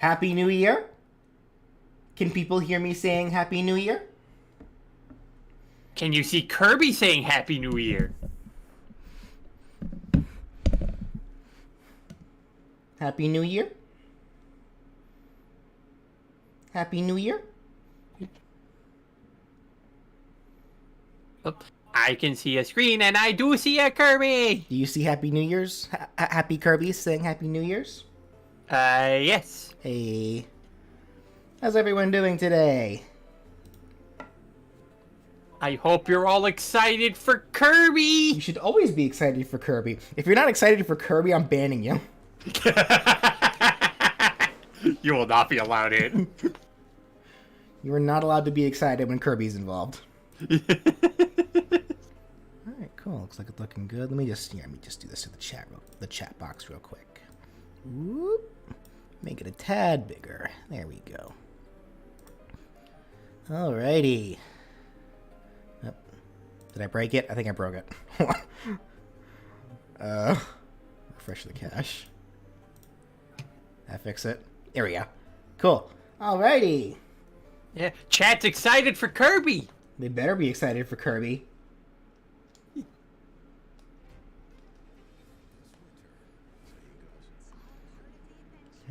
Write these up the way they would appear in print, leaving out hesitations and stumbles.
Happy New Year? Can people hear me saying Happy New Year? Can you see Kirby saying Happy New Year? Happy New Year? Happy New Year? Oh, I can see a screen, and I do see a Kirby! Do you see Happy New Year's? Happy Kirby saying Happy New Year's? Yes. Hey. How's everyone doing today? I hope you're all excited for Kirby! You should always be excited for Kirby. If you're not excited for Kirby, I'm banning you. You will not be allowed in. You are not allowed to be excited when Kirby's involved. Alright, cool. Looks like it's looking good. Let me just do this to the chat box real quick. Whoop. Make it a tad bigger. There we go. Alrighty. Oh, did I break it? I think I broke it. Refresh the cache. That fix it. There we go. Cool. Alrighty. Yeah, chat's excited for Kirby! They better be excited for Kirby.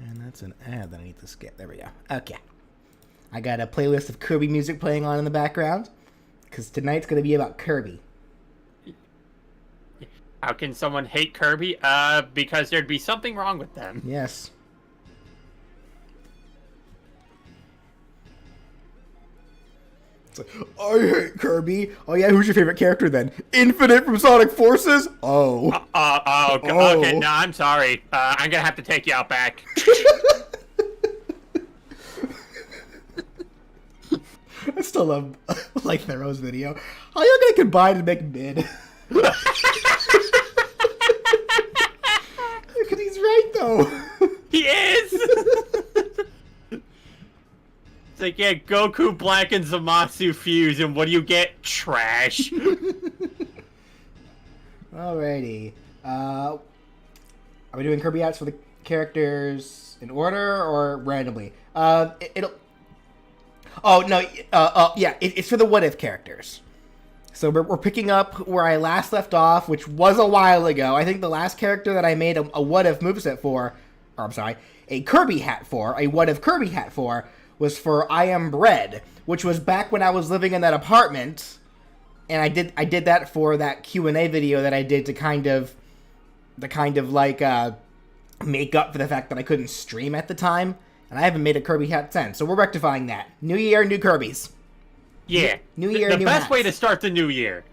And that's an ad that I need to skip. There we go. Okay. I got a playlist of Kirby music playing on in the background, because tonight's going to be about Kirby. How can someone hate Kirby? Because there'd be something wrong with them. Yes. It's like, I hate Kirby. Oh yeah, who's your favorite character then? Infinite from Sonic Forces? Oh. Okay, no, I'm sorry. I'm gonna have to take you out back. I still love like Thero's video. How are you gonna combine and make mid? Because he's right though. He is! It's like, yeah, Goku Black and Zamasu fuse, and what do you get? Trash. Alrighty. Are we doing Kirby outs for the characters in order or randomly? It'll... Oh, no, yeah, it's for the what if characters. So we're picking up where I last left off, which was a while ago. I think the last character that I made a what if moveset for, or I'm sorry, a Kirby hat for, a what if Kirby hat for, was for I Am Bread, which was back when I was living in that apartment, and I did that for that Q&A video that I did to kind of like make up for the fact that I couldn't stream at the time, and I haven't made a Kirby hat since. So we're rectifying that. New year, new Kirbys. Yeah. New year, the new best hats. way to start the new year.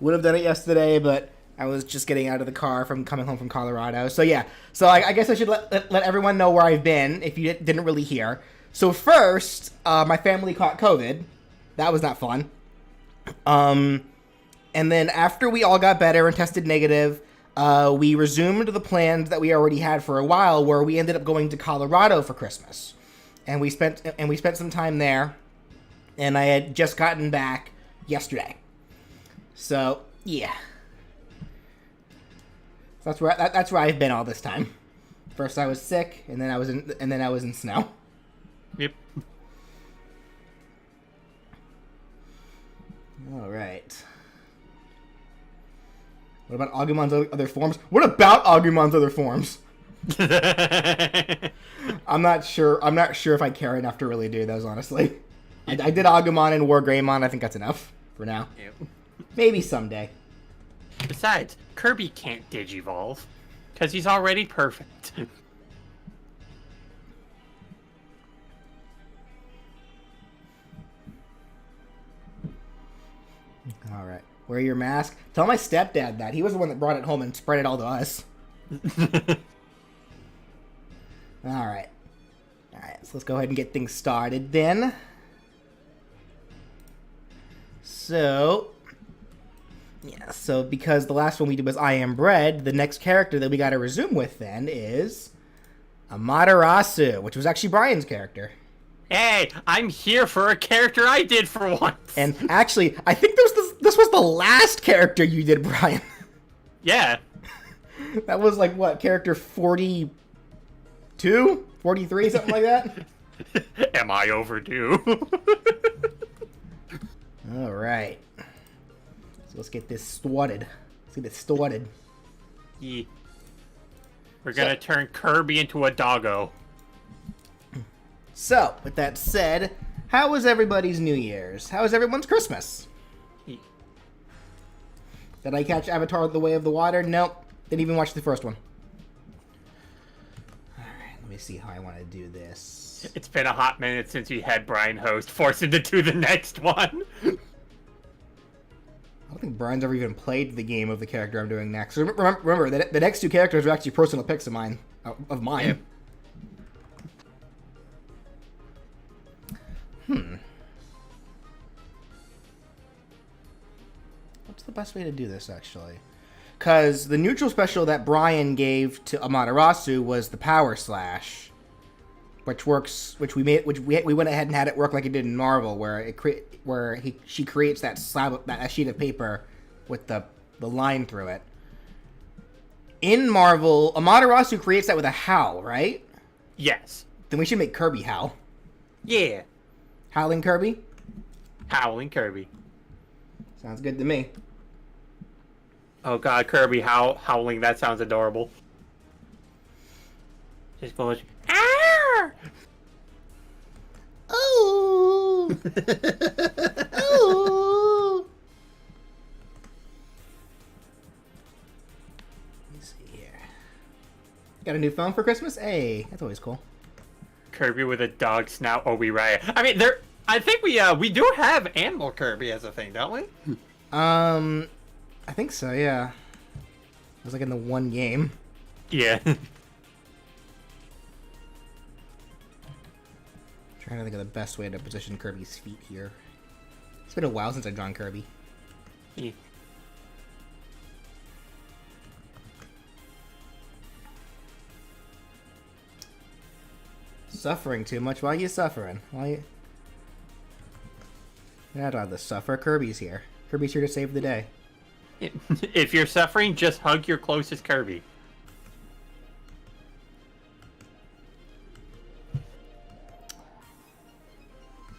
Would have done it yesterday, but I was just getting out of the car from coming home from Colorado. So yeah, so I guess I should let everyone know where I've been if you didn't really hear. So first, my family caught COVID. That was not fun. And then after we all got better and tested negative, we resumed the plans that we already had for a while, where we ended up going to Colorado for Christmas, and we spent some time there. And I had just gotten back yesterday. So yeah. That's where I've been all this time. First I was sick, and then I was in snow. Yep. All right. What about Agumon's other forms? What about Agumon's other forms? I'm not sure if I care enough to really do those, honestly. I did Agumon and War Greymon. I think that's enough for now. Yep. Maybe someday. Besides, Kirby can't digivolve, because he's already perfect. All right. Wear your mask. Tell my stepdad that. He was the one that brought it home and spread it all to us. All right. All right. So let's go ahead and get things started then. So, yeah. So because the last one we did was I Am Bread, the next character that we got to resume with then is Amaterasu, which was actually Brian's character. Hey, I'm here for a character I did for once. And actually, I think this was the last character you did, Brian. Yeah. That was like, what, character 48 42, 43, something like that. Am I overdue? All right. So let's get this started. Yeah. We're gonna turn Kirby into a doggo. So, with that said, how was everybody's New Year's? How was everyone's Christmas? Yeah. Did I catch Avatar: The Way of the Water? Nope. Didn't even watch the first one. Alright, let me see how I want to do this. It's been a hot minute since we had Brian host. Force him to do the next one. I don't think Brian's ever even played the game of the character I'm doing next. Remember the next two characters are actually personal picks of mine. Yep. What's the best way to do this, actually? Because the neutral special that Brian gave to Amaterasu was the Power Slash, which we went ahead and had it work like it did in Marvel, where she creates that sheet of paper with the line through it. In Marvel, Amaterasu creates that with a howl, right? Yes. Then we should make Kirby howl. Yeah. Howling Kirby? Howling Kirby. Sounds good to me. Oh god, Kirby howling, that sounds adorable. Just goes, ah! Ooh! Ooh! Let me see here. Got a new phone for Christmas? Hey, that's always cool. Kirby with a dog snout. Oh, we right. I mean, I think we do have Animal Kirby as a thing, don't we? I think so, yeah. It was like in the one game. Yeah. Trying to think of the best way to position Kirby's feet here. It's been a while since I've drawn Kirby. Yeah. Suffering too much? Why are you suffering? You're not allowed to suffer. Kirby's here. Kirby's here to save the day. If you're suffering, just hug your closest Kirby.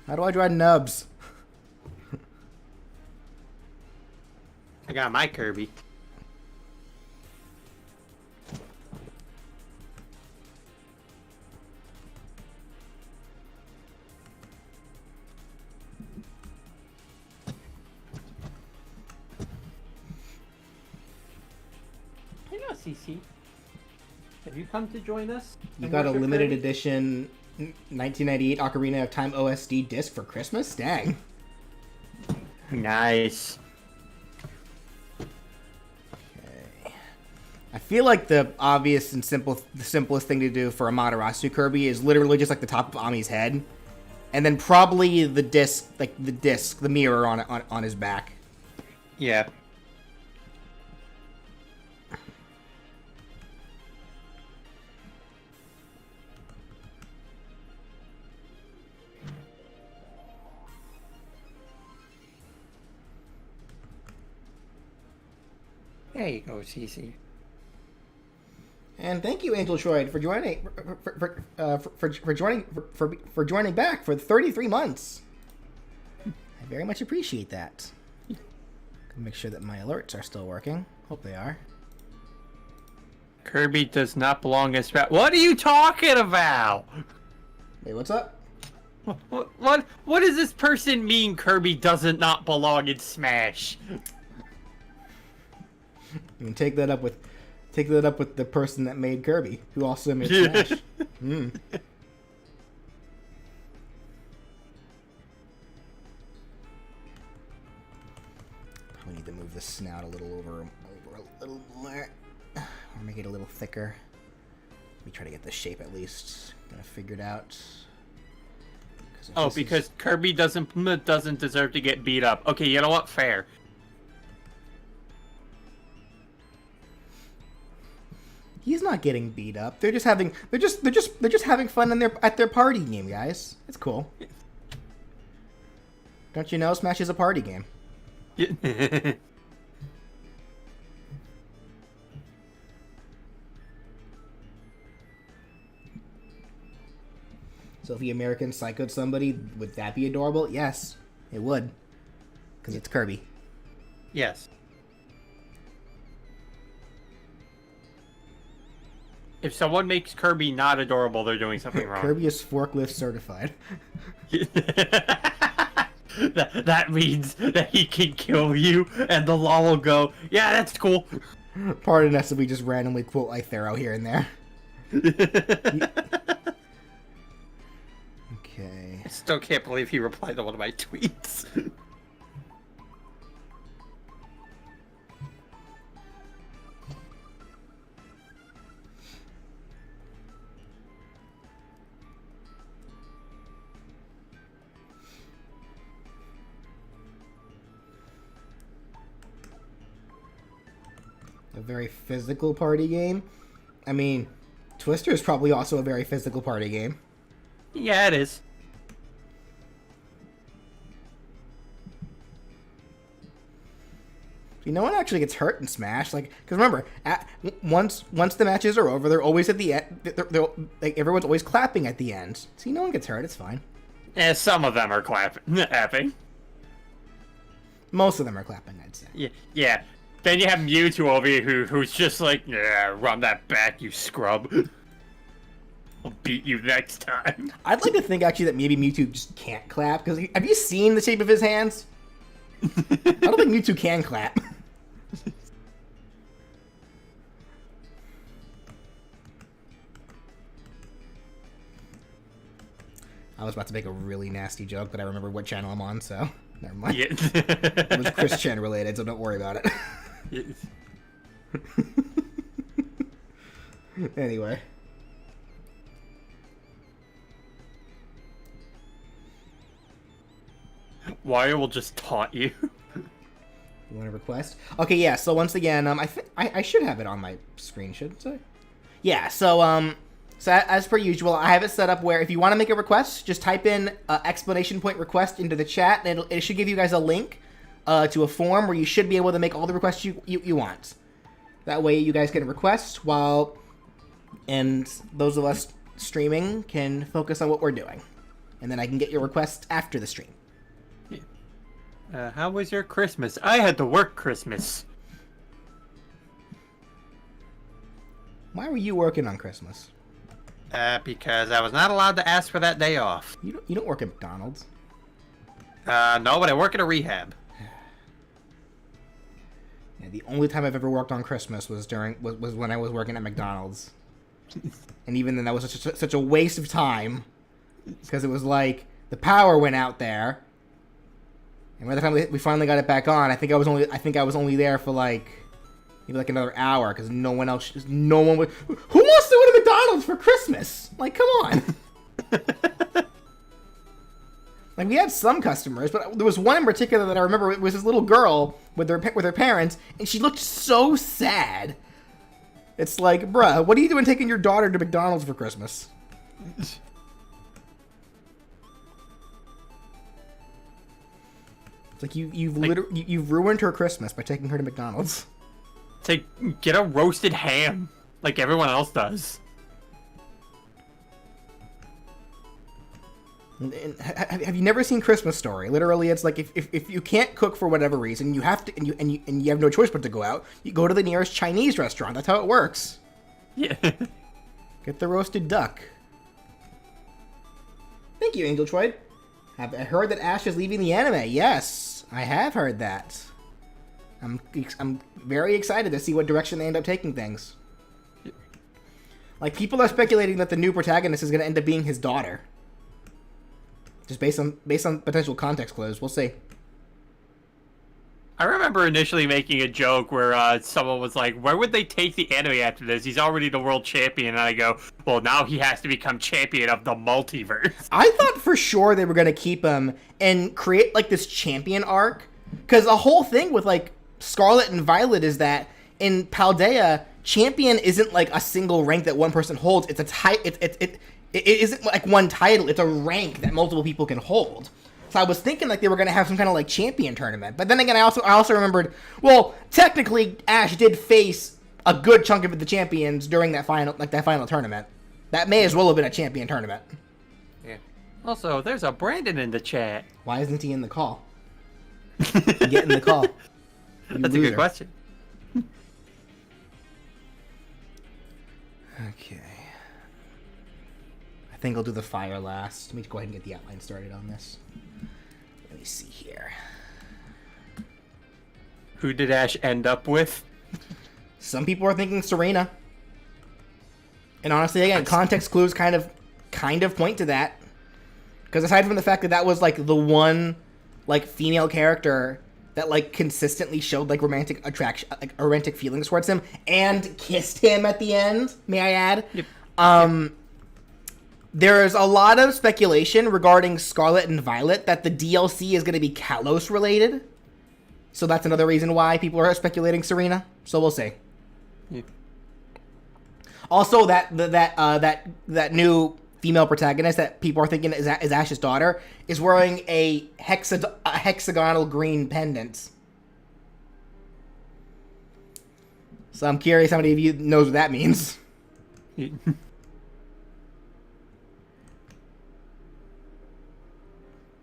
How do I draw nubs? I got my Kirby. CC, have you come to join us? You got a limited edition 1998 Ocarina of Time OSD disc for Christmas? Dang. Nice. Okay. I feel like the obvious and the simplest thing to do for Amaterasu Kirby is literally just like the top of Ami's head, and then probably the disc, the mirror on his back. Yeah. There you go, CC. And thank you, Angel Troid, for joining for joining back for 33 months. I very much appreciate that. Make sure that my alerts are still working. Hope they are. Kirby does not belong in Smash. What are you talking about? Wait, what's up? What does this person mean? Kirby doesn't not belong in Smash. You can take that up with the person that made Kirby, who also made Smash. Mm. Probably need to move the snout a little over a little more, or make it a little thicker. Let me try to get the shape at least. Gonna figure it out. Oh, because Kirby doesn't deserve to get beat up. Okay, you know what? Fair. He's not getting beat up. They're just having fun at their party game, guys. It's cool. Don't you know Smash is a party game? So if he American Psychoed somebody, would that be adorable? Yes, it would. Because it's Kirby. Yes. If someone makes Kirby not adorable, they're doing something wrong. Kirby is forklift certified. that means that he can kill you, and the law will go, yeah, that's cool. Pardon us if we just randomly quote Ithero here and there. Okay. I still can't believe he replied to one of my tweets. A very physical party game. I mean, Twister is probably also a very physical party game. Yeah, it is. See, no one actually gets hurt in Smash. Like, because remember, once the matches are over, they're always at the end. Like everyone's always clapping at the end. See, no one gets hurt. It's fine. Yeah, some of them are clapping. Most of them are clapping, I'd say. Yeah. Then you have Mewtwo over here who's just like, yeah, run that back, you scrub. I'll beat you next time. I'd like to think actually that maybe Mewtwo just can't clap. Because have you seen the shape of his hands? I don't think Mewtwo can clap. I was about to make a really nasty joke, but I remember what channel I'm on, so never mind. Yeah. It was Chris Chen related, so don't worry about it. Anyway. Wario will just taunt you. You want a request? Okay, yeah. So once again, I should have it on my screen, shouldn't I? Yeah. So as per usual, I have it set up where if you want to make a request, just type in exclamation point request into the chat, and it should give you guys a link to a form where you should be able to make all the requests you want. That way, you guys can request and those of us streaming can focus on what we're doing, and then I can get your requests after the stream. How was your Christmas? I had to work Christmas. Why were you working on Christmas? Because I was not allowed to ask for that day off. You don't work at McDonald's. No, but I work at a rehab. Yeah, the only time I've ever worked on Christmas was when I was working at McDonald's. And even then, that was such a waste of time. Because it was like, the power went out there. And by the time we finally got it back on, I think I was only there for maybe another hour because no one would. Who wants to go to McDonald's for Christmas? Like, come on. Like, we had some customers, but there was one in particular that I remember. It was this little girl with her parents, and she looked so sad. It's like, bruh, what are you doing taking your daughter to McDonald's for Christmas? It's like you've ruined her Christmas by taking her to McDonald's. To get a roasted ham, like everyone else does. And have you never seen Christmas Story? Literally, it's like if you can't cook for whatever reason, you have to, and you have no choice but to go out. You go to the nearest Chinese restaurant. That's how it works. Yeah. Get the roasted duck. Thank you, Angel Troid. Have I heard that Ash is leaving the anime? Yes, I have heard that. I'm very excited to see what direction they end up taking things. Like, people are speculating that the new protagonist is going to end up being his daughter. Just based on potential context clues. We'll see. I remember initially making a joke where someone was like, where would they take the anime after this? He's already the world champion. And I go, well, now he has to become champion of the multiverse. I thought for sure they were going to keep him and create, like, this champion arc. Because the whole thing with, like, Scarlet and Violet is that in Paldea, champion isn't, like, a single rank that one person holds. It's it isn't, like, one title. It's a rank that multiple people can hold. So I was thinking like they were gonna have some kind of like champion tournament, but then again, I also remembered. Well, technically, Ash did face a good chunk of the champions during that final tournament. That may as well have been a champion tournament. Yeah. Also, there's a Brandon in the chat. Why isn't he in the call? Get in the call. You That's a loser. good question. Okay. I think I'll do the fire last. Let me go ahead and get the outline started on this. Let me see here. Who did Ash end up with? Some people are thinking Serena. And honestly, again, context clues kind of point to that. Because aside from the fact that that was like the one like female character that like consistently showed like romantic attraction, like romantic feelings towards him, and kissed him at the end, may I add? Yep. There's a lot of speculation regarding Scarlet and Violet that the DLC is going to be Kalos related. So that's another reason why people are speculating Serena. So we'll see. Yep. Also, that new female protagonist that people are thinking is Ash's daughter is wearing a hexagonal green pendant. So I'm curious how many of you knows what that means.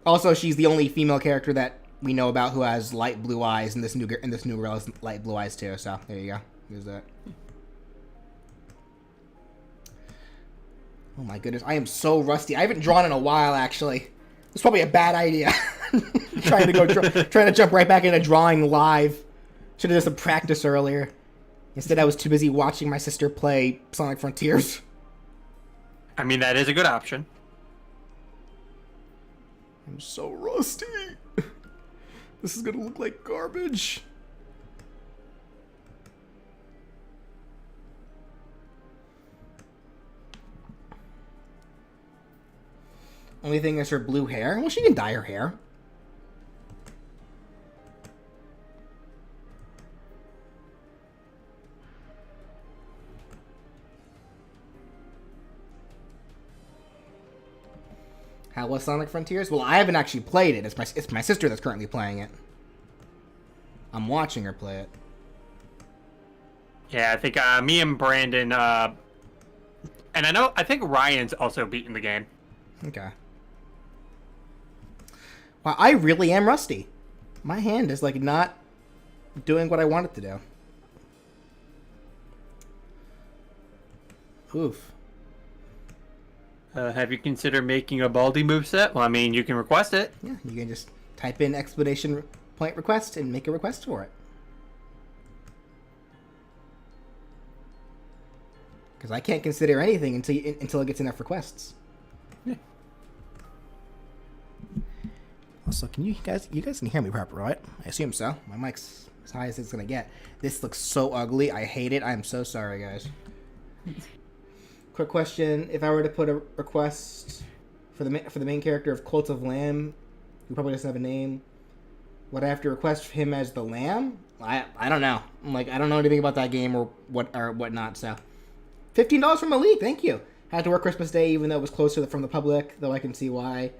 Also, she's the only female character that we know about who has light blue eyes, and this new girl has light blue eyes too. So there you go. There's that. Oh my goodness, I am so rusty. I haven't drawn in a while, actually. It's probably a bad idea. trying to jump right back into drawing live. Should have done some practice earlier. Instead, I was too busy watching my sister play Sonic Frontiers. I mean, that is a good option. I'm so rusty. This is gonna look like garbage. Only thing is her blue hair. Well, she can dye her hair. How was Sonic Frontiers? Well, I haven't actually played it. It's my sister that's currently playing it. I'm watching her play it. Yeah, I think me and Brandon, and I think Ryan's also beaten the game. Okay. Wow, I really am rusty. My hand is like not doing what I want it to do. Oof. Have you considered making a Baldi moveset? Well, I mean, you can request it. Yeah, you can just type in exclamation point request and make a request for it. Because I can't consider anything until it gets enough requests. Yeah. Also, you guys can hear me proper, right? I assume so. My mic's as high as it's gonna get. This looks so ugly. I hate it. I'm so sorry, guys. Quick question: if I were to put a request for the main character of Cult of Lamb, who probably doesn't have a name, would I have to request him as the Lamb? I don't know. I don't know anything about that game or whatnot. So, $15 from Malik. Thank you. Had to work Christmas Day even though it was closer from the public. Though I can see why.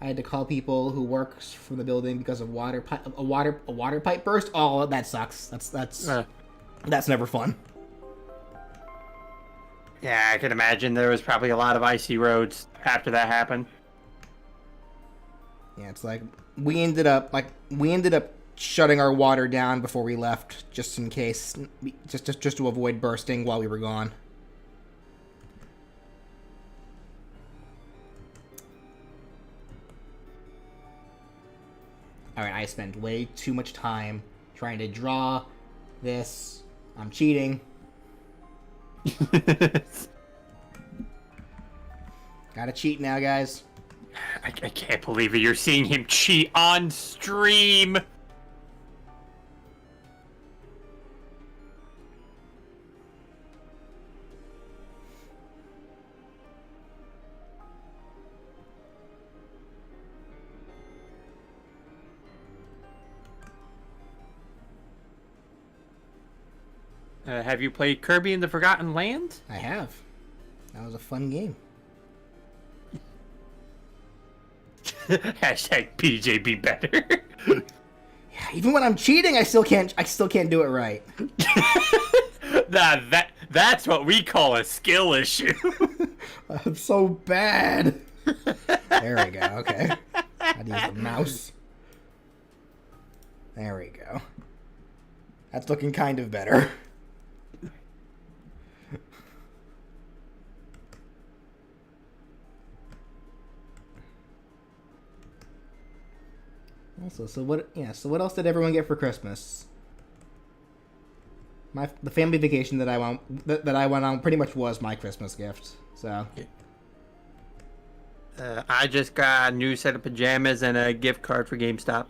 I had to call people who works from the building because of a water pipe burst. Oh, that sucks. That's never fun. Yeah, I can imagine there was probably a lot of icy roads after that happened. Yeah, it's like we ended up shutting our water down before we left, just in case, just to avoid bursting while we were gone. Alright, I spent way too much time trying to draw this. I'm cheating. Gotta cheat now, guys. I can't believe it. You're seeing him cheat on stream. Have you played Kirby and the Forgotten Land? I have. That was a fun game. Hashtag PJ be better. Yeah, even when I'm cheating, I still can't do it right. That's what we call a skill issue. I'm so bad. There we go. Okay. I'd use the mouse. There we go. That's looking kind of better. Also, so what? Yeah. So what else did everyone get for Christmas? The family vacation that I went on pretty much was my Christmas gift. So. I just got a new set of pajamas and a gift card for GameStop.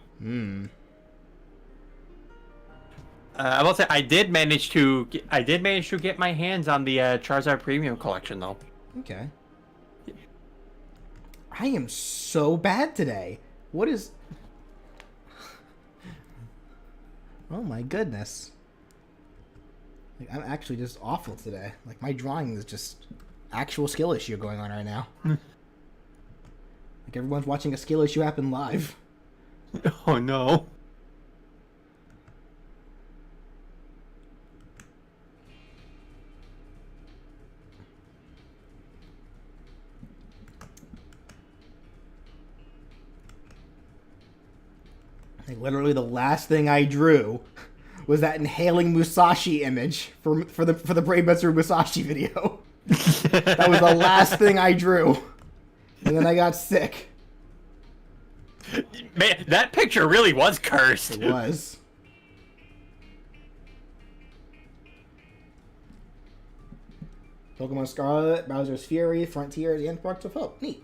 I will say I did manage to get my hands on the Charizard Premium Collection though. Okay. I am so bad today. What is? Oh my goodness. Like, I'm actually just awful today. Like, my drawing is just actual skill issue going on right now. Like, everyone's watching a skill issue happen live. Oh no. Like, literally the last thing I drew was that inhaling Musashi image for the Brave Metsuru Musashi video. That was the last thing I drew. And then I got sick. Man, that picture really was cursed. It was. Pokemon Scarlet, Bowser's Fury, Frontiers, and Sparks of Hope. Neat.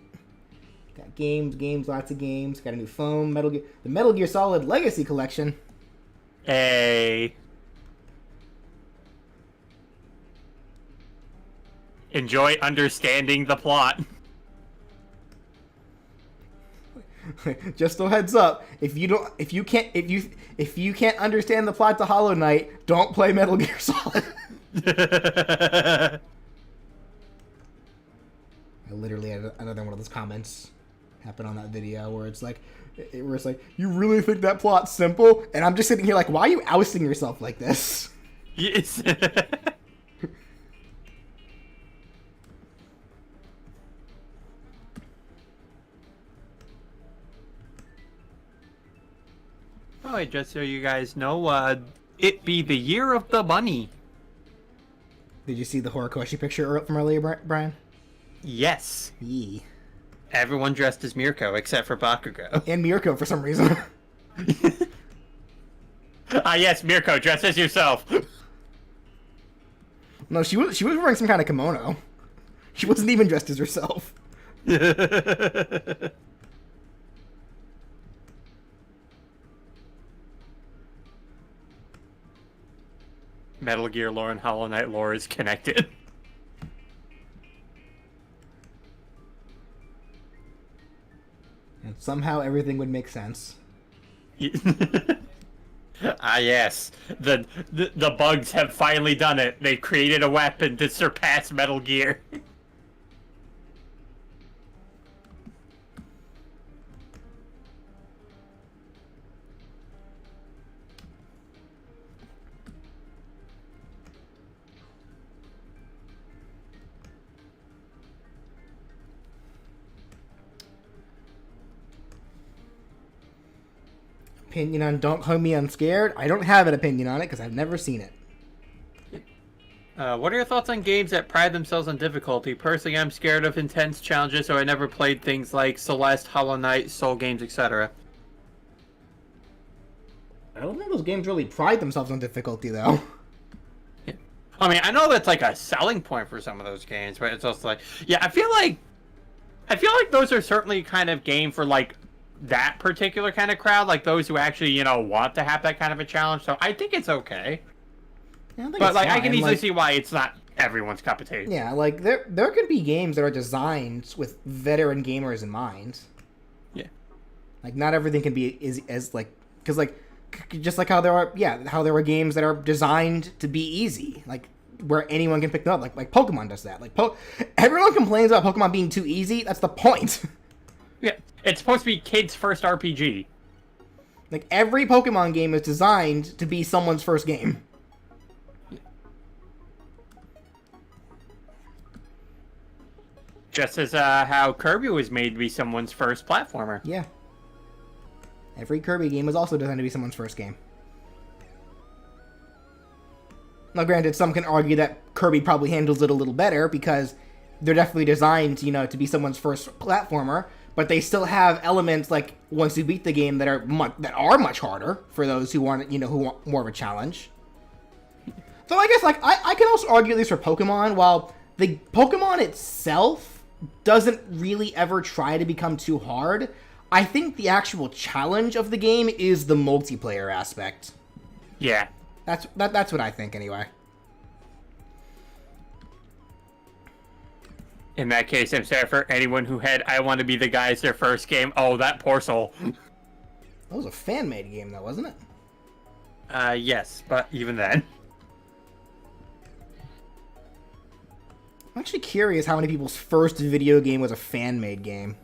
Got games, lots of games. Got a new phone, the Metal Gear Solid Legacy Collection. Hey. Enjoy understanding the plot. Just a heads up, if you can't understand the plot to Hollow Knight, don't play Metal Gear Solid. I literally had another one of those comments happen on that video where it's like, you really think that plot's simple? And I'm just sitting here like, why are you ousting yourself like this? Yes. Oh, wait, just so you guys know, it be the year of the bunny. Did you see the Horikoshi picture from earlier, Brian? Yes. Yee. Everyone dressed as Mirko except for Bakugo. And Mirko for some reason. Ah, yes, Mirko, dress as yourself. No, she was wearing some kind of kimono. She wasn't even dressed as herself. Metal Gear lore and Hollow Knight lore is connected. And somehow everything would make sense. Ah, yes. The bugs have finally done it. They created a weapon to surpass Metal Gear. Opinion on Don't Hug Me I'm Scared? I don't have an opinion on it because I've never seen it. What are your thoughts on games that pride themselves on difficulty? Personally, I'm scared of intense challenges, so I never played things like Celeste, Hollow Knight, Soul games, etc. I don't think those games really pride themselves on difficulty, though. Yeah. I mean, I know that's like a selling point for some of those games, but it's also like, yeah, I feel like those are certainly kind of game for like that particular kind of crowd, like those who actually, want to have that kind of a challenge. So I think it's okay. Yeah, but like, I can easily see why it's not everyone's cup of tea. Yeah, like there could be games that are designed with veteran gamers in mind. Yeah. Like not everything can be as like, because like just like how there are games that are designed to be easy, like where anyone can pick them up. Like Pokemon does that. Like everyone complains about Pokemon being too easy. That's the point. Yeah, it's supposed to be kids' first RPG. Like every Pokemon game is designed to be someone's first game. Just as how Kirby was made to be someone's first platformer. Yeah. Every Kirby game was also designed to be someone's first game. Now, granted, some can argue that Kirby probably handles it a little better because they're definitely designed, you know, to be someone's first platformer, but they still have elements like once you beat the game that are much harder for those who want, you know, who want more of a challenge. So I guess like I can also argue at least for Pokemon, while the Pokemon itself doesn't really ever try to become too hard, I think the actual challenge of the game is the multiplayer aspect. Yeah. That's what I think anyway. In that case, I'm sorry for anyone who had I Want to Be the Guy as their first game. Oh, that poor soul. That was a fan-made game though, wasn't it? Yes, but even then. I'm actually curious how many people's first video game was a fan-made game.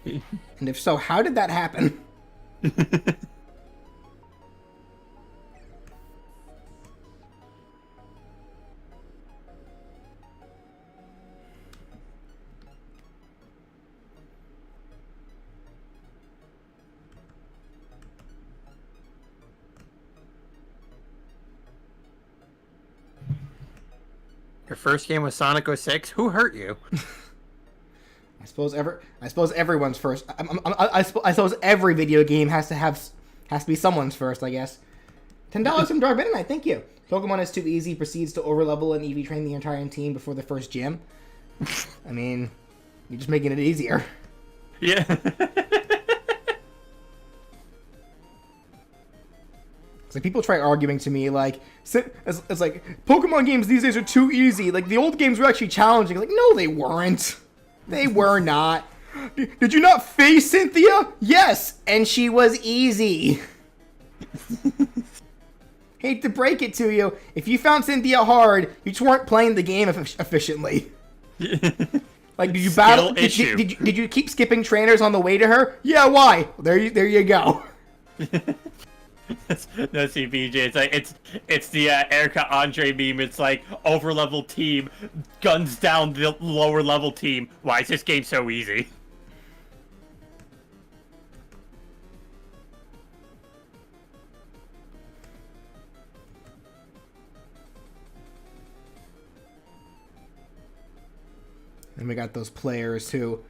And if so, how did that happen? Your first game was Sonic 06? Who hurt you? I suppose everyone's first. I suppose every video game has to be someone's first. I guess. $10 from Dark Midnight. Thank you. Pokemon is too easy. Proceeds to overlevel and EV train the entire team before the first gym. I mean, you're just making it easier. Yeah. It's like people try arguing to me like it's like Pokemon games these days are too easy. Like the old games were actually challenging. Like no, they weren't. They were not. Did you not face Cynthia? Yes, and she was easy. Hate to break it to you, if you found Cynthia hard, you just weren't playing the game efficiently. Like, did you battle? Did you keep skipping trainers on the way to her? Yeah, why? There you go. No, see, BJ, it's like it's the Erica Andre meme. It's like over level team guns down the lower level team. Why is this game so easy? And we got those players who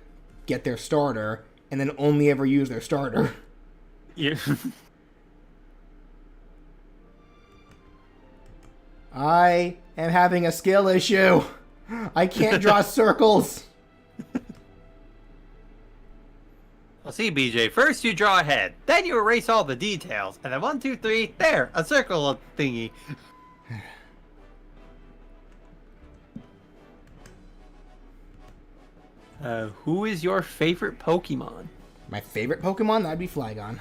get their starter and then only ever use their starter. Yeah. I am having a skill issue. I can't draw circles. Well, see, BJ, first you draw a head, then you erase all the details, and then 1, 2, 3, there, a circle thingy. Who is your favorite Pokemon? My favorite Pokemon? That'd be Flygon.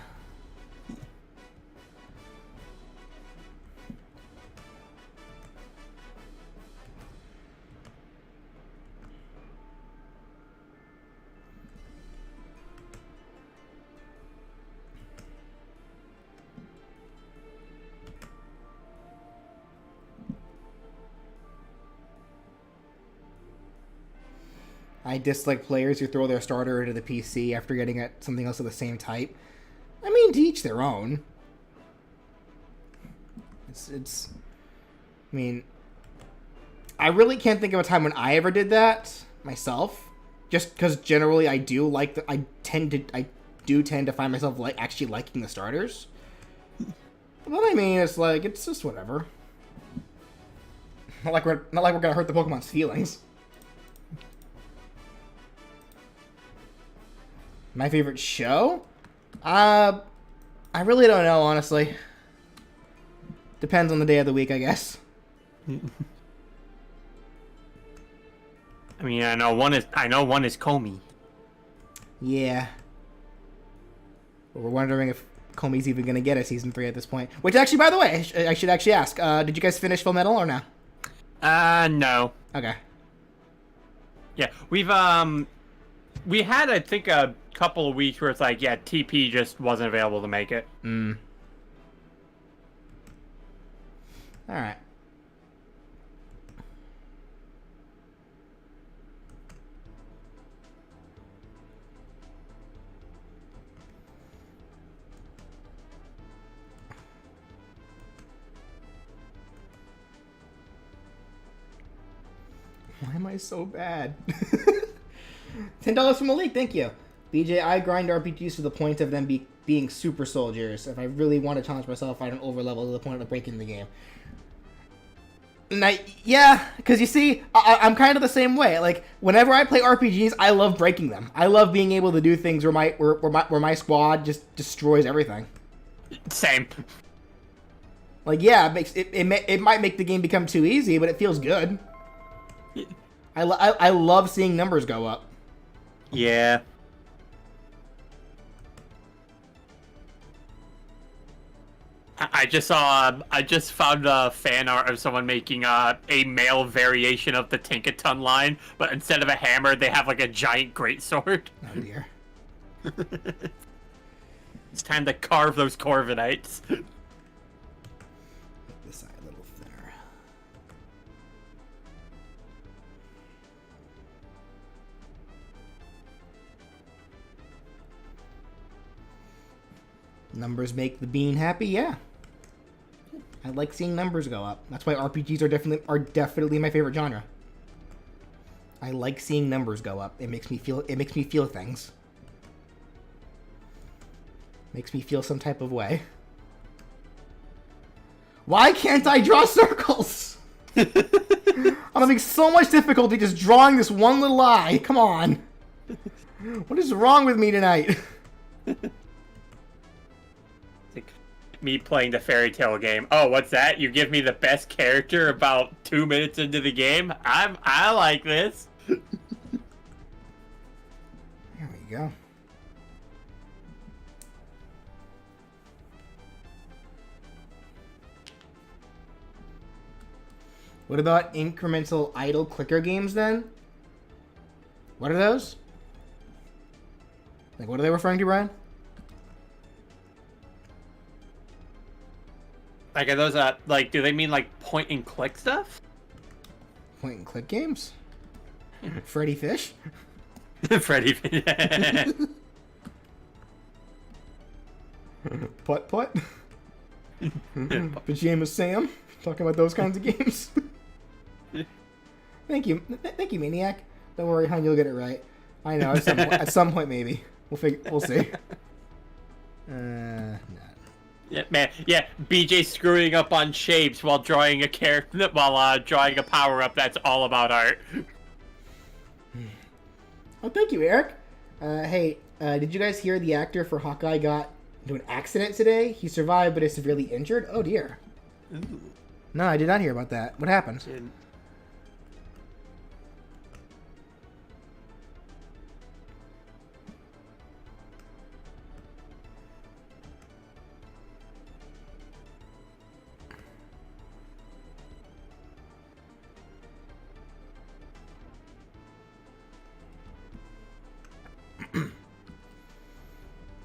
I dislike players who throw their starter into the PC after getting at something else of the same type. I mean, to each their own. I mean, I really can't think of a time when I ever did that myself. Just because generally I do like I do tend to find myself actually liking the starters. But I mean, it's just whatever. Not like we're gonna hurt the Pokemon's feelings. My favorite show? I really don't know, honestly. Depends on the day of the week, I guess. I mean, I know one is Comey. Yeah. But we're wondering if Comey's even going to get a season 3 at this point. Which actually, by the way, I should actually ask, did you guys finish Full Metal or no? No. Okay. Yeah, we had, I think, a couple of weeks where it's like, yeah, TP just wasn't available to make it. Alright. Why so bad? $10 from Malik, thank you. BJ, I grind RPGs to the point of them being super soldiers. If I really want to challenge myself, I don't overlevel to the point of breaking the game. And yeah, because you see, I'm kind of the same way. Like, whenever I play RPGs, I love breaking them. I love being able to do things where my squad just destroys everything. Same. Like, yeah, it might make the game become too easy, but it feels good. I love seeing numbers go up. Yeah. I just found a fan art of someone making a male variation of the Tinkaton line, but instead of a hammer, they have like a giant greatsword. Oh dear. It's time to carve those Corviknights. Make this side a little thinner. Numbers make the bean happy, yeah. I like seeing numbers go up. That's why RPGs are definitely my favorite genre. I like seeing numbers go up. It makes me feel things. Makes me feel some type of way. Why can't I draw circles? I'm having so much difficulty just drawing this one little eye. Come on. What is wrong with me tonight? Me playing the fairy tale game. Oh, what's that? You give me the best character about 2 minutes into the game? I like this. There we go. What about incremental idle clicker games then? What are those? Like, what are they referring to, Brian? Like, are those, like, do they mean, like, point and click stuff? Point and click games? Freddy Fish? Freddy. Putt Putt? Pajama Sam? Talking about those kinds of games? Thank you, Maniac. Don't worry, hon, you'll get it right. I know, at some point maybe. We'll see. No. Yeah, man. Yeah, BJ screwing up on shapes while drawing a character, while drawing a power up. That's all about art. Oh, thank you, Eric. Hey, did you guys hear the actor for Hawkeye got into an accident today? He survived, but is severely injured. Oh dear. Ooh. No, I did not hear about that. What happened?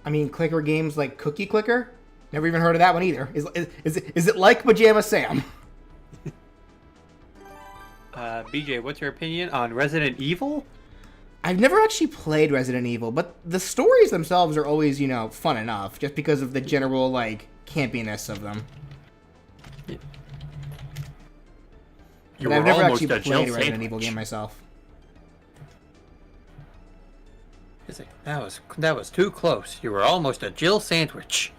I mean, clicker games like Cookie Clicker? Never even heard of that one either. Is it like Pajama Sam? BJ, what's your opinion on Resident Evil? I've never actually played Resident Evil, but the stories themselves are always, fun enough, just because of the general, campiness of them. But I've never actually played a Resident Evil game myself. That was too close. You were almost a Jill sandwich.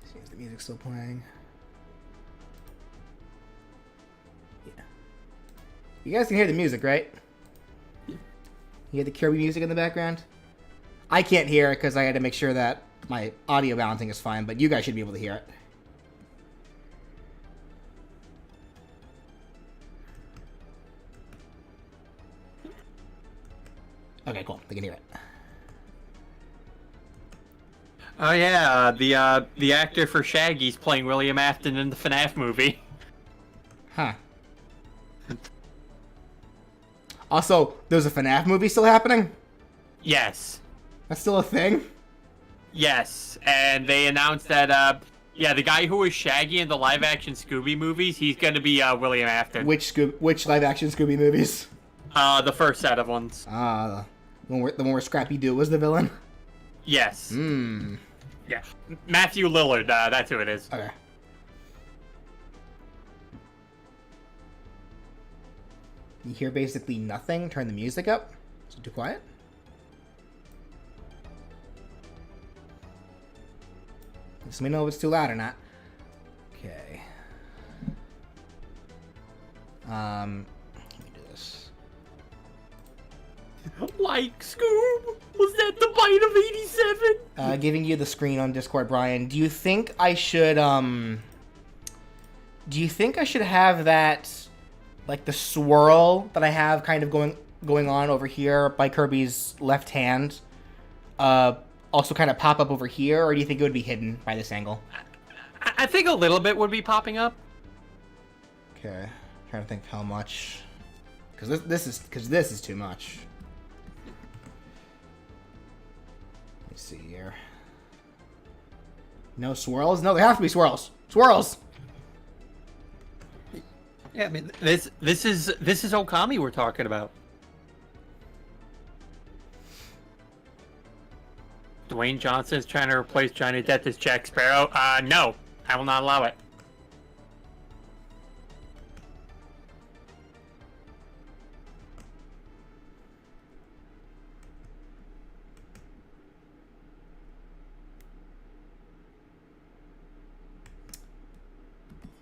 See if the music's still playing. You guys can hear the music, right? You hear the Kirby music in the background? I can't hear it because I had to make sure that my audio balancing is fine, but you guys should be able to hear it. Okay, cool. They can hear it. Oh yeah, the actor for Shaggy's playing William Afton in the FNAF movie. Huh. Also, there's a FNAF movie still happening? Yes. That's still a thing? Yes, and they announced that yeah, the guy who was Shaggy in the live-action Scooby movies, he's going to be William Afton. Which live-action Scooby movies? The first set of ones. The one where Scrappy Doo was the villain. Yes. Hmm. Yeah, Matthew Lillard. That's who it is. Okay. You hear basically nothing. Turn the music up. Is it too quiet? Let me know if it's too loud or not. Okay. Let me do this. Like Scoob? Was that the bite of 87? Giving you the screen on Discord, Brian. Do you think I should have that, like the swirl that I have kind of going on over here by Kirby's left hand, also kind of pop up over here, or do you think it would be hidden by this angle? I think a little bit would be popping up. Okay, trying to think how much, because this is too much. Let me see here. No swirls? No, there have to be swirls. Swirls. Yeah, I mean this is Okami we're talking about. Dwayne Johnson is trying to replace Johnny Depp as Jack Sparrow. No, I will not allow it.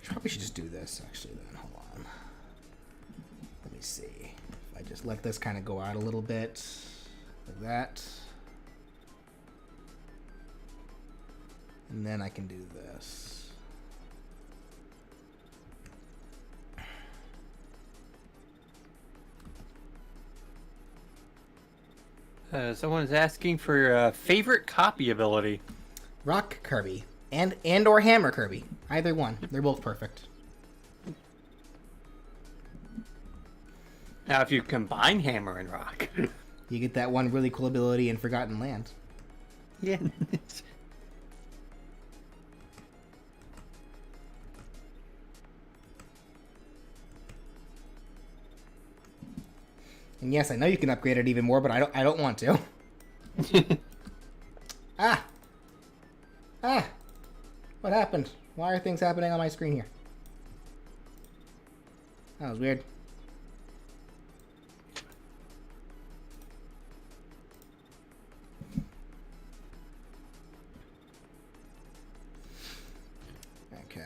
Probably should just do this actually then. Hold on. Let me see. If I just let this kind of go out a little bit, like that. And then I can do this. Someone is asking for your favorite copy ability. Rock Kirby. And or Hammer Kirby. Either one. They're both perfect. Now, if you combine Hammer and Rock, You get that one really cool ability in Forgotten Land. yeah. And yes, I know you can upgrade it even more, but I don't want to. Ah! What happened? Why are things happening on my screen here? That was weird. Okay.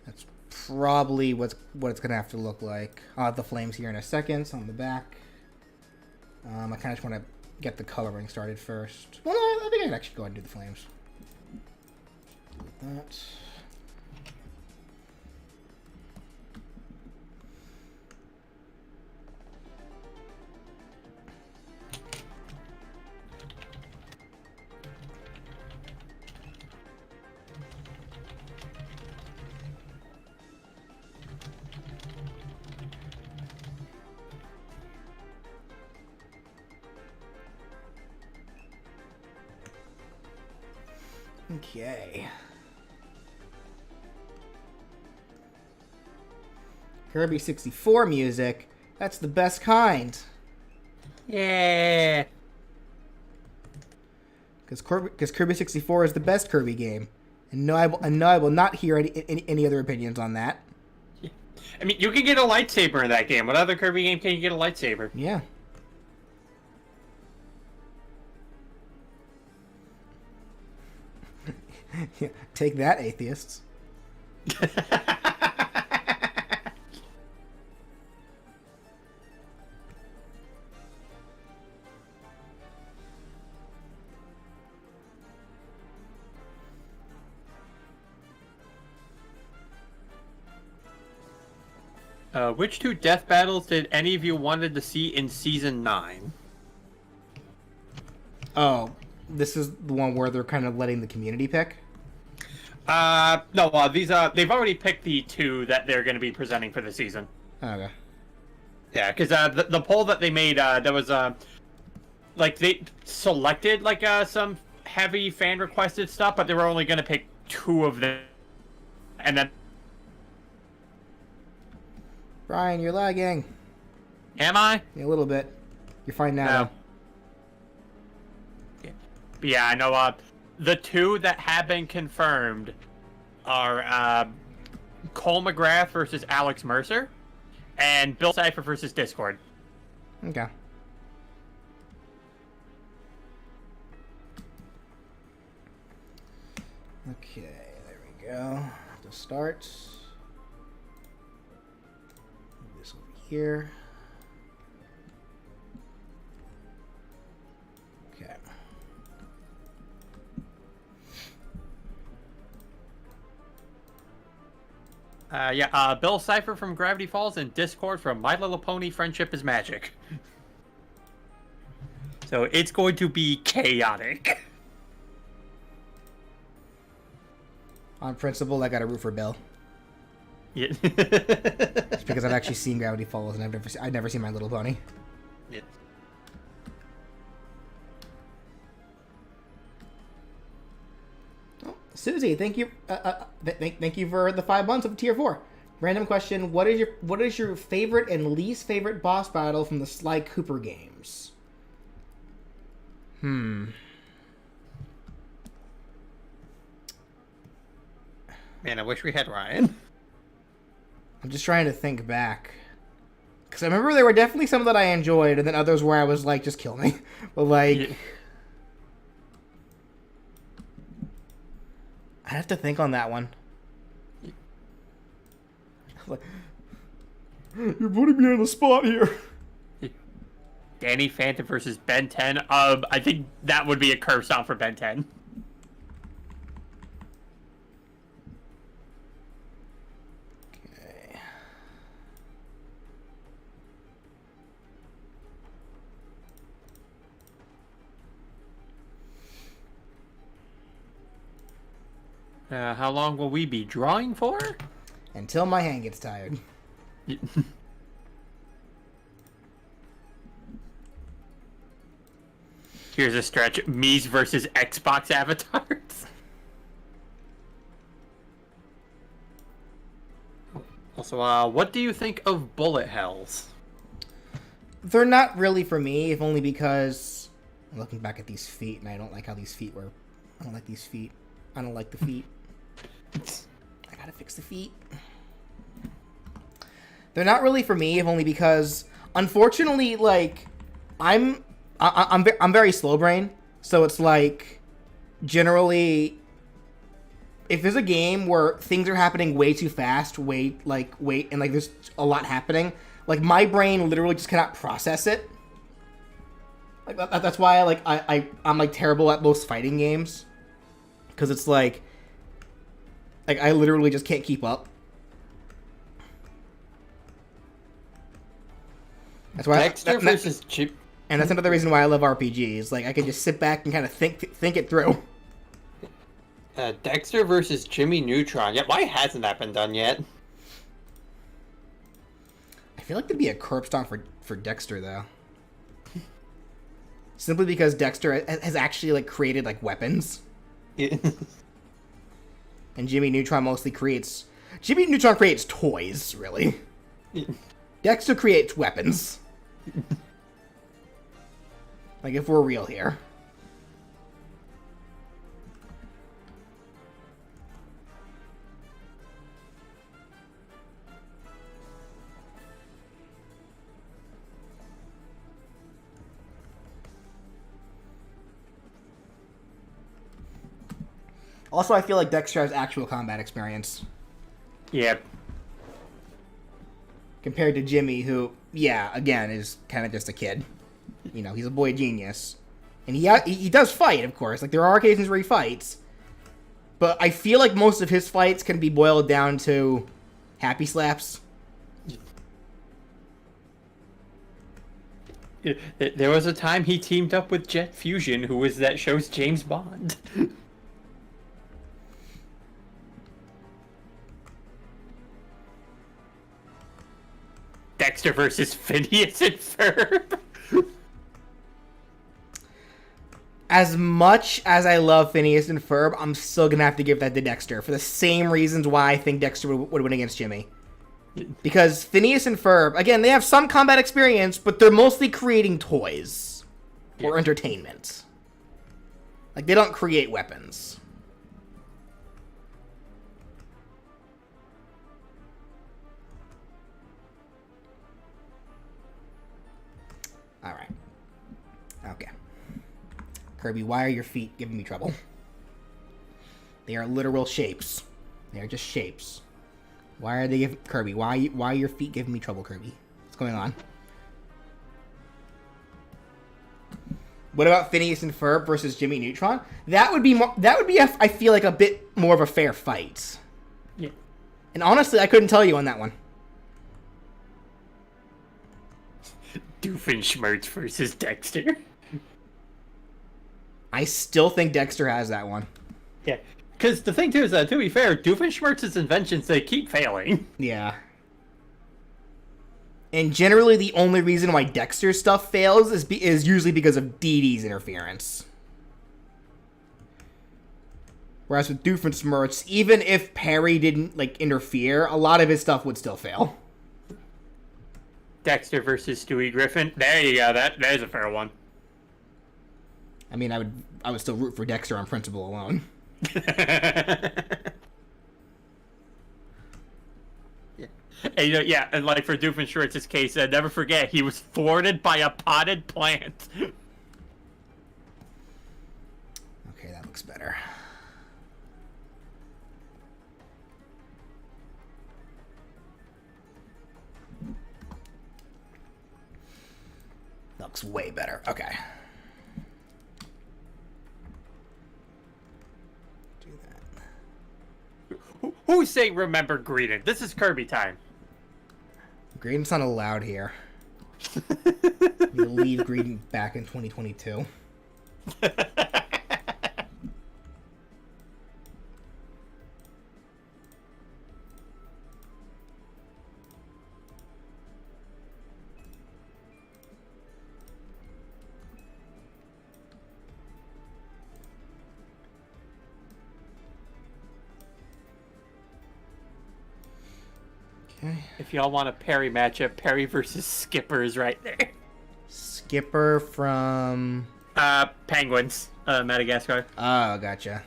That's probably what it's gonna have to look like. I'll have the flames here in a second, so on the back. I kind of just want to get the coloring started first. Well, no, I think I can actually go ahead and do the flames. That. Okay. Kirby 64 music. That's the best kind. Yeah. Because Kirby 64 is the best Kirby game. And no, I will not hear any other opinions on that. I mean, you can get a lightsaber in that game. What other Kirby game can you get a lightsaber? Yeah. Yeah, take that, atheists. Which two death battles did any of you wanted to see in Season 9? Oh, this is the one where they're kind of letting the community pick? No, they've already picked the two that they're going to be presenting for the season. Okay. Yeah, because the poll that they made, there was like they selected like some heavy fan requested stuff, but they were only gonna pick 2 of them, and then Brian, you're lagging. am I? Yeah, a little bit. You're fine now. No. Yeah, I know. The 2 that have been confirmed are Cole McGrath versus Alex Mercer, and Bill Cipher versus Discord. Though. Okay. Okay, there we go. To start. Move this over here. Okay. Bill Cipher from Gravity Falls and Discord from My Little Pony Friendship is Magic. So it's going to be chaotic. On principle, I got to root for Bill. Yeah. It's because I've actually seen Gravity Falls and I've never seen My Little Pony. Yeah. Oh, Susie, thank you. Thank you for the 5 months of tier 4. Random question: What is your favorite and least favorite boss battle from the Sly Cooper games? Man, I wish we had Ryan. I'm just trying to think back. Because I remember there were definitely some that I enjoyed, and then others where I was like, just kill me. But like... Yeah. I have to think on that one. Like, you're putting me on the spot here. Danny Phantom versus Ben 10. I think that would be a curve stomp for Ben 10. Okay. How long will we be drawing for? Until my hand gets tired. Here's a stretch. Mies versus Xbox avatars. Also, what do you think of bullet hells? They're not really for me, if only because I'm looking back at these feet, and I don't like how these feet were. I don't like these feet. I don't like the feet. I gotta fix the feet. They're not really for me, if only because, unfortunately, like, I'm very slow brain, so it's like, generally, if there's a game where things are happening way too fast, and like there's a lot happening, like my brain literally just cannot process it. Like that's why I'm like terrible at most fighting games, because it's like I literally just can't keep up. That's why Dexter versus Chip. And that's another reason why I love RPGs. Like I can just sit back and kind of think it through. Dexter versus Jimmy Neutron. Yeah, why hasn't that been done yet? I feel like there'd be a curb stomp for Dexter though. Simply because Dexter has actually like created like weapons. Yeah. And Jimmy Neutron mostly creates toys, really. Dexter creates weapons. Like if we're real here. Also, I feel like Dexter has actual combat experience. Yeah. Compared to Jimmy, who, yeah, again, is kind of just a kid. You know, he's a boy genius. And he does fight, of course. Like, there are occasions where he fights. But I feel like most of his fights can be boiled down to happy slaps. There was a time he teamed up with Jet Fusion, who was that show's James Bond. Dexter versus Phineas and Ferb. as much as I love Phineas and Ferb, I'm still gonna have to give that to Dexter for the same reasons why I think Dexter would win against Jimmy. Because Phineas and Ferb, again, they have some combat experience, but they're mostly creating toys or entertainment. Like, they don't create weapons. Alright. Okay. Kirby, why are your feet giving me trouble? They are literal shapes. They are just shapes. Why are they giving... Kirby, why are your feet giving me trouble, Kirby? What's going on? What about Phineas and Ferb versus Jimmy Neutron? That would be more... That would be, I feel like, a bit more of a fair fight. Yeah. And honestly, I couldn't tell you on that one. Doofenshmirtz versus Dexter. I still think Dexter has that one. Yeah. Because the thing, too, is that, to be fair, Doofenshmirtz's inventions, they keep failing. Yeah. And generally, the only reason why Dexter's stuff fails is usually because of Dee Dee's interference. Whereas with Doofenshmirtz, even if Perry didn't, like, interfere, a lot of his stuff would still fail. Dexter versus Stewie Griffin. There you go. There's a fair one. I mean, I would still root for Dexter on principle alone. And, yeah, and like for Doofenshmirtz's case, never forget, he was thwarted by a potted plant. Okay, that looks better. Looks way better. Okay. Do that. Who's saying remember Greedent? This is Kirby time. Greedent's not allowed here. We leave Greedent back in 2022. Okay. If y'all want a Perry matchup, Perry versus Skipper is right there. Skipper from... Penguins, Madagascar. Oh, gotcha.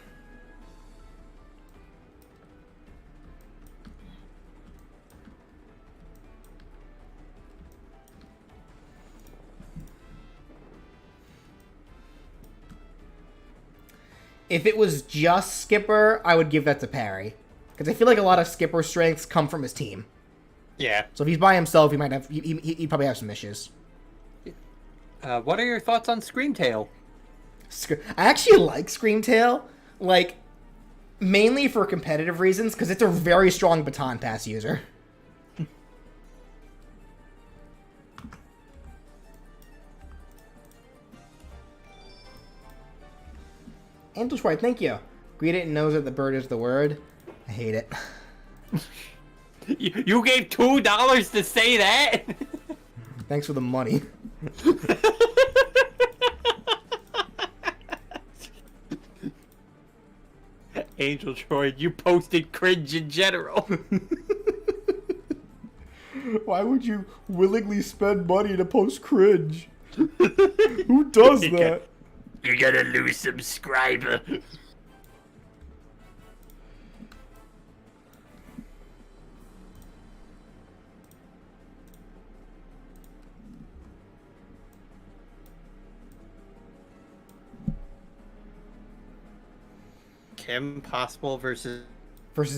If it was just Skipper, I would give that to Perry. Because I feel like a lot of Skipper's strengths come from his team. Yeah. So if he's by himself, he might have... He'd probably have some issues. What are your thoughts on Screamtail? I actually like Screamtail, like, mainly for competitive reasons, because it's a very strong baton pass user. Angel Schwartz, thank you. Greedent knows that the bird is the word. I hate it. You gave $2 to say that? Thanks for the money. Angel Troy, you posted cringe in general. Why would you willingly spend money to post cringe? Who does that? You're gonna lose subscriber. Kim Possible versus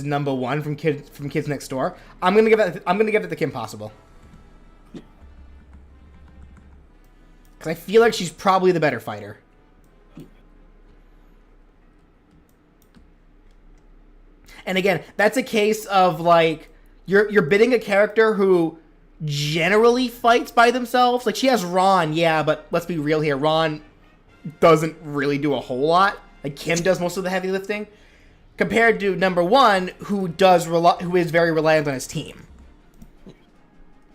number one from Kids Next Door. I'm gonna give it to Kim Possible. Because I feel like she's probably the better fighter. And again, that's a case of like you're bidding a character who generally fights by themselves. Like she has Ron, yeah, but let's be real here. Ron doesn't really do a whole lot. Like Kim does most of the heavy lifting, compared to number one, who is very reliant on his team.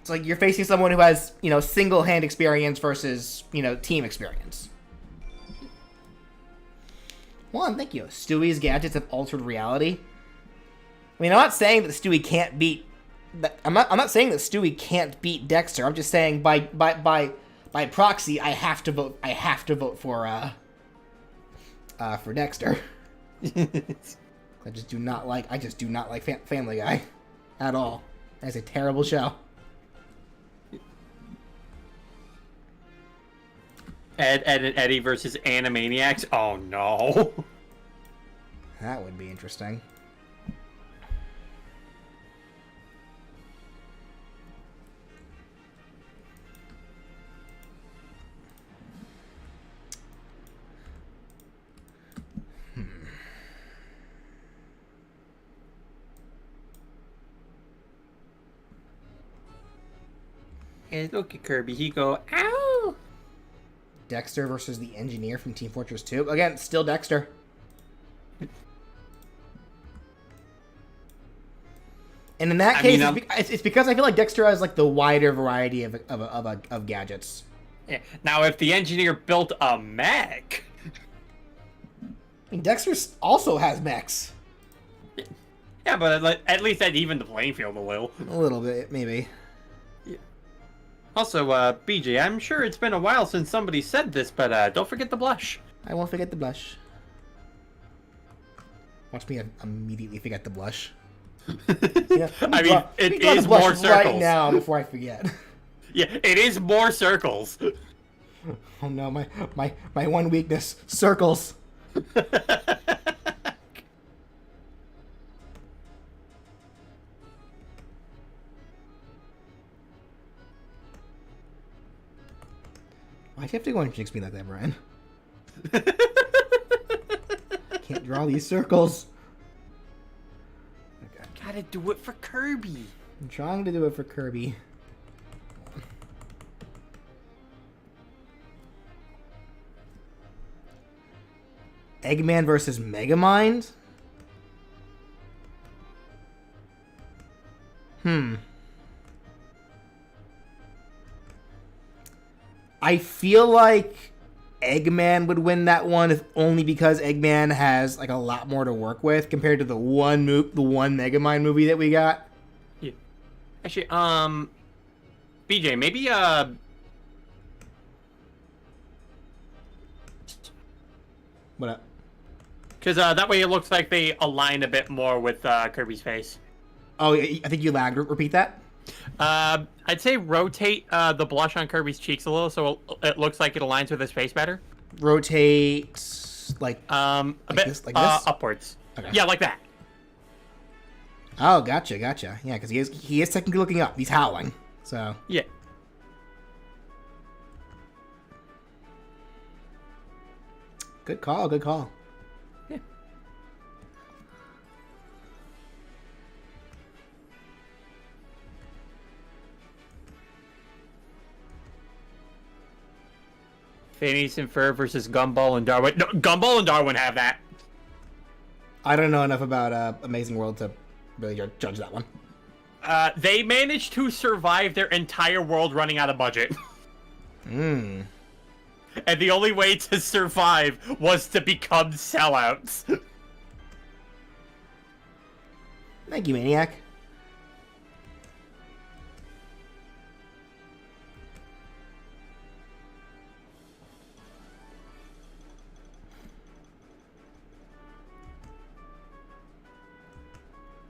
It's like you're facing someone who has single hand experience versus team experience. One, thank you. Stewie's gadgets have altered reality. I mean, I'm not saying that Stewie can't beat. I'm not saying that Stewie can't beat Dexter. I'm just saying by proxy, I have to vote. I have to vote for Dexter. I just do not like Family Guy at all. That's a terrible show. Ed and Eddie versus Animaniacs. Oh no. That would be interesting. And look at Kirby. He go, ow. Dexter versus the engineer from Team Fortress 2. Again, still Dexter. And in that case, it's because I feel like Dexter has like the wider variety of gadgets. Yeah. Now, if the engineer built a mech, I mean, Dexter also has mechs. Yeah, but at least that evened the playing field a little. A little bit, maybe. Yeah. Also, BJ, I'm sure it's been a while since somebody said this, but don't forget the blush. I won't forget the blush. Watch me immediately forget the blush. Yeah, I mean, it is more circles. Right now, before I forget. Yeah, it is more circles. Oh no, my one weakness, circles. Why'd you have to go and jinx me like that, Brian? Can't draw these circles. Okay. Gotta do it for Kirby. I'm trying to do it for Kirby. Eggman versus Megamind? I feel like Eggman would win that one, if only because Eggman has like a lot more to work with compared to the one Megamind movie that we got. Yeah. Actually, BJ, maybe What up? Because that way it looks like they align a bit more with Kirby's face. Oh, I think you lagged. Repeat that. I'd say rotate the blush on Kirby's cheeks a little so it looks like it aligns with his face better. Rotate like a bit this, like this? upwards. Okay. Yeah, like that. Oh, gotcha. Yeah, because he is technically looking up. He's howling. So yeah. Good call. Yeah. Phineas and Ferb versus Gumball and Darwin. No, Gumball and Darwin have that. I don't know enough about Amazing World to really judge that one. They managed to survive their entire world running out of budget. Hmm. And the only way to survive was to become sellouts. Thank you, Maniac.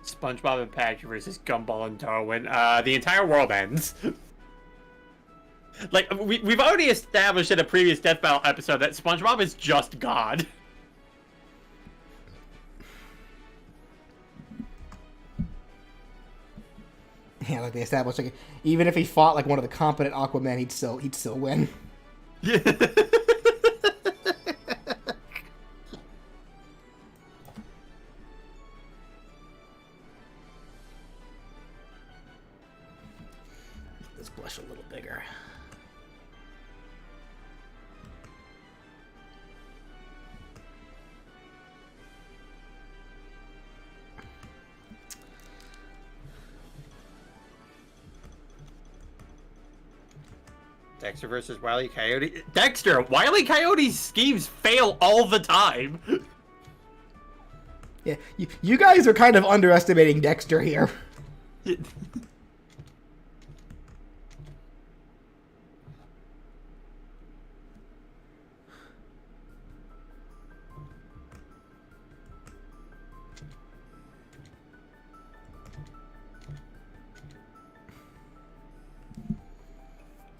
SpongeBob and Patrick versus Gumball and Darwin. The entire world ends. Like, we've already established in a previous Death Battle episode that SpongeBob is just God. Yeah, like they established, like even if he fought like one of the competent Aquaman, he'd still win. Yeah. This blush a little bigger. Dexter versus Wile E. Coyote. Dexter! Wile E. Coyote's schemes fail all the time. Yeah, you guys are kind of underestimating Dexter here.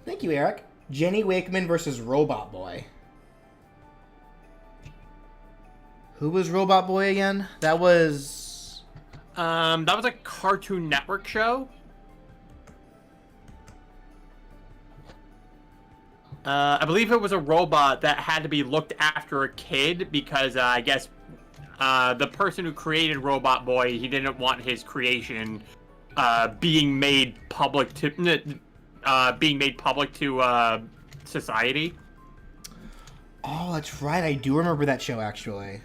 Thank you, Eric. Jenny Wakeman versus Robot Boy. Who was Robot Boy again? That was a Cartoon Network show. I believe it was a robot that had to be looked after a kid because I guess the person who created Robot Boy, he didn't want his creation being made public to society. Oh, that's right. I do remember that show, actually.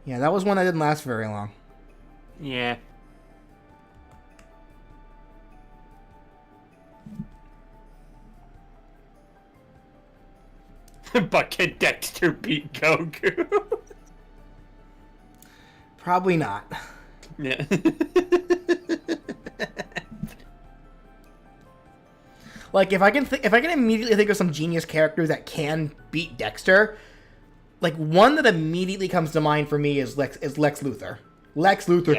Yeah, that was one that didn't last very long. Yeah. But can Dexter beat Goku? Probably not. Yeah. Like, if I can immediately think of some genius characters that can beat Dexter, like one that immediately comes to mind for me is Lex Luthor. Lex Luthor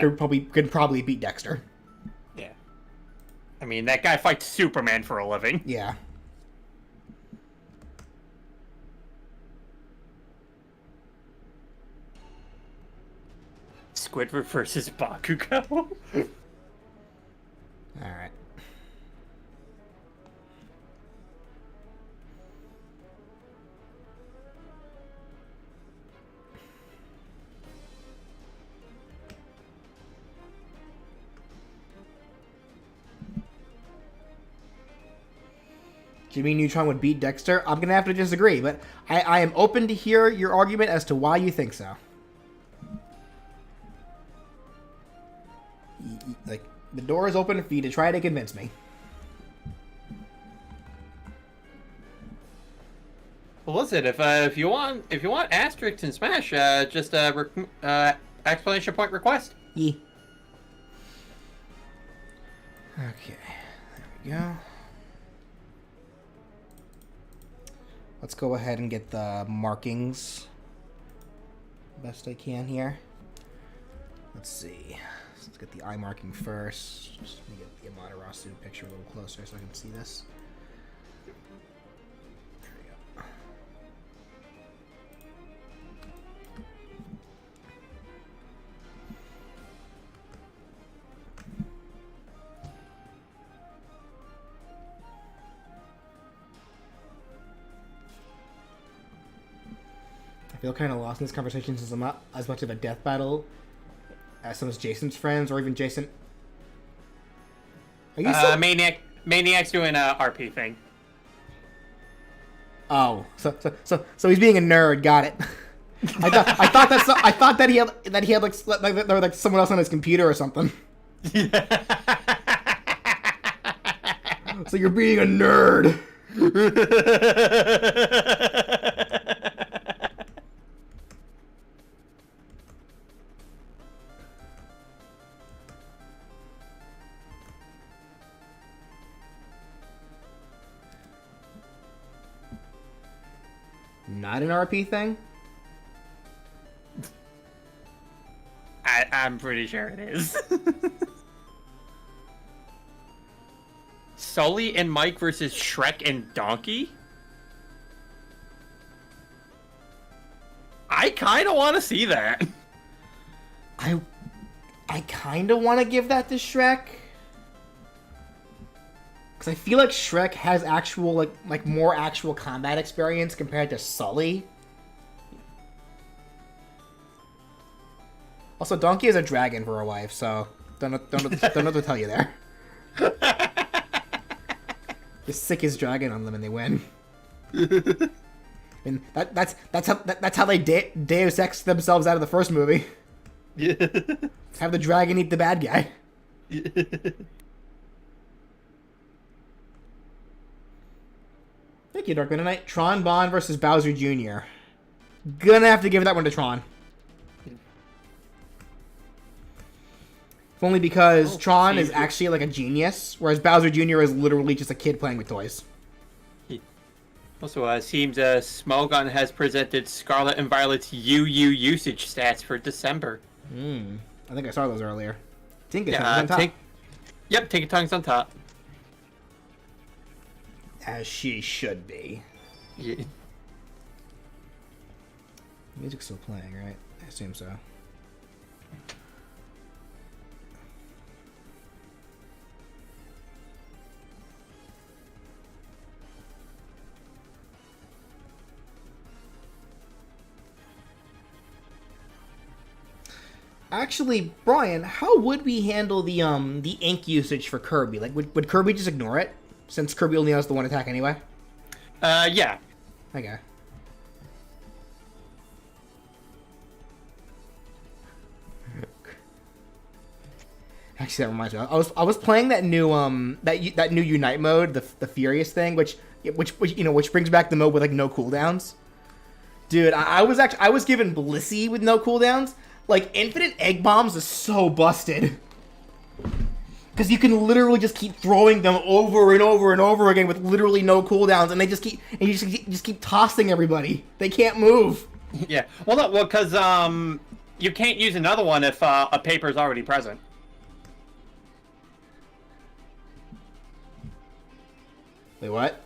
could probably beat Dexter. Yeah. I mean, that guy fights Superman for a living. Yeah. Squidward versus Bakugo. All right. Jimmy Neutron would beat Dexter? I'm going to have to disagree, but I am open to hear your argument as to why you think so. Like, the door is open for you to try to convince me. Well, listen, if you want asterisks in Smash, just exclamation point request. Yeah. Okay, there we go. Let's go ahead and get the markings best I can here. Let's see. Let's get the eye marking first. Just let me get the Amaterasu picture a little closer so I can see this. There we go. I feel kind of lost in this conversation since I'm not as much of a death battle as some of Jason's friends, or even Jason. Are you still... Maniac's doing a RP thing. Oh, so he's being a nerd. Got it. I thought that he had like someone else on his computer or something. So you're being a nerd. Not an RP thing? I'm pretty sure it is. Sully and Mike versus Shrek and Donkey? I kind of want to see that. I kind of want to give that to Shrek. Because I feel like Shrek has actual, like more actual combat experience compared to Sully. Also, Donkey is a dragon for a wife, so don't know what to tell you there. Just sick his dragon on them and they win. And that's how they Deus Ex themselves out of the first movie. Yeah. Have the dragon eat the bad guy. Yeah. Thank you, Dark Knight. Tron Bond versus Bowser Jr. Gonna have to give that one to Tron. If only because Tron is actually like a genius, whereas Bowser Jr. is literally just a kid playing with toys. Also, it seems Smogon has presented Scarlet and Violet's UU usage stats for December. I think I saw those earlier. Tinkatongue's Yeah, on top. Yep, Tinkatongue's on top. As she should be. Yeah. Music's still playing, right? I assume so. Actually, Brian, how would we handle the ink usage for Kirby? Like, would Kirby just ignore it, since Kirby only has the one attack anyway? Yeah. Okay. Actually, that reminds me. I was playing that new that new Unite mode, the Furious thing, which brings back the mode with like no cooldowns. Dude, I was given Blissey with no cooldowns. Like, Infinite Egg Bombs is so busted. Because you can literally just keep throwing them over and over and over again with literally no cooldowns, and you just keep tossing everybody. They can't move. Yeah. Well, because you can't use another one if a paper is already present. Wait, what?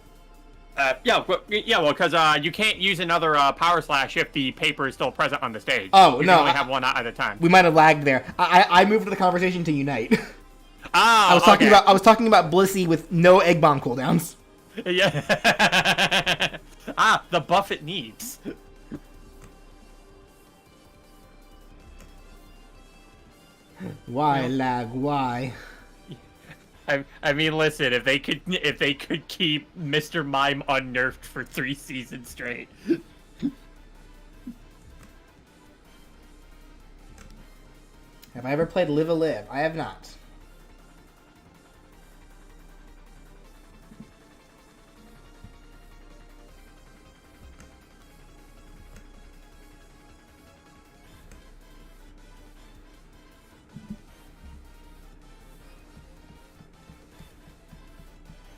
Yeah, well, because you can't use another Power Slash if the paper is still present on the stage. Oh, you no, can only have one at a time. We might have lagged there. I moved the conversation to Unite. Ah, I was talking about Blissey with no egg bomb cooldowns. Yeah. The buff it needs. Why lag? Why? I mean, listen, if they could keep Mr. Mime unnerfed for 3 seasons straight. Have I ever played Live a Live? I have not.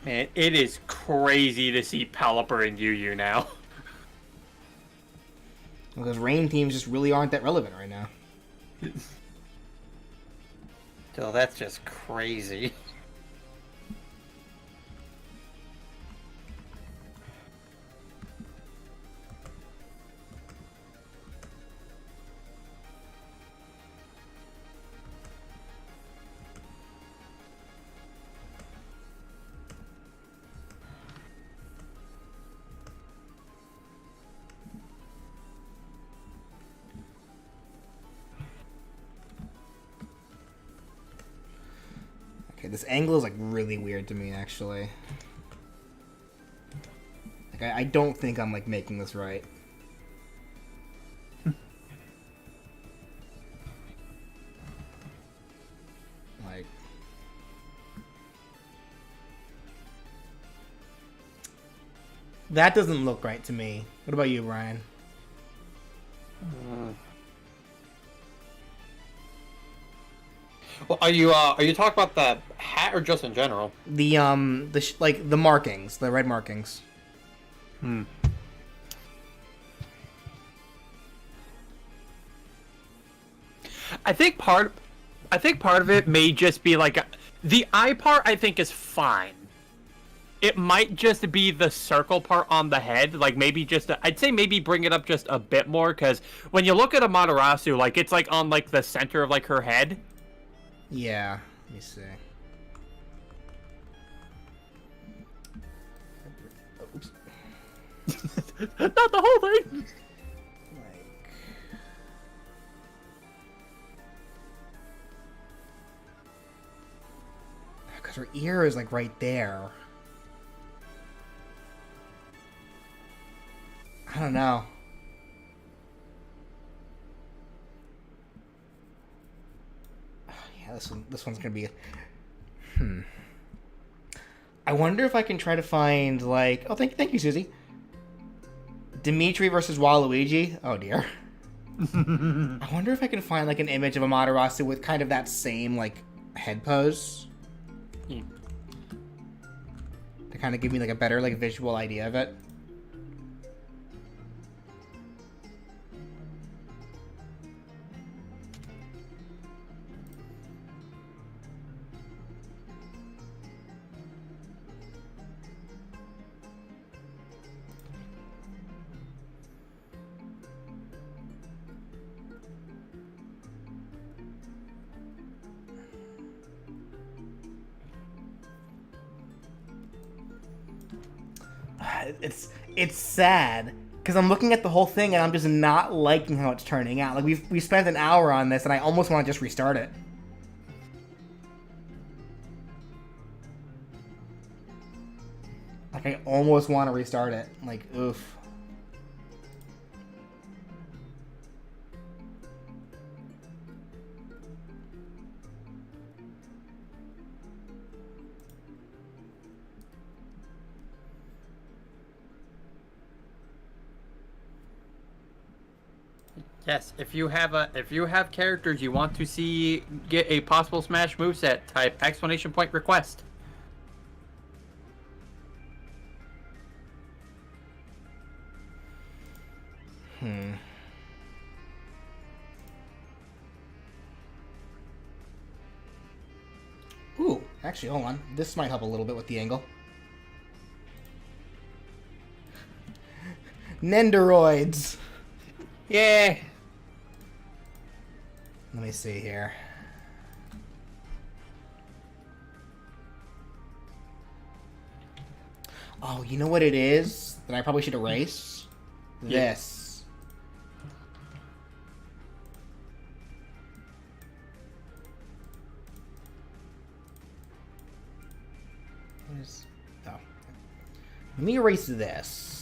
Man, it is crazy to see Pelipper and UU now. Because rain teams just really aren't that relevant right now. So that's just crazy. Okay, this angle is like really weird to me, actually. Like, I don't think I'm like making this right. Like, that doesn't look right to me. What about you, Brian? Well, are you talking about the hat or just in general? Like the markings, the red markings. I think part of it may just be like the eye part. I think is fine. It might just be the circle part on the head, like maybe I'd say maybe bring it up just a bit more, because when you look at Amaterasu, like it's like on like the center of like her head. Yeah, let me see. Oops. Not the whole thing. Like, because her ear is like right there. I don't know. Yeah, this one's gonna be. I wonder if I can try to find like. Oh, thank you, Susie. Dimitri versus Waluigi. Oh dear. I wonder if I can find like an image of Amaterasu with kind of that same like head pose Yeah. to kind of give me like a better like visual idea of it. It's sad because I'm looking at the whole thing and I'm just not liking how it's turning out. Like we spent an hour on this and I almost want to just restart it. Like I almost want to restart it. Like oof. Yes, if you have characters you want to see get a possible Smash moveset, type exclamation point request. Ooh, actually, hold on. This might help a little bit with the angle. Nendoroids. Yeah. Let me see here. Oh, you know what it is that I probably should erase? Yeah. This. Where's... Oh. Let me erase this.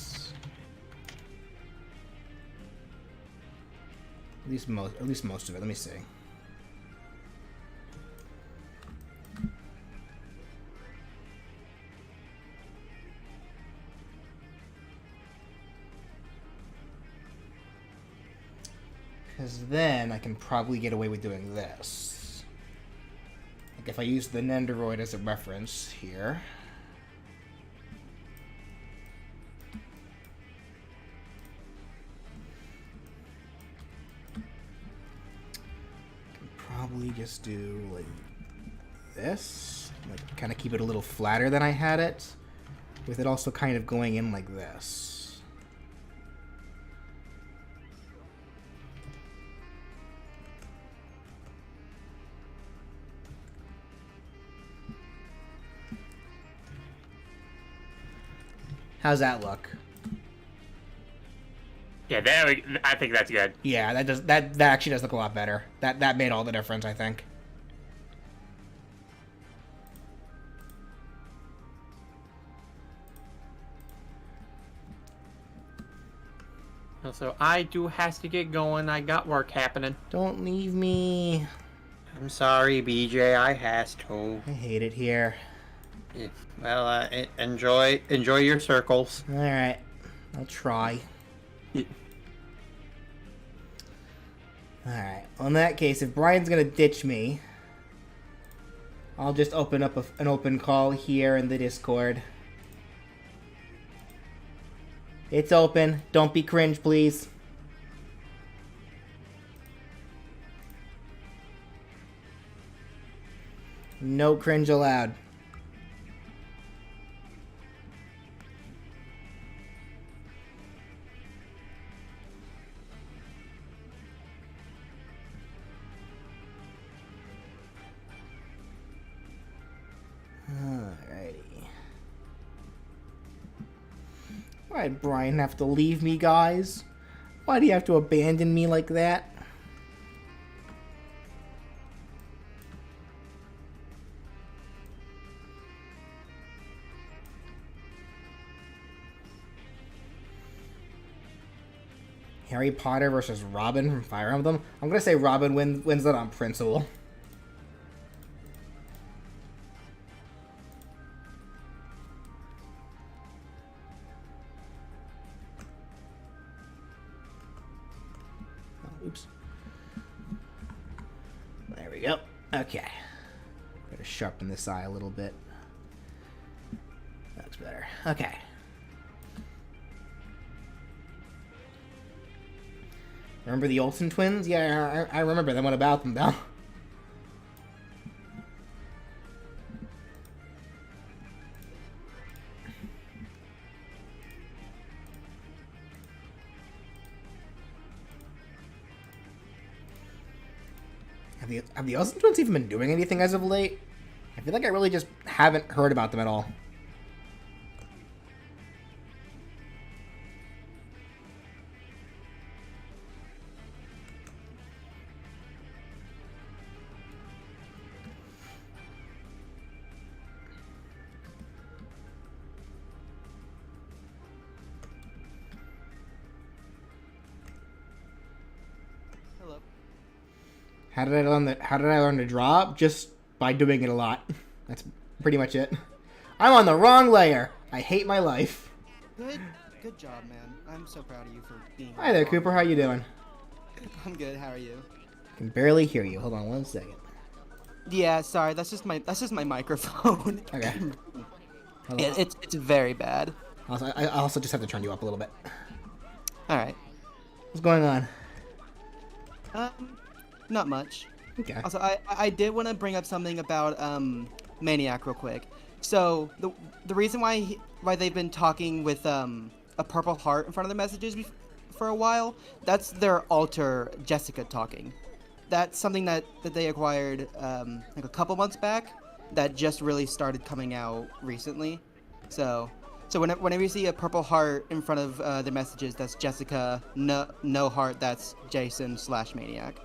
At least most of it. Let me see. Because then I can probably get away with doing this. Like if I use the Nendoroid as a reference here. I can probably just do like this. Like kind of keep it a little flatter than I had it. With it also kind of going in like this. How's that look? Yeah, I think that's good. Yeah, that actually does look a lot better. That made all the difference, I think. So I do has to get going. I got work happening. Don't leave me. I'm sorry, BJ. I has to. I hate it here. Yeah. Well, enjoy your circles. All right, I'll try. Yeah. All right. Well, in that case, if Brian's gonna ditch me, I'll just open up an open call here in the Discord. It's open. Don't be cringe, please. No cringe allowed. Alrighty. Why'd Brian have to leave me, guys? Why do you have to abandon me like that? Harry Potter versus Robin from Fire Emblem? I'm gonna say Robin wins that on principle. Oops. There we go. Okay. Gotta sharpen this eye a little bit. That's better. Okay. Remember the Olsen twins? Yeah, I remember them. What about them, though? Have the Olsen twins even been doing anything as of late? I feel like I really just haven't heard about them at all. Hello. How did I learn to draw? Just by doing it a lot. That's pretty much it. I'm on the wrong layer. I hate my life. Good job, man. I'm so proud of you for being. Hi there, Cooper. How you doing? I'm good. How are you? I can barely hear you. Hold on one second. Yeah, sorry. That's just my microphone. Okay. It's very bad. I also just have to turn you up a little bit. All right. What's going on? Not much. Okay. Also, I did want to bring up something about Maniac real quick. So the reason why they've been talking with a purple heart in front of the messages for a while, that's their alter Jessica talking. That's something that they acquired like a couple months back. That just really started coming out recently. So whenever you see a purple heart in front of the messages, that's Jessica. No heart, that's Jason/Maniac.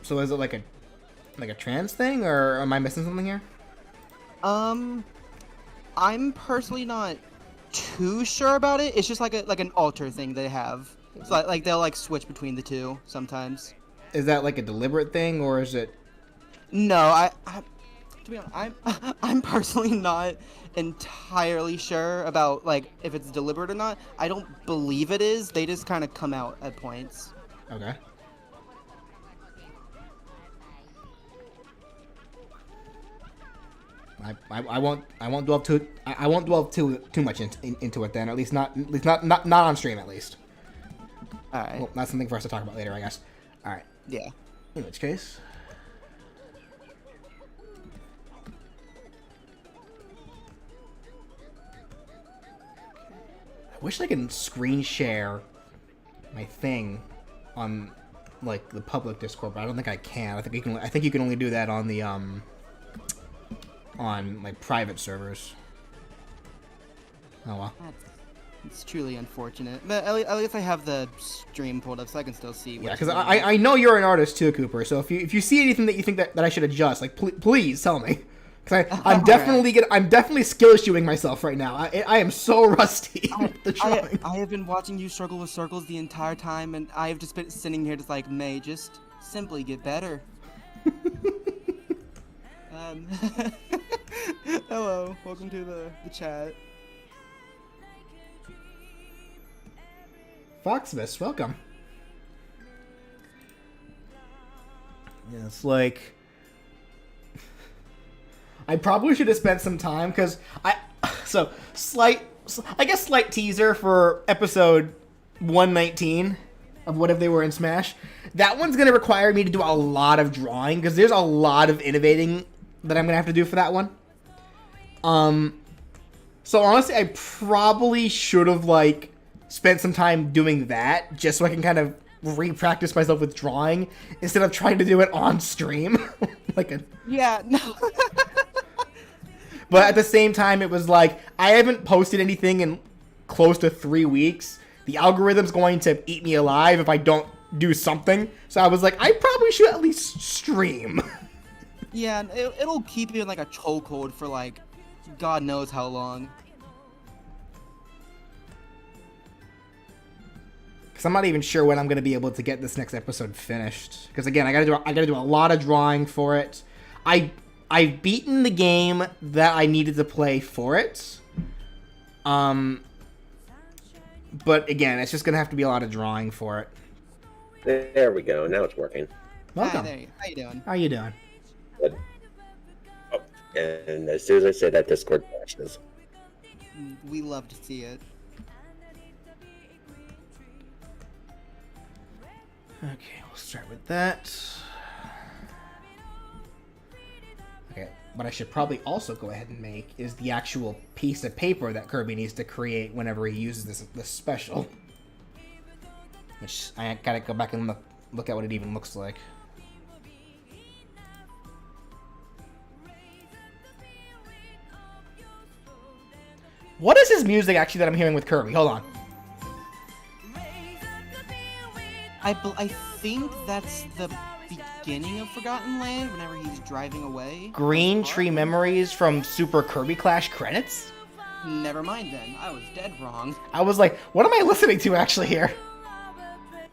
So is it like a trans thing, or am I missing something here? I'm personally not too sure about it. It's just like an alter thing they have. So like they'll like switch between the two sometimes. Is that like a deliberate thing, or is it? No, I to be honest, I'm personally not entirely sure about like if it's deliberate or not. I don't believe it is. They just kind of come out at points. Okay. I won't delve too much into it then. At least not on stream, at least. All right. Well, that's something for us to talk about later, I guess. All right. Yeah. In which case, I wish I could screen share my thing on like the public Discord, but I don't think I can. I think you can only do that on the on like private servers. Oh well. It's truly unfortunate. But at least I have the stream pulled up so I can still see. Yeah, because I know you're an artist too, Cooper. So if you see anything that you think that I should adjust, like please tell me. Because I'm definitely skill issuing myself right now. I am so rusty with the drawing. I have been watching you struggle with circles the entire time, and I have just been sitting here just like, May, just simply get better. Hello, welcome to the chat. Foxmas, welcome. Yeah, it's like I probably should have spent some time because slight teaser for episode 119 of What If They Were in Smash. That one's gonna require me to do a lot of drawing because there's a lot of innovating that I'm gonna have to do for that one. So honestly, I probably should have like spent some time doing that just so I can kind of re-practice myself with drawing instead of trying to do it on stream. Yeah, no. But at the same time, it was like, I haven't posted anything in close to 3 weeks. The algorithm's going to eat me alive if I don't do something. So I was like, I probably should at least stream. Yeah, it'll keep you in like a chokehold for like God knows how long. Because I'm not even sure when I'm going to be able to get this next episode finished. Because again, I gotta do a lot of drawing for it. I've beaten the game that I needed to play for it. but again, it's just gonna have to be a lot of drawing for it. There we go. Now it's working. Welcome. Hi there. How you doing? How you doing? Good. Oh, and as soon as I say that, Discord crashes. We love to see it. Okay, we'll start with that. Okay, what I should probably also go ahead and make is the actual piece of paper that Kirby needs to create whenever he uses this special. Which I gotta go back and look at what it even looks like. What is his music actually that I'm hearing with Kirby? Hold on. I think that's the beginning of Forgotten Land. Whenever he's driving away. Green Tree Memories from Super Kirby Clash credits? Never mind then. I was dead wrong. I was like, what am I listening to actually here?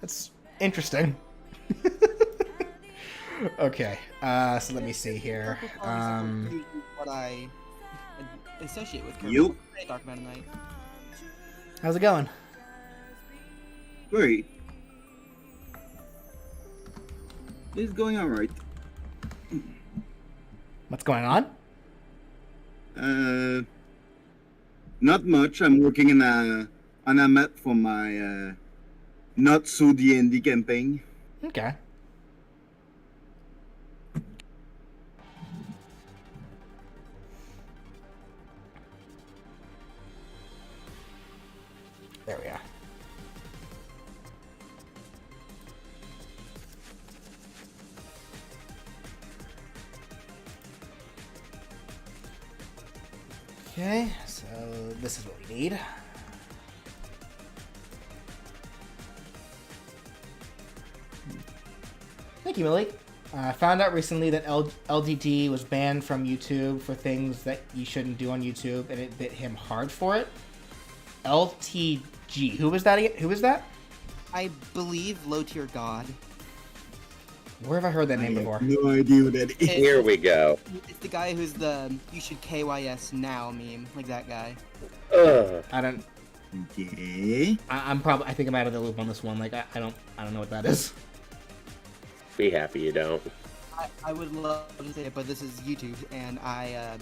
That's interesting. Okay, so let me see here. What I associate with Kirby. You? Talk about tonight. How's it going? Great. It's going alright. What's going on? Not much. I'm working on a map for my Not So D&D campaign. Okay. There we are. Okay, so this is what we need. Thank you, Millie. I found out recently that LDD was banned from YouTube for things that you shouldn't do on YouTube, and it bit him hard for it. LTG. Who was that again? Who was that? I believe Low Tier God. Where have I heard that I name have before? no idea what that is. Here we go. It's the guy who's the "you should KYS now" meme, like that guy. Ugh. I don't. Okay. I'm probably. I think I'm out of the loop on this one. Like I don't know what that is. Be happy you don't. I would love to say it, but this is YouTube, and I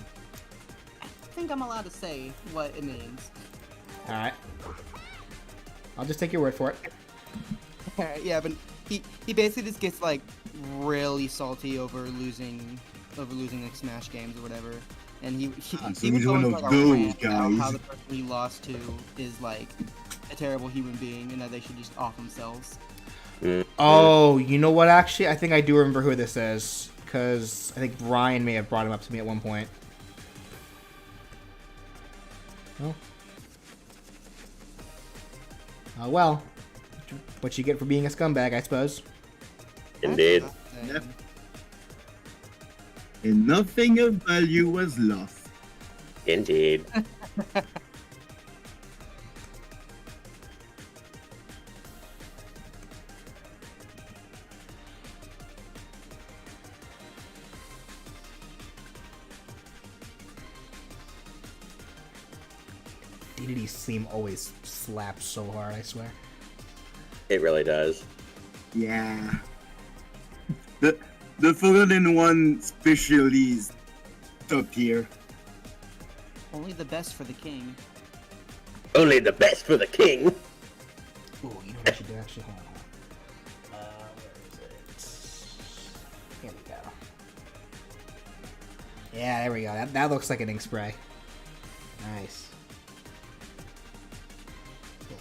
think I'm allowed to say what it means. All right. I'll just take your word for it. Alright, yeah, but he basically just gets like really salty over losing like Smash games or whatever, and he So he would he's go one into, of like, a those rant about guys. how the person he lost to is like a terrible human being and that they should just off themselves. Oh, you know what? Actually, I think I do remember who this is because I think Brian may have brought him up to me at one point. Oh. Oh well. What you get for being a scumbag, I suppose. Indeed. Yep. And nothing of value was lost. Indeed. DDD's theme always slaps so hard, I swear. It really does. Yeah. The Forgotten One special is top tier. Only the best for the king. Only the best for the king. Ooh, you know what I should do actually? Hold on. Where is it? Here we go. Yeah, there we go. That looks like an ink spray. Nice. Cool.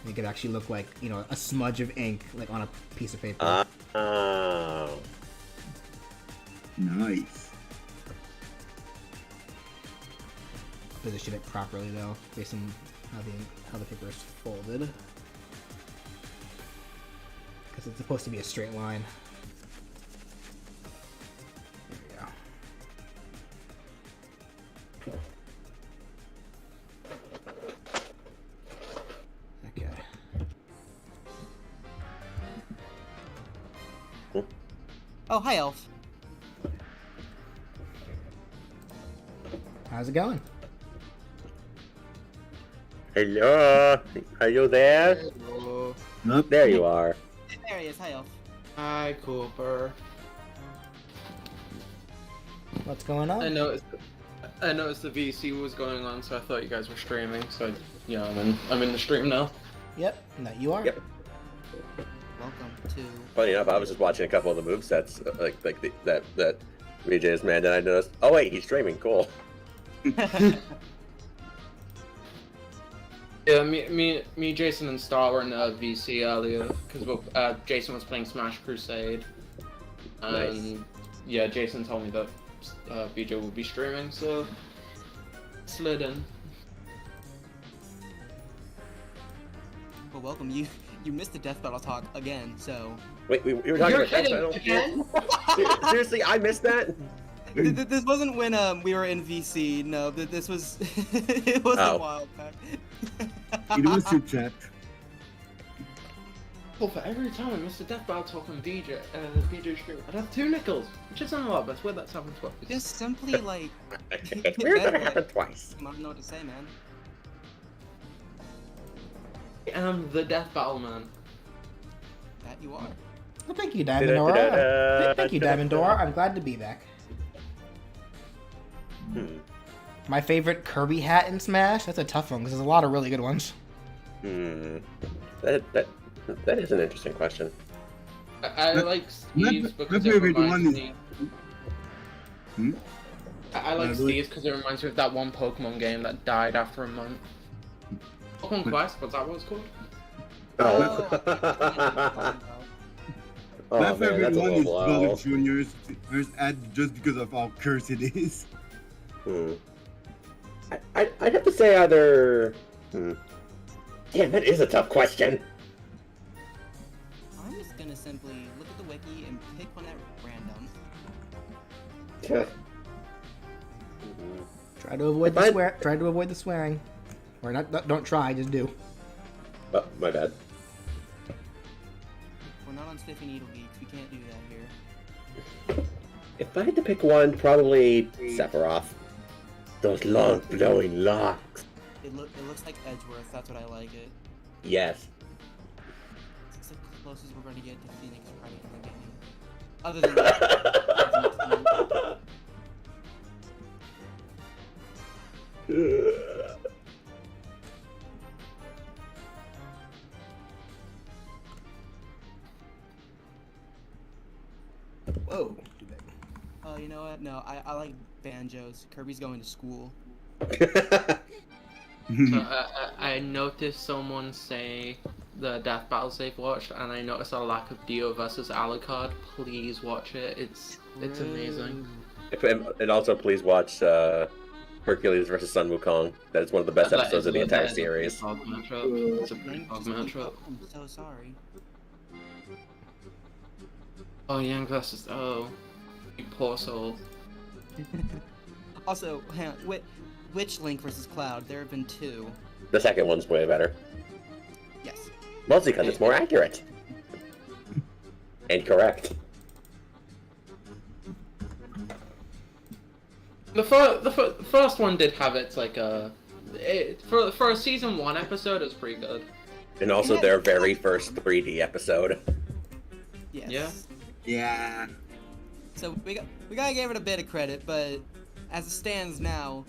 Make it actually look like, you know, a smudge of ink, like on a piece of paper. Oh. Nice. Position it properly though, based on how the paper is folded. Because it's supposed to be a straight line. There we go. Okay. Oh, hi, Elf. How's it going? Hello? Are you there? Hello. Nope. There you are. There he is. Hi, Elf. Hi, Cooper. What's going I on? noticed the VC was going on, so I thought you guys were streaming. So yeah, I'm in the stream now. Yep, no, you are. Yep. Welcome to. Funny enough, I was just watching a couple of the movesets, that VJ's man, and I noticed, oh wait, he's streaming, cool. Yeah, me, Jason, and Star were in VC earlier because Jason was playing Smash Crusade, and Nice. yeah, Jason told me that VJ would be streaming, so slid in. Well, welcome. You missed the death battle talk again, so. Wait, we were talking You're about that kidding battle? again? Seriously, I missed that? This wasn't when we were in VC. No, this was it was Oh. a while back. It was your chat. Well, for every time I missed the death battle talk on VJ stream, I'd have 2 nickels, which isn't a lot, but it's weird that's happened twice. Just simply like It's weird that it happened twice. I don't know what to say, man. I am the death battle man. That you are. Well, thank you, Diamond Dora. Thank you, Diamond Dora. I'm glad to be back. Hmm. My favorite Kirby hat in Smash? That's a tough one, because there's a lot of really good ones. Hmm. That is an interesting question. I like Steve's my because it favorite reminds one is- me. Hmm? I like really? Steve's because it reminds me of that one Pokemon game that died after a month. Pokemon Quest, was that what it's called? Oh. Oh, My man, favorite that's a one low is blow. Dollar Junior's first ad just because of how cursed it is. Hmm. I'd have to say either. Hmm. Damn, that is a tough question. I'm just gonna simply look at the wiki and pick one at random. Try to avoid the Fine. swear. Try to avoid the swearing, or not. Don't try. Just do. Oh, my bad. We're not on Stiffy Needle Geeks. We can't do that here. If I had to pick one, probably Sephiroth. Those long, flowing locks. It looks like Edgeworth. That's what I like it. Yes. It's the closest we're gonna get to Phoenix Wright in the game. Other than that. Whoa. Oh, you know what? No, I like banjos. Kirby's going to school. I noticed someone say the death battles they've watched, and I noticed a lack of Dio versus Alucard. Please watch it. It's amazing. And also, please watch Hercules versus Sun Wukong. That is one of the best episodes of the entire series. It's a pretty dog matchup. I'm so sorry. Oh, Yang versus you poor soul. Also, hang on, which Link versus Cloud? There have been 2. The second one's way better. Yes. Mostly because it's more accurate. And correct. The first one did have its like for a season 1 episode, it's pretty good. And also their very first 3D episode. Yes. Yeah. Yeah. So we gotta give it a bit of credit, but as it stands now.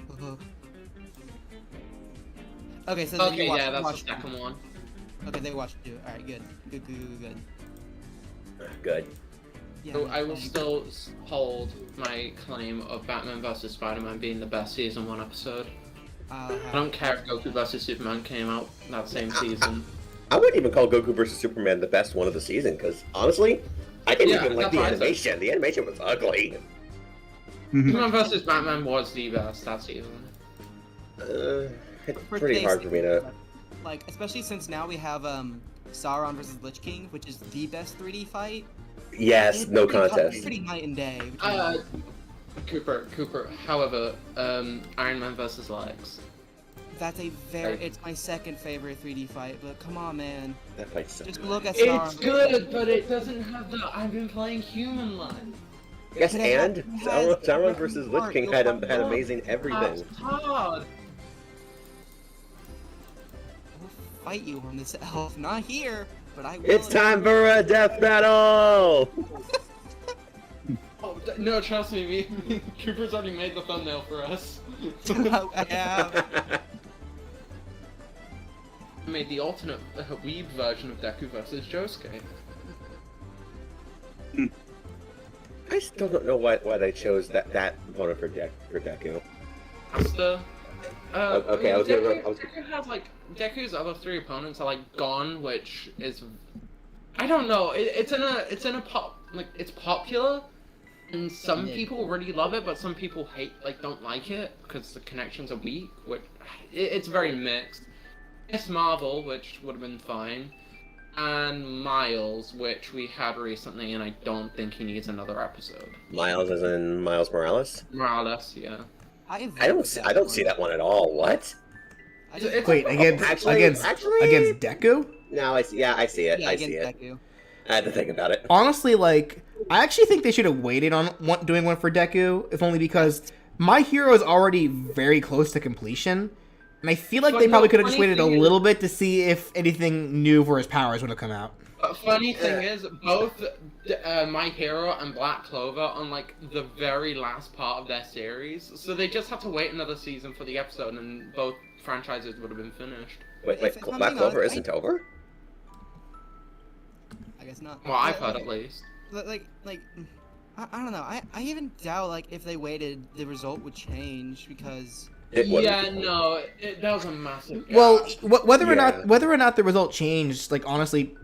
Okay, so Okay, you watched, yeah, that's the watched second one. Okay, they watched 2. All right, good. Good. Yeah, So I will still hold my claim of Batman vs Spider-Man being the best season 1 episode. I don't care if Goku vs Superman came out that same season. I wouldn't even call Goku vs Superman the best one of the season, because honestly, I didn't Yeah, even like that's the what I said. animation. The animation was ugly. Superman vs Batman was the best that season. It's For pretty hard for me to. like, especially since now we have Sauron versus Lich King, which is the best 3D fight. Yes, It's no pretty contest. Pretty night and day. between Cooper. However, Iron Man vs Lex. That's a it's my second favorite 3D fight, but come on, man. That fight's so Just good. look at Sauron. It's good, but it doesn't have the I've been playing human line. Yes, But it and has Sauron the versus art. Lich King had amazing everything. That's hard. fight you on this elf. Not here, but I will. It's time for a death battle! Oh, no, trust me, Cooper's already made the thumbnail for us. I have. I made the alternate weeb version of Deku versus Josuke. I still don't know why they chose that opponent for Deku. Master. Okay, I was Deku has like Deku's other 3 opponents are like Gon, which is I don't know. It's in a pop like it's popular, and some people really love it, but some people don't like it because the connections are weak. Which it's very mixed. It's Marvel, which would have been fine, and Miles, which we had recently, and I don't think he needs another episode. Miles as in Miles Morales? Morales, yeah. I don't see that one at all. What? Wait, against Deku? No, I see it. Yeah, I see against it. Deku. I had to think about it. Honestly, like, I actually think they should have waited on doing one for Deku, if only because My Hero is already very close to completion, and I feel like they probably could have just waited a little bit to see if anything new for his powers would have come out. Funny thing is, both My Hero and Black Clover are on like the very last part of their series, so they just have to wait another season for the episode, and both franchises would have been finished. Wait, If I'm Black being Clover honest, isn't over? I guess not. Well, I've heard at least. I don't know. I even doubt like if they waited, the result would change because. It wouldn't. Yeah, no, that was a massive gap. Well, whether or Yeah. not the result changed, like, honestly,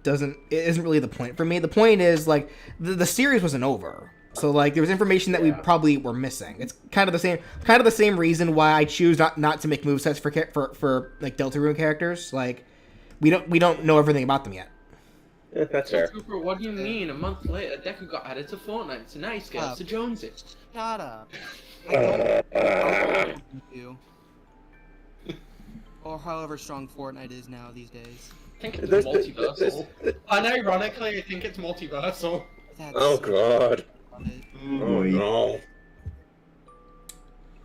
it isn't really the point for me. The point is, like, the series wasn't over, so like there was information that we probably were missing. It's kind of the same reason why I choose not to make movesets for like Deltarune characters. Like, we don't know everything about them yet. Yeah, that's fair. Cooper, what do you mean? A month later, Deku got added to Fortnite, so now he scales to Jonesy. Shut up. I don't or however strong Fortnite is now these days. I think it's There's- multiversal. Unironically, I think it's multiversal. That's Oh god. about it. Oh no.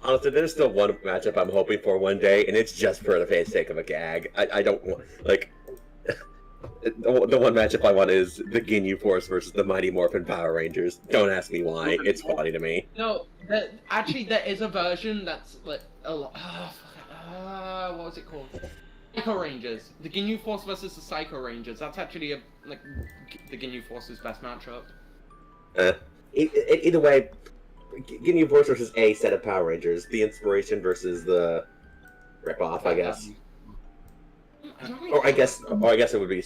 Honestly, there's still one matchup I'm hoping for one day, and it's just for the sake of a gag. I don't want, like, the one matchup I want is the Ginyu Force versus the Mighty Morphin Power Rangers. Don't ask me why. It's funny to me. No, actually there is a version that's like a lot. What was it called? Psycho Rangers. The Ginyu Force versus the Psycho Rangers. That's actually the Ginyu Force's best matchup. Either way, Ginyu Force versus a set of Power Rangers. The inspiration versus the ripoff, I guess. Or I guess it would be.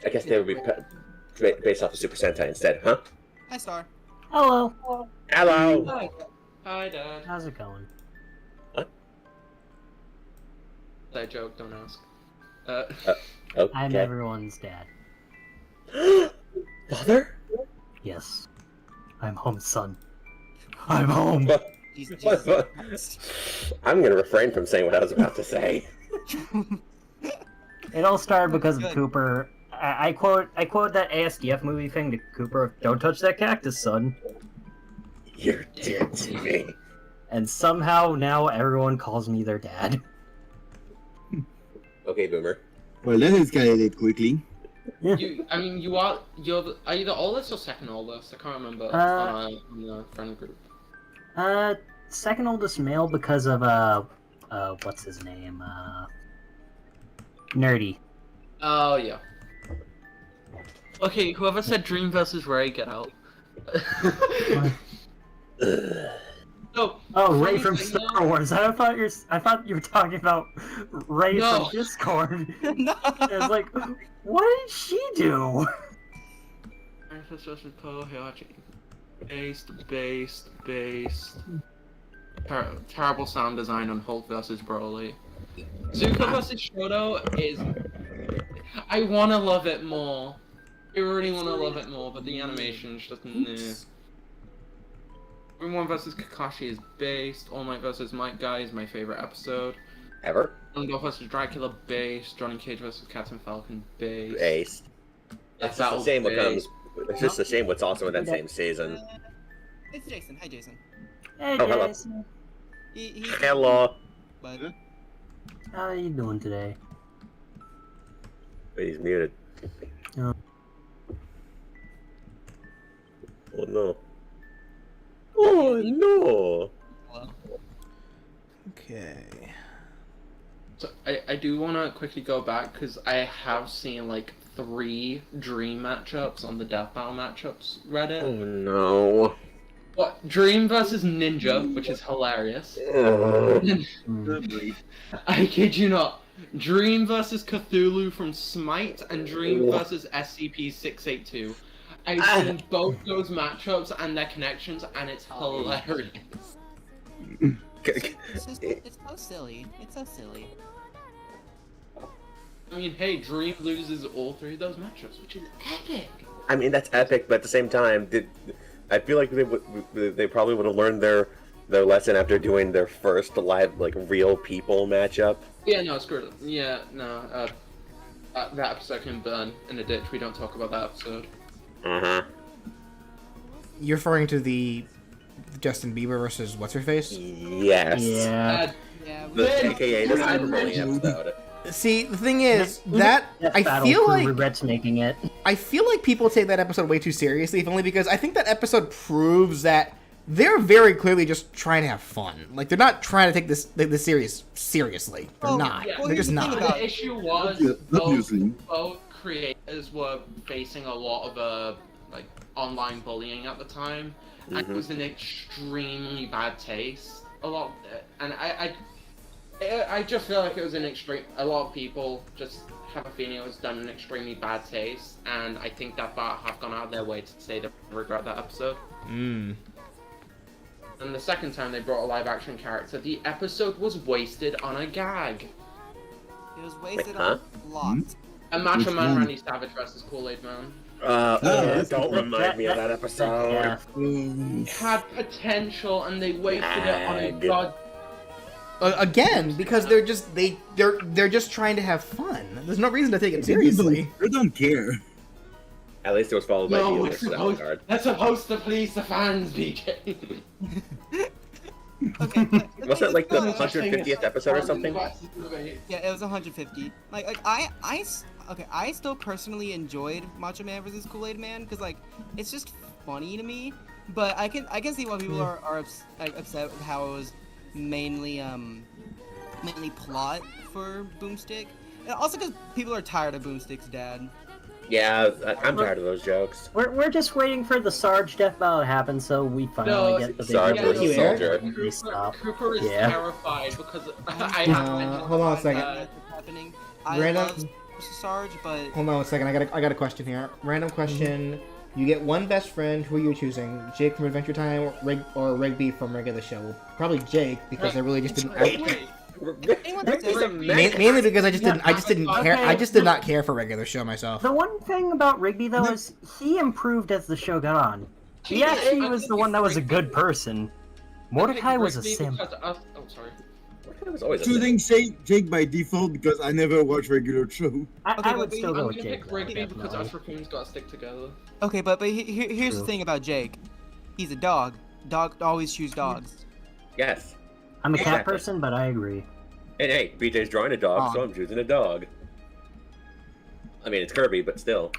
I guess they would be based off of Super Sentai instead, huh? Hi, Star. Hello. Hello. Hi, Dad. How's it going? That joke, don't ask. Okay. I'm everyone's dad. Father? Yes. I'm home, son. I'm home. Jesus Christ. I'm gonna refrain from saying what I was about to say. It all started because of Good. Cooper. I quote that ASDF movie thing to Cooper. Don't touch that cactus, son. You're dead to me. And somehow now everyone calls me their dad. Okay, Boomer. Well, that escalated quickly. You're the oldest or second oldest? I can't remember. On the friend group. Second oldest male because of what's his name? Nerdy. Oh yeah. Okay, whoever said Dream versus Ray, get out. No. Oh, Ray funny from thing Star Wars. I thought you were talking about Ray No. from Discord. No. I was like, what did she do? Manifest versus Poe, Heihachi. Based. Terrible sound design on Hulk versus Broly. Zuko versus Shoto is. I want to love it more. I really want to love it more, but the animation's just. Everyone versus Kakashi is based. All Might versus Might Guy is my favorite episode. Ever? Randolph versus Dracula based. Johnny Cage versus Captain Falcon based. Ace. It's just a shame what comes. It's just a shame what's also in that same season. It's Jason. Hi, Jason. Hey, Oh, hello. He Hello. but How are you doing today? Wait, he's muted. Oh. Oh no. Oh no. Okay. So I do want to quickly go back because I have seen like 3 Dream matchups on the Death Battle matchups Oh Reddit. no. What Dream versus Ninja, which is hilarious. Ugh. I kid you not. Dream versus Cthulhu from Smite and Dream versus SCP-682. I've seen both those matchups and their connections, and it's hilarious. It's so silly. It's so silly. I mean, hey, Dream loses all 3 of those matchups, which is epic. I mean, that's epic, but at the same time, I feel like they probably would have learned their lesson after doing their first live, like, real people matchup. Yeah, no, screw it. Yeah, no, that episode can burn in a ditch. We don't talk about that episode. Uh-huh. You're referring to the Justin Bieber versus what's her face? Yes. Yeah. Yeah, The AKA the cyberbullying episode. See, the thing is that Death I Battle feel crew like regrets making it. people take that episode way too seriously, if only because I think that episode proves that they're very clearly just trying to have fun. Like they're not trying to take this seriously. They're Well, not. yeah. They're just Well, here's the thing not. about- The issue was Obviously. both creators were facing a lot of like online bullying at the time, and it was an extremely bad taste. A lot, and I just feel like it was an extreme. A lot of people just have a feeling it was done in extremely bad taste, and I think that have gone out of their way to say they regret that episode. Mm. And the second time they brought a live action character, the episode was wasted on a gag. It was wasted Huh? on a lot. A Macho Which Man one? Randy Savage versus Kool-Aid Man. Don't remind me of that episode. Yeah. It had potential, and they wasted it on a Gag. god. Again, because they're just trying to have fun. There's no reason to take it seriously. They don't care. At least it was followed by No, Neil it's versus Avantgarde. supposed to please the fans, BJ. Okay, but Wasn't it like the thing is, 150th episode or something? yeah, it was 150. Like I still personally enjoyed Macho Man vs Kool-Aid Man because like it's just funny to me. But I can see why people are upset with how it was mainly plot for Boomstick, and also because people are tired of Boomstick's dad. Yeah, I'm tired of those jokes. We're just waiting for the Sarge Death Battle to happen, so we finally No, get the big Sarge versus reveal. Soldier. They stop. Cooper is Yeah. terrified because I hold on a second. That's what's happening. I Random- love Sarge, but Hold on a second. I got a question here. Random question. You get one best friend. Who are you choosing? Jake from Adventure Time or Rigby from regular show? Probably Jake because I really just didn't. Mainly because I just didn't care. Okay. I just did not care for regular show myself. The one thing about Rigby though is he improved as the show got on. He actually was the one that was a good person. Mordecai was a simp. Oh, sorry. It was always a Choosing Jake by default because I never watch regular show. I would but still I'm go gonna with Jake. pick though, Rigby because definitely. us raccoons gotta stick together. okay, but here's the True. thing about Jake. He's a dog. Dog always choose dogs. Yes. I'm a cat Exactly. person, but I agree. And hey, BJ's drawing a dog, so I'm choosing a dog. I mean, it's Kirby, but still.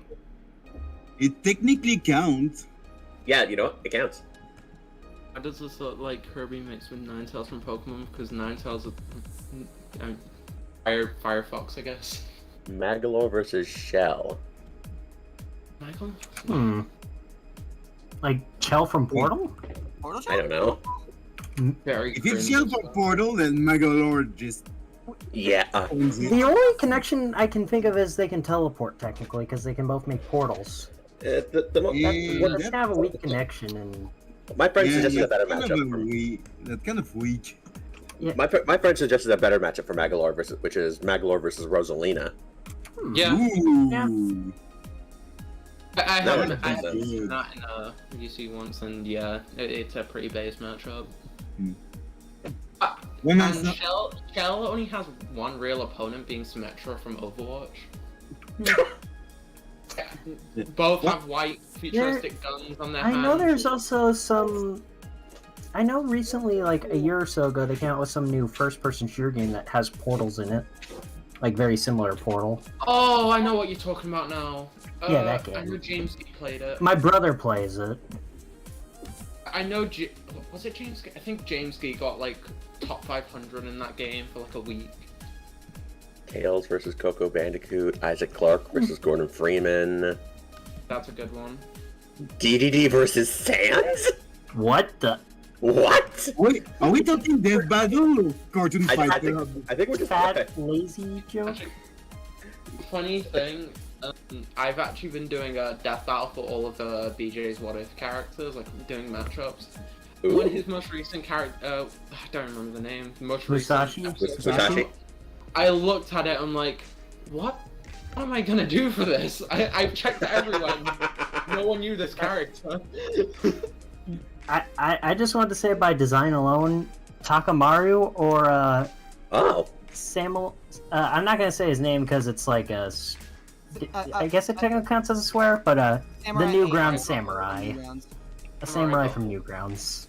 It technically counts. Yeah, you know, it counts. How does this look like Kirby mixed with Ninetales from Pokemon? Because Ninetales is Firefox, I guess. Magolor versus Shell. Michael? Like Chell from Portal? Portal I don't know. Very If it's cringe Shell as for well. Portal, then Megalord just Yeah. owns it. The only connection I can think of is they can teleport technically, because they can both make portals. Yeah. They just have a weak connection, and My friend suggested a that's better kind of matchup. that's kind of weak. My friend suggested a better matchup for Magolor versus, which is Magolor versus Rosalina. Yeah, Ooh. Yeah. I That haven't would make sense. seen that in UC once, and yeah, it's a pretty base matchup. When And I saw- Shell only has one real opponent, being Symmetra from Overwatch. Both have white futuristic guns on their I hands. know there's also some. I know recently, like a year or so ago, they came out with some new first-person shooter game that has portals in it. like very similar to Portal. Oh, I know what you're talking about now. Yeah, that game. I know James G played it. My brother plays it. I know. Was it James? I think James G got like top 500 in that game for like a week. Tails versus Coco Bandicoot. Isaac Clarke versus Gordon Freeman. That's a good one. DDD versus Sans? What the? What? Wait, are we talking Death Battle or Cartoon I Fighter? think we're just... Fat, lazy joke? Actually, funny thing, I've actually been doing a death battle for all of the BJ's What If characters, like doing matchups. Ooh. One of his most recent character, I don't remember the name. Most recent Musashi? episode- Musashi? I looked at it, I'm like, what am I gonna do for this? I've checked everyone. No one knew this character. I just wanted to say by design alone, Takamaru or Oh. Samuel. I'm not gonna say his name because it's like I guess it technically counts as a swear, but the Newgrounds Samurai, a samurai from Newgrounds.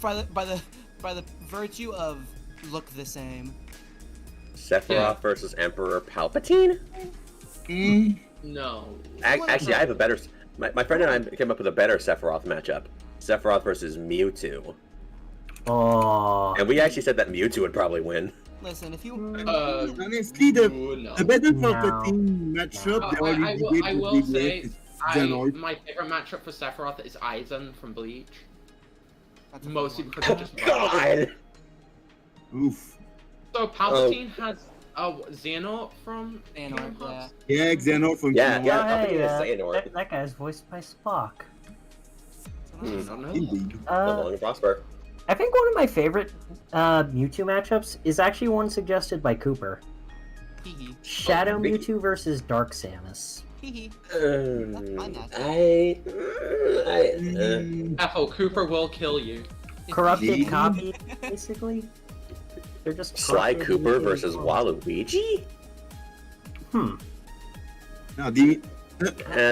By the virtue of look the same. Sephiroth Yeah. versus Emperor Palpatine? No. Actually, I have a better... My friend and I came up with a better Sephiroth matchup. Sephiroth versus Mewtwo. Oh, And we actually said that Mewtwo would probably win. Listen, if you Honestly, No. the better No. Palpatine matchup, they I already will, did I with will Big say, Red is Xenoid. my favorite matchup for Sephiroth is Aizen from Bleach. That's a good Mostly one. because Oh, of just God! Oof. So Palpatine has Xehanort from Xehanort, Kingdom Hearts? Yeah, Xehanort from Yeah, Xehanort. yeah. oh, hey, Palpatine is Xehanort. that guy's voiced by Spock. I don't know. Indeed. Live long and prosper. I think one of my favorite Mewtwo matchups is actually one suggested by Cooper. Hee hee. Shadow big- Mewtwo versus Dark Samus. Hee hee. Um, That's Ethel, Cooper will kill you. Corrupted Indeed. copy, basically. They're just Sly corrupted Cooper Mewtwo versus clones. Waluigi? Now,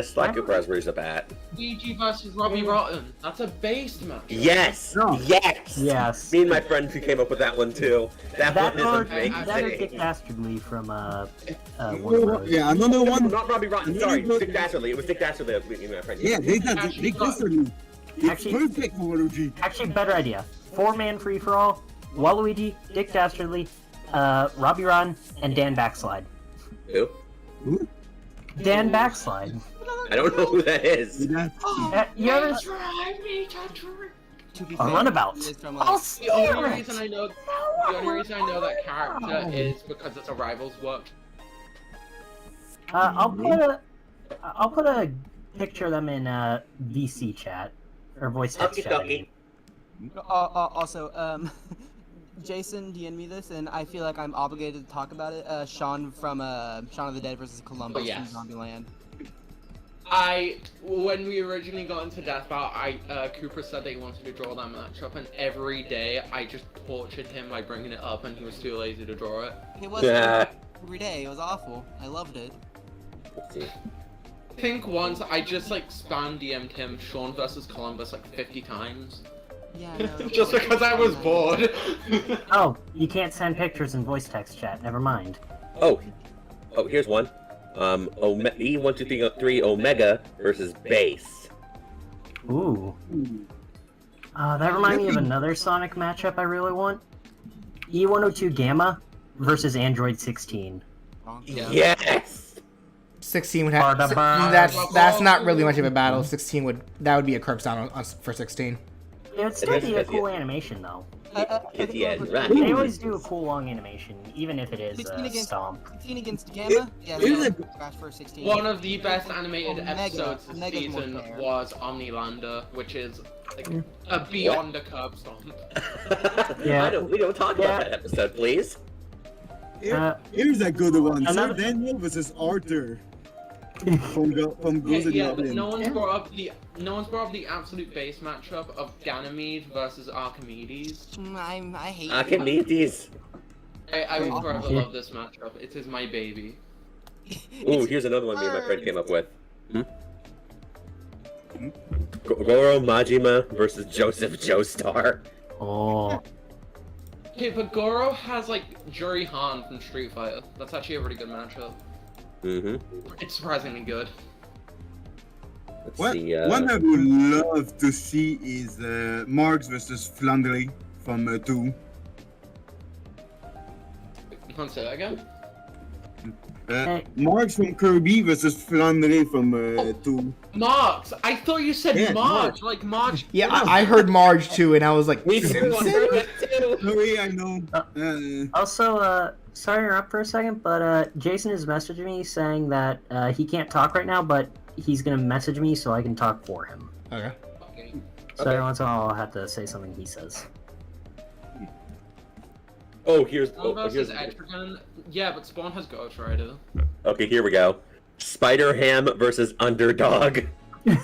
Sly Cooper has Rouge the Bat. Luigi versus Robbie Rotten. That's a based match. Yes! No. Yes! Yes. Me and my friend who came up with that one too. That That one or is amazing. that or Dick Dastardly from Warner Bros. yeah, another one. Not Robbie Rotten, sorry, Dick Dastardly. It was Dick Dastardly that was me and my friend. Yeah, they got Actually, Dick Dastardly. It's Actually- perfect for Waluigi. Actually, better idea. 4-man free for all. Waluigi, Dick Dastardly, Robbie Ron, and Dan Backslide. Who? Dan Backslide. I don't know who that is. That- You ever Drive me to drink. To be a fair, runabout? he is from, I'll like, The only steer reason it. I know, the only reason I know that character is because it's a Rivals work. I'll put a picture of them in VC chat or voice text chat. I mean. Also, Jason DM'd me this, and I feel like I'm obligated to talk about it. Sean from Shaun of the Dead versus Columbus Oh, yes. from Zombieland. When we originally got into Death Battle, Cooper said that he wanted to draw that matchup, and every day I just tortured him by bringing it up, and he was too lazy to draw it. It was every day. It was awful. I loved it. Let's see. I think once I just like spam DM'd him Sean versus Columbus like 50 times. Yeah, I know. Just because I was bored. Oh, you can't send pictures in voice text chat. Never mind. Oh, here's one. E1233 Omega versus Base. Ooh. That reminds me of another Sonic matchup I really want. E102 Gamma versus Android 16. Yeah. Yes! 16 would have. Ba-da-ba. That's not really much of a battle. 16 would be a curb sound on for 16. It would still be a cool animation though. Hit the end, right? They always do a cool long animation, even if it is 16 against Stomp. 16 against Gamma. Yeah, Here's so a- scratch for 16. One of the best animated Omega. episodes this Omega's more season fair. was Omnilander, which is like a beyond a curb stomp. Yeah. We don't talk about that episode, please. Here's a good one. Sir Another- Daniel versus Arthur. From Ghost and Yeah, but Goblin. no one's brought up the absolute base matchup of Ganymede versus Archimedes. I hate Archimedes. I will forever love this matchup. It is my baby. Ooh, here's another one me and my friend came up with. Goro Majima versus Joseph Joestar. Oh. Okay, but Goro has like Juri Han from Street Fighter. That's actually a really good matchup. Mm-hmm. It's surprisingly good. Let's What see. one I would love to see is Marks versus Flandre from 2. You want to say that again? Hey. Marks from Kirby versus Flandre from 2. Marks! I thought you said Yeah, Marge! Like Marge. Yeah, I heard Marge too, and I was like, Me too. I Simpson? heard that too. Sorry, I know. Also, sorry to interrupt for a second, but Jason has messaged me saying that he can't talk right now, but he's gonna message me so I can talk for him. Okay. Okay. So Okay. every once in a while I'll have to say something he says. Oh, here's. Spawn Oh, versus here's. Etrigan. Yeah, but Spawn has Ghost Rider. Okay, here we go. Spider Ham versus Underdog. Me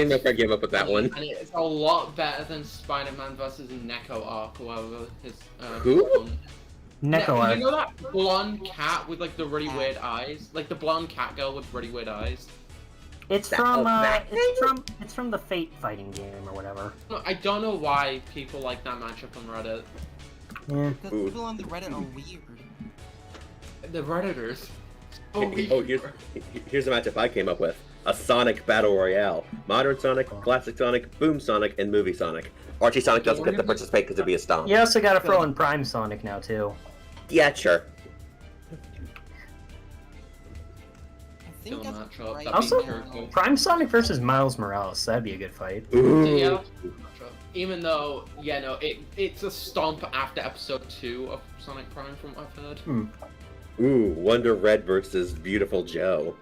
and my friend gave up with that one. And it's a lot better than Spider-Man versus Neko Arc, or whatever his. Who? Neko You know that blonde cat with like the really weird eyes, like the blonde cat girl with really weird eyes. It's from it's from the Fate fighting game or whatever. No, I don't know why people like that matchup on Reddit. Yeah. Because Ooh. people on the Reddit are weird. The Redditors. Oh, here's the matchup I came up with. A Sonic Battle Royale. Modern Sonic, Classic Sonic, Boom Sonic, and Movie Sonic. Archie Sonic doesn't get to participate because it'd be a stomp. You also gotta throw in Prime Sonic now too. Yeah, sure. I think Kill that's matchup. right. That'd Also, be Kirby. Prime Sonic versus Miles Morales, that'd be a good fight. Ooh. Yeah, that's a good matchup. Even though, yeah, no, it's a stomp after episode 2 of Sonic Prime, from what I've heard. Ooh, Wonder Red versus Beautiful Joe.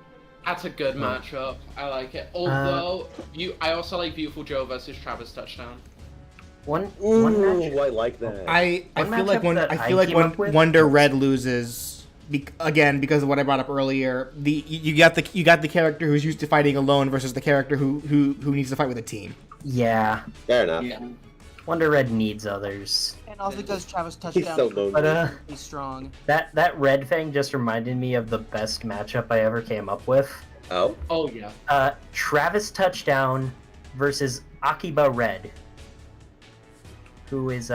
That's a good matchup. I like it. Although, I also like Beautiful Joe versus Travis Touchdown. One Ooh, match. I like that. I One feel like matchup when that I feel I like came when up with- Wonder Red loses, again because of what I brought up earlier, you got the character who's used to fighting alone versus the character who needs to fight with a team. Yeah. Fair enough. Yeah. Wonder Red needs others. And also because Travis He's Touchdown so is lonely. But really strong. that red thing just reminded me of the best matchup I ever came up with. Oh? Oh, yeah. Travis Touchdown versus Akiba Red, who is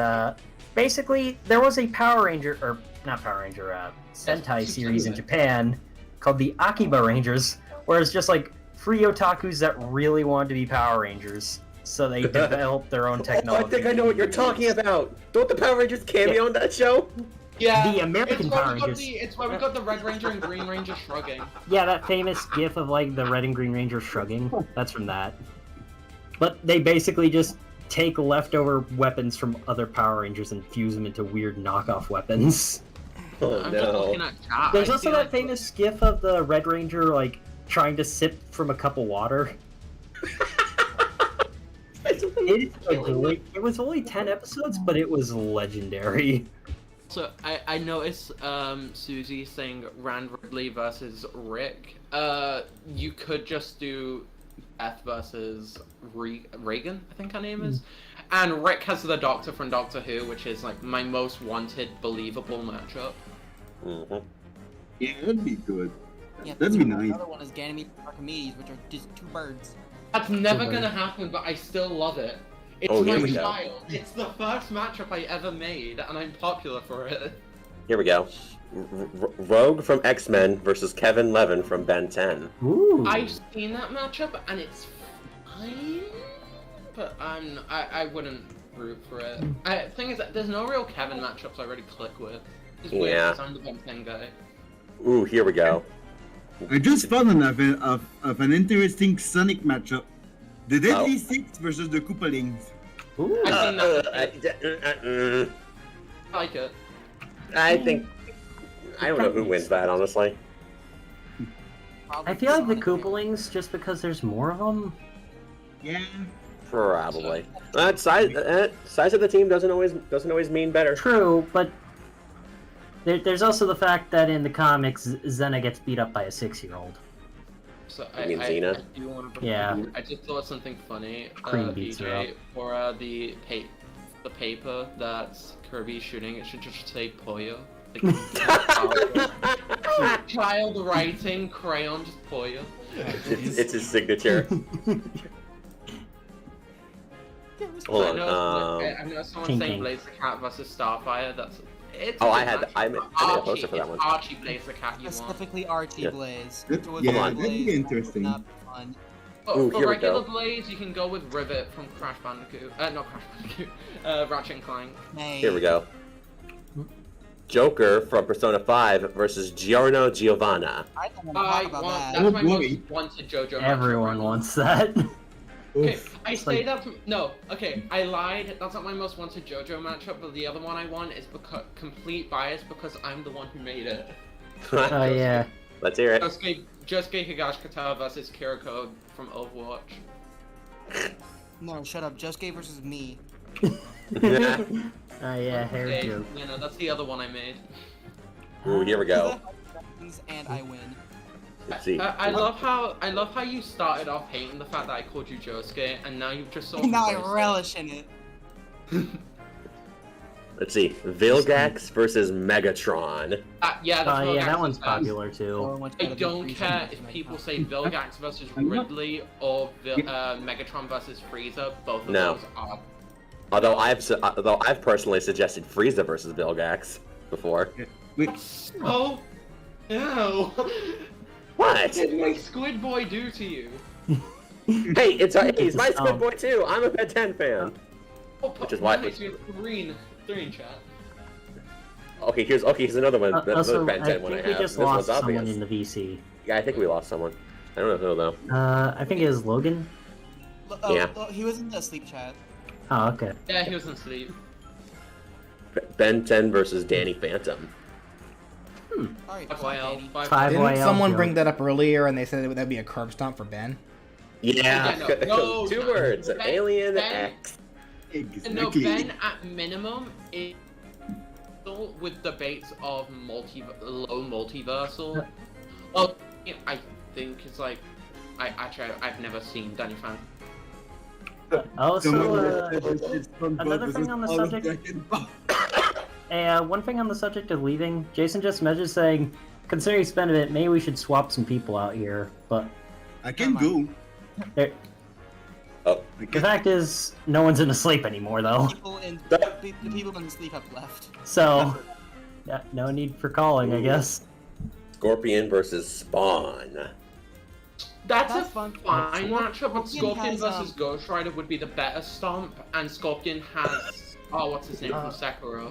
basically there was a Power Ranger or not Power Ranger Sentai series in Japan called the Akiba Rangers, where it's just like free otakus that really wanted to be Power Rangers, so they developed their own Oh, technology. I think I know what you're talking about. Don't the Power Rangers cameo on that show? Yeah. The American it's where Power we got Rangers. it's where we got the Red Ranger and Green Ranger shrugging. Yeah, that famous gif of like the Red and Green Ranger shrugging. That's from that. But they basically just take leftover weapons from other Power Rangers and fuse them into weird knockoff weapons. Oh I'm just looking no. at chat. There's I also feel that like- famous gif of the Red Ranger like trying to sip from a cup of water. It was only 10 episodes, but it was legendary. So I noticed Susie saying Rand Ridley versus Rick. You could just do Beth versus Reagan, I think her name is. And Rick has the Doctor from Doctor Who, which is like my most wanted, believable matchup. Mhm. Yeah, that'd be good. Yeah, That'd be nice. Another one is Ganymede and Archimedes, which are just two birds. That's never Okay. gonna happen, but I still love it. It's Oh, here my we go. child. It's the first matchup I ever made, and I'm popular for it. Here we go. Rogue from X-Men versus Kevin Levin from Ben 10. Ooh. I've seen that matchup, and it's fine, but I wouldn't root for it. Thing is, there's no real Kevin matchups I really click with. It's weird Yeah. because I'm the Ben 10 guy. Ooh, here we go. I just thought of an interesting Sonic matchup. The Deadly Six versus the Koopalings. Ooh. I've seen that. I I like it. think I don't know who wins that, honestly. I feel like the Koopalings, just because there's more of them. Yeah. Probably. Size of the team doesn't always mean better. True, but there's also the fact that in the comics, Xena gets beat up by a 6-year-old. So You mean Xena? I do want to. Yeah. I just thought something funny. Cream beats her BJ, for the paper that Kirby's shooting, it should just say Poyo. Like, child writing crayon, just Poyo. It's his signature. Hold I on. know someone King saying King. Blaze the Cat versus Starfire. It's Oh, a I good had- matchup, I but made a poster for that Archie- one. Archie Blaze the Cat you want. Specifically Archie Yeah. Blaze. That- If it was yeah, Blaze, that'd be that would interesting. not be fun. Ooh, For here we regular go. Blaze, you can go with Rivet from Crash Bandicoot. Not Crash Bandicoot. Ratchet and Clank. Nay. Here we go. Joker from Persona 5 versus Giorno Giovanna. I don't want to talk I about want, that. that's my boy. most wanted JoJo matchup Everyone right now. wants that. Okay, Oof. I It's say like- that. No, okay, I lied. That's not my most wanted JoJo matchup, but the other one I want is because complete bias because I'm the one who made it. Oh yeah. Let's hear it. Josuke Higashikata versus Kiriko from Overwatch. No, shut up. Josuke versus me. Oh yeah, hair Okay, joke. you know, that's the other one I made. Ooh, here we go. And I win. Let's see. I love how you started off hating the fact that I called you Josuke, and now you've just sort of Now I embraced it. relish in it. Let's see. Vilgax versus Megatron. Yeah, that's Oh what yeah, that Vilgax one's says. popular too. I don't care if people say Vilgax versus Ridley or Megatron versus Frieza. Both of No. those are. Although I've personally suggested Frieza versus Vilgax before. Wait, Oh, ew! What? What did my Squid Boy do to you? Hey, he's my Squid Boy too. I'm a Ben 10 fan. Oh, Which is why- that makes me green chat. Okay, here's another one. Another Also, Ben I 10 one I think we have. just This lost one's someone obvious. in the VC. Yeah, I think we lost someone. I don't know who though. I think it was Logan. Yeah. He was in the sleep chat. Oh, okay. Yeah, he was asleep. Ben 10 versus Danny Phantom. Alright, FYL. Five Didn't YL someone joke. bring that up earlier and they said that'd be a curb stomp for Ben? Yeah, Yeah, no, two no, words. Ben- Alien Ben- X. No, exactly. Ben at minimum is still with debates of low multiversal. Well, I think it's like I've never seen Danny Phantom. Also, Another another thing on the subject- one thing on the subject of leaving, Jason just messaged saying, considering you spend it, maybe we should swap some people out here. But I can go. there, Oh, I the can. fact is, no one's in a sleep anymore, though. The people in sleep have left. So, yeah, no need for calling, I guess. Scorpion versus Spawn. That's That's a fun. fine matchup, but Scorpion Scorpion has, versus Ghost Rider would be the better stomp, and Scorpion has what's his name from Sekiro?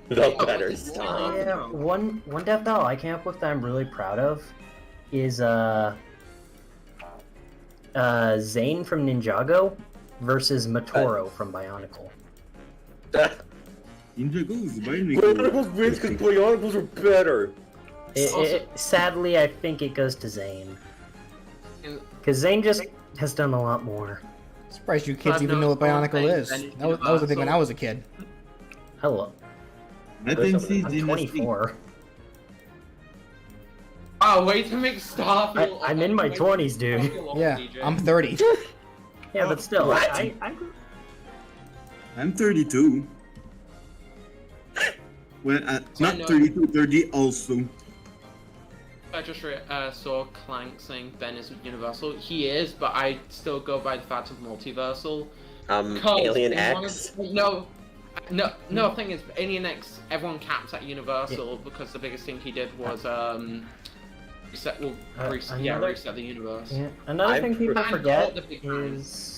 The better stomp. Yeah, one dev doll I came up with that I'm really proud of is Zane from Ninjago versus Matoro from Bionicle. Ninja goes, Bionicle. wins because Bionicles are better. Sadly, I think it goes to Zane. Because Zane just has done a lot more. Surprised you kids I've even no know what Bionicle thing, is. then That was the thing when Universal. I was a kid. Hello. I think she's I'm in the 24. Oh, wait to make Starfield. I'm in my 20s, dude. Starfield Yeah, DJ. I'm 30. Yeah, but still, What? I'm 32. Well, So I know- not 32, 30 also. I just saw Clank saying Ben is Universal. He is, but I still go by the fact of multiversal. 'Cause Alien in one X. of- No. Thing is, Alien X, everyone caps at Universal because the biggest thing he did was reset. Well, reset the universe. Yeah. Another I'm thing people pretty- forget the big time. is...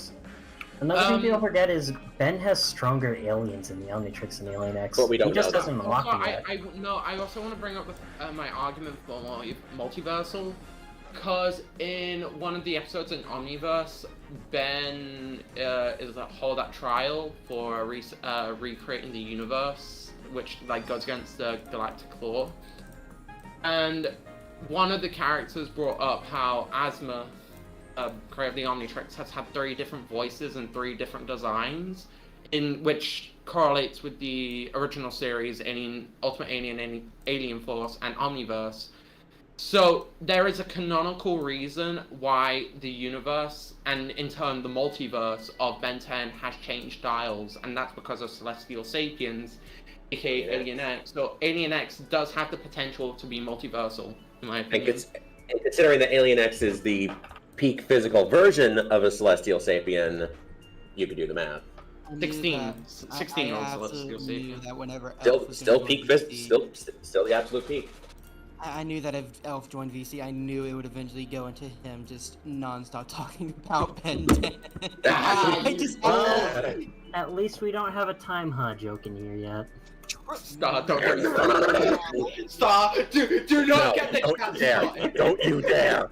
Another thing people forget is Ben has stronger aliens in the Omnitrix and Alien X. But we don't he just know that. doesn't unlock them yet. I also want to bring up my argument for multiversal, because in one of the episodes in Omniverse, Ben is that trial for recreating the universe, which goes against the Galactic Law, and one of the characters brought up how Azimuth, creator of the Omnitrix, has had 3 different voices and 3 different designs, in which correlates with the original series, Ultimate Alien Force, and Omniverse. So there is a canonical reason why the universe, and in turn the multiverse of Ben 10 has changed styles, and that's because of Celestial Sapiens, aka Alien X. So Alien X does have the potential to be multiversal, in my opinion. And considering that Alien X is the peak physical version of a Celestial Sapien, you could do the math. I knew 16. that. 16 I on Celestial absolutely knew Sea. that whenever Still, Elf was still gonna peak join fist. VC, Still the absolute peak. I knew that if Elf joined VC, I knew it would eventually go into him just non-stop talking about Ben 10. I just At least we don't have a time hod joke in here yet. Stop! Don't stop! Do not get the cat started. Don't you dare!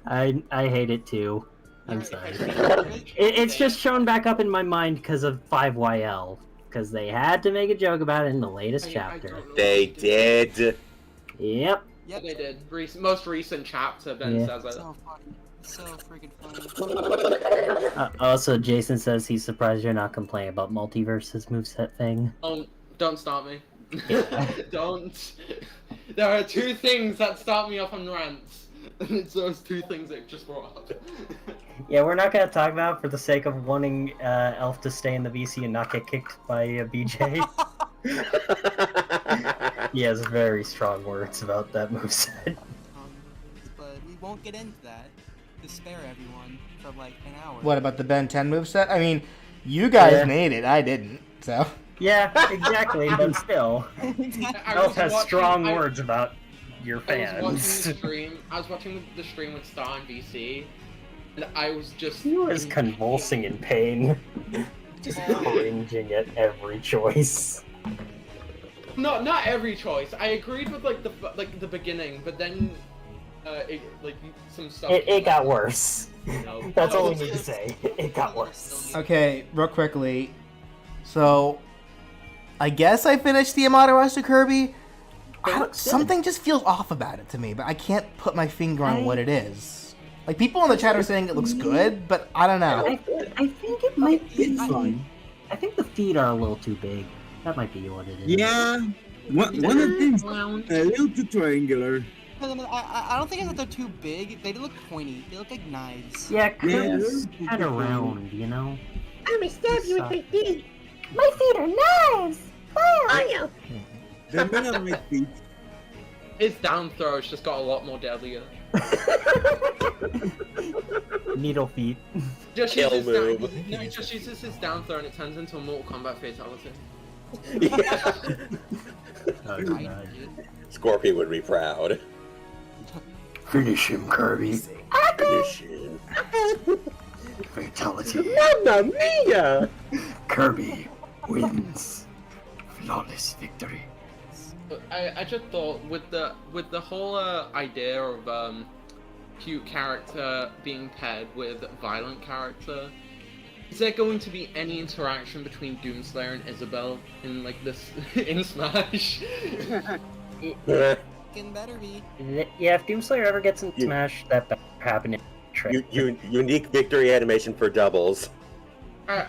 I hate it too. I'm sorry. Alright, It's just shown back up in my mind because of 5YL. Because they had to make a joke about it in the latest I chapter. don't know They what to do. did. Yep. Yeah, they did. Most recent chapter, Ben Yeah. says it. So funny. So freaking funny. Also, Jason says he's surprised you're not complaining about multiverses moveset thing. Don't stop me. Don't. There are two things that start me off on rants. It's those two things that just brought up. Yeah, we're not gonna talk about it for the sake of wanting Elf to stay in the VC and not get kicked by BJ. He has very strong words about that moveset. But we won't get into that to spare everyone from like an hour. What about the Ben 10 moveset? I mean, you guys Yeah. made it. I didn't. So. Yeah, exactly, but still. I Elf was has watching- strong I- words about your I was watching fans. the stream. I was watching the stream with Star and VC, and I was just. He was convulsing in pain. Just cringing at every choice. Not every choice. I agreed with like the beginning, but then some stuff. It got worse. No. That's No, all we it's- need to say. It got worse. Okay, real quickly. So, I guess I finished the Yamato Rush to Kirby. Something just feels off about it to me, but I can't put my finger on what it is. Like, people in the chat are saying it looks good, but I don't know. I think it might be It's fine. I think the feet are a little too big. That might be what it is. Yeah, one of them's a little too triangular. I don't think it's that they're too big. They look pointy. They look like knives. Yeah, Kirby's Yes. kind of round, you know? I'm gonna stab you with my feet. My feet are knives! Fire! They're not on my feet. His down throw has just got a lot more deadlier. Needle feet. Just Kill uses move. no, he just uses his down throw and it turns into a Mortal Kombat fatality. Oh, God. Scorpion would be proud. Finish him, Kirby. Finish him. Fatality. Mamma mia! Kirby wins. Flawless victory. But I just thought with the whole idea of cute character being paired with violent character, is there going to be any interaction between Doomslayer and Isabel in like this in Smash? Can better be. Yeah, if Doomslayer ever gets in You- Smash, that better happen in Unique victory animation for doubles. I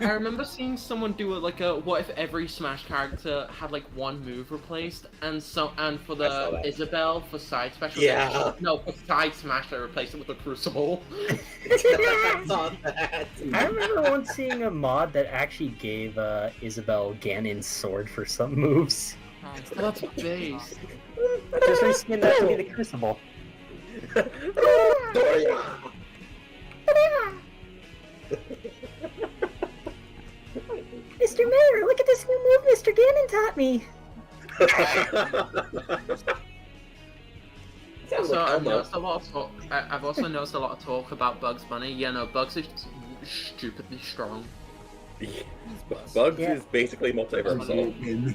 remember seeing someone do it like a what if every Smash character had like one move replaced and for I saw the that. Isabel for side special Yeah. no for side Smash they replaced it with a Crucible. I saw that. I remember once seeing a mod that actually gave Isabel Ganon's sword for some moves. That's base. Just reskin that to be the Crucible. Mr. Mayor, look at this new move Mr. Gannon taught me. Sounds So like I've Elmo. noticed a lot of talk. I've also noticed a lot of talk about Bugs Bunny. Yeah, no, Bugs is stupidly strong. Bugs Yeah. is basically multiversal.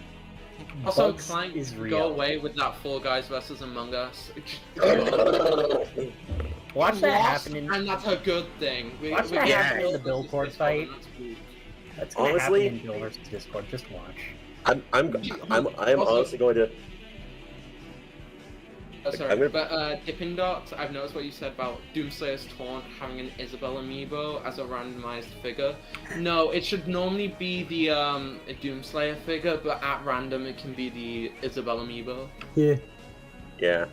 Also, Bugs Clank is go real. away with that Fall Guys versus Among Us. Watch that happen in. And that's a good thing. Watch that get happen in the Bill versus Billboard Discord, fight. and that's cool. That's gonna Honestly- happen in Bill vs. Discord. Just watch. I'm Also- honestly going to. Oh, sorry, I'm gonna- but Dippin' Dots, I've noticed what you said about Doomslayer's Taunt having an Isabel amiibo as a randomized figure. No, it should normally be the Doomslayer figure, but at random it can be the Isabel amiibo. Yeah. Yeah.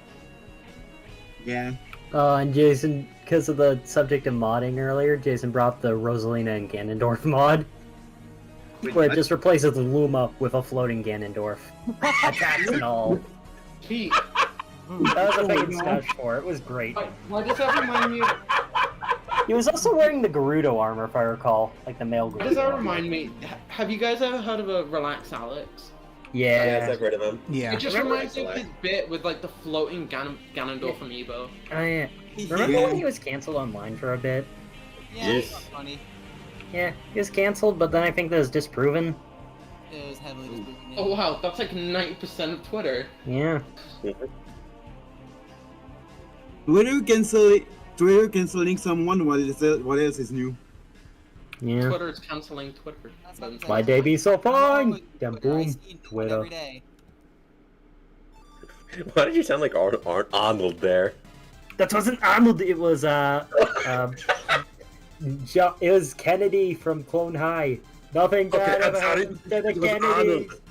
Yeah. And Jason, because of the subject of modding earlier, Jason brought up the Rosalina and Ganondorf mod, Wait, where it what? just replaces Luma with a floating Ganondorf. Attacks and all. Pete, That was a fucking sketch for it. It was great. why does that remind me of... He was also wearing the Gerudo armor, if I recall, like the male What does that Gerudo. remind me? Have you guys ever heard of a Relax Alex? Yes, Yeah. I've heard of them. Yeah. It just Remember reminds me of his bit with like the floating Ganondorf amiibo. Oh yeah. Remember when he was canceled online for a bit? Yeah, Yes. it's not funny. Yeah, he was canceled, but then I think that was disproven. It was heavily disproven. yeah. Oh wow, that's like 90% of Twitter. Yeah. Twitter canceling someone. What else is new? Yeah. Twitter is canceling Twitter. That's not the Why same. they be so Oh, fine? Then Twitter, I boom, see it Twitter. every day. Why did you sound like Arnold there? That wasn't Arnold. It was it was Kennedy from Clone High. Nothing bad I'm ever sorry. happened to the It was Kennedys. Arnold.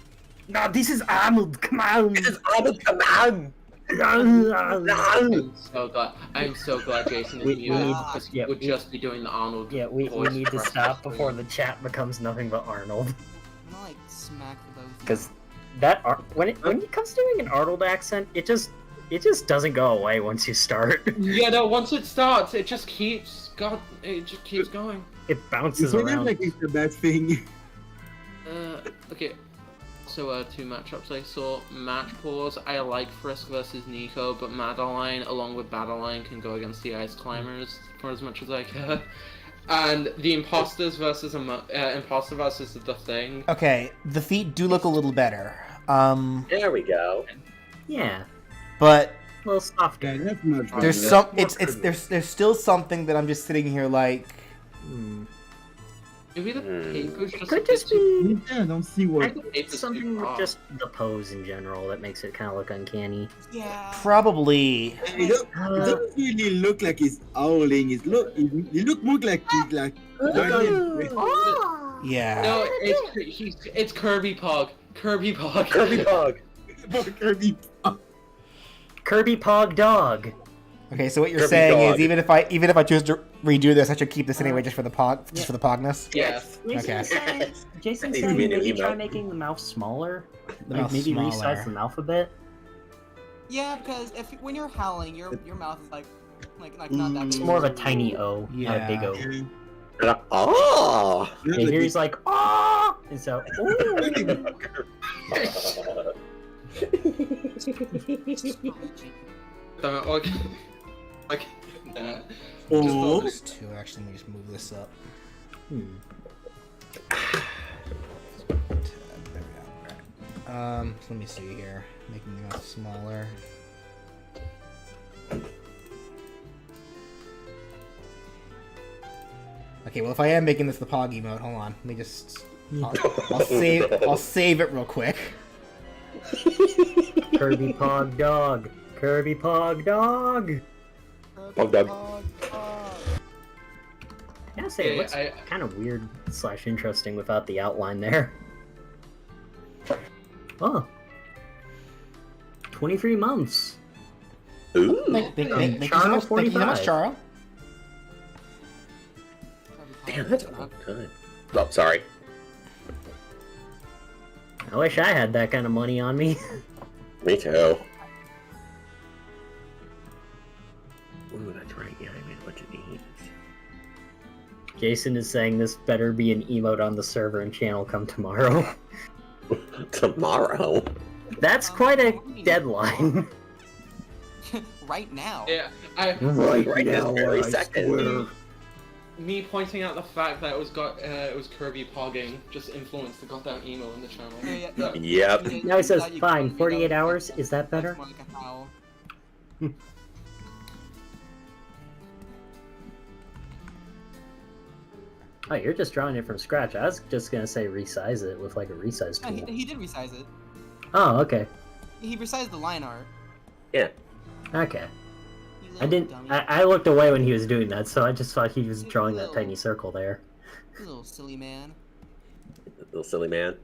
No, this is Arnold. Come on. This is Arnold. Come on. I'm so glad Jason is We muted need- because yeah, he would we- just be doing the Arnold. Yeah, we voice need to for us. stop before the chat becomes nothing but Arnold. I'm gonna like smack the both. of you. Because that when it comes to doing an Arnold accent, it just doesn't go away once you start. Yeah, no. Once it starts, it just keeps going. It bounces It's around. like it's the best thing. Okay. So, 2 matchups I saw. Match pause. I like Frisk versus Nico, but Madeline, along with Battleline, can go against the Ice Climbers for as much as I care. And the Imposters versus Imposter versus the Thing. Okay, the feet do look a little better. There we go. Yeah, But a little softer. Yeah, that's much better. there's some. It's there's still something that I'm just sitting here like. Maybe the paper's just Could a just bit too- be Yeah, I don't see I what. think It's it's something too with raw. just the pose in general that makes it kind of look uncanny. Yeah. Probably. It doesn't really look like he's owling. It look more like he's like. Oh. Yeah. No, it's Kirby Pog. Kirby Pog. Kirby Pog. Kirby. Kirby Pog Dog. Okay, so what you're Kirby saying dog. is even if I choose to redo this, I should keep this anyway just for the pogness. Yes. Jason's saying, Jason's Needs to saying be a new maybe try emote. making the mouth smaller. The Like mouth maybe smaller. resize the mouth a bit. Yeah, because when you're howling, your mouth is like not that It's big. more of a tiny O, not a big O. Oh. Yeah, here he's like, oh, and so, ooh. Like, Oh. Those two. Actually, let me just move this up. Hmm. There we go. Alright. So let me see here. Making the mouth smaller. Okay, well if I am making this the Pog emote, hold on. Let me just. I'll save it real quick. Kirby Pog Dog. Kirby Pog Dog. Pog dog. I gotta say, it looks I- kind of weird / interesting without the outline there. Oh. 23 months. Ooh. Thank you so much. Thank you so much, 45. Charo. Damn, that's a long time. Oh, sorry. I wish I had that kind of money on me. Me too. Ooh, that's right. Yeah, I made a bunch of these. Jason is saying this better be an emote on the server and channel come tomorrow. Tomorrow. That's quite a deadline. Right now. Yeah, Right now, very second. me pointing out the fact that it was Kirby Pogging just influenced the goddamn emo in the channel. Yeah. Yep. Now he says, fine, 48 hours, is that better? That's more like a howl. Oh, you're just drawing it from scratch. I was just gonna say resize it with like a resize No, tool. he did resize it. Oh, okay. He resized the line art. Okay. You I little didn't. dummy. I looked away when he was doing that, so I just thought he was drawing that tiny circle there. You little silly man. Little silly man.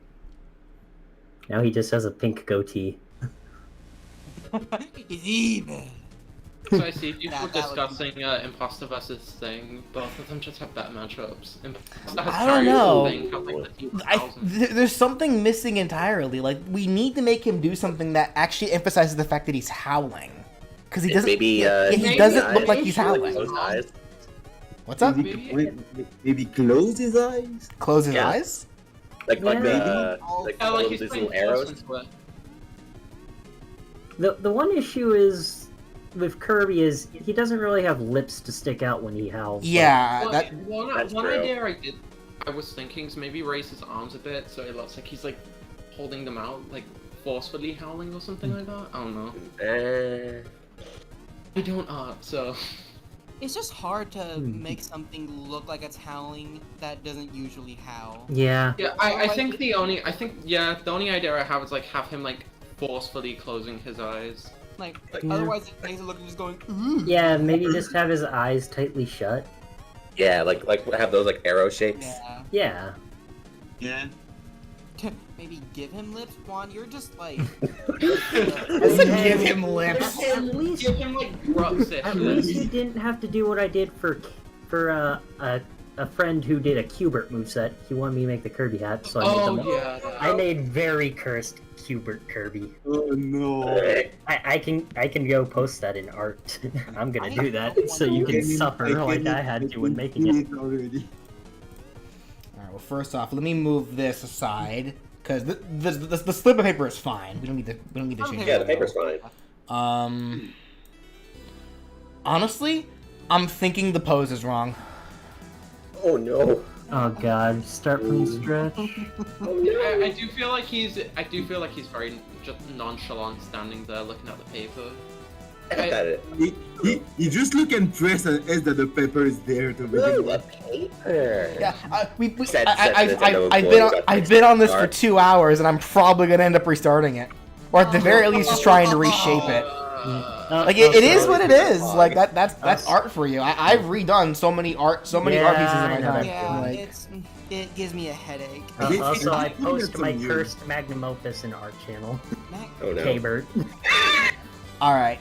Now he just has a pink goatee. He's evil. So I see people That discussing Imposter versus Thing. Both of them just have bad matchups. Imposter has I don't Darius, know. Thing has, like, the 2000. There's something missing entirely. Like we need to make him do something that actually emphasizes the fact that he's howling, because he doesn't. Maybe, he maybe doesn't I- look like he's howling. Those eyes. What's up? Maybe close his eyes? Close his Yeah. eyes? Like Yeah. like Yeah, all like of he's these playing little arrows. into it. The one issue is with Kirby is he doesn't really have lips to stick out when he howls. Yeah, Well, that one true. idea I was thinking is maybe raise his arms a bit so it looks like he's like holding them out, like forcefully howling or something like that. I don't know. I don't art, so It's just hard to make something look like it's howling that doesn't usually howl. Yeah. yeah. I think the only idea I have is like have him like forcefully closing his eyes. Like, Yeah. otherwise it makes it look just going. Ooh. Yeah, maybe just have his eyes tightly shut. Yeah, like have those like arrow shapes. Yeah. Yeah. Yeah. Maybe give him lips, Juan. You're just like. give him lips. At least, Give him like grunts. at least you didn't have to do what I did for a friend who did a Cubert moveset. He wanted me to make the Kirby hat, so I made Oh them. yeah. I made very cursed Cubert Kirby. Oh no. I can go post that in art. I'm gonna do that so you can suffer like I had to when making it. Already. Alright, well, first off, let me move this aside, because the slip of paper is fine. We don't need to change Yeah, it. the paper's fine. Honestly, I'm thinking the pose is wrong. Oh no. Oh god, start from the stretch. Oh no. I do feel like he's very just nonchalant standing there looking at the paper. Look at it. He just look impressed as that the paper is there to begin Ooh, a with. paper. Yeah, Said I've been on this for 2 hours, and I'm probably gonna end up restarting it, or at the very least, just trying to reshape it. Like it is what it is. Like that's art for you. I've redone so many art pieces in my I know time. that Yeah, Like, it gives me a headache. Also, I It's post my on you. cursed magnum opus in art channel. Oh no. K-Bert. all right.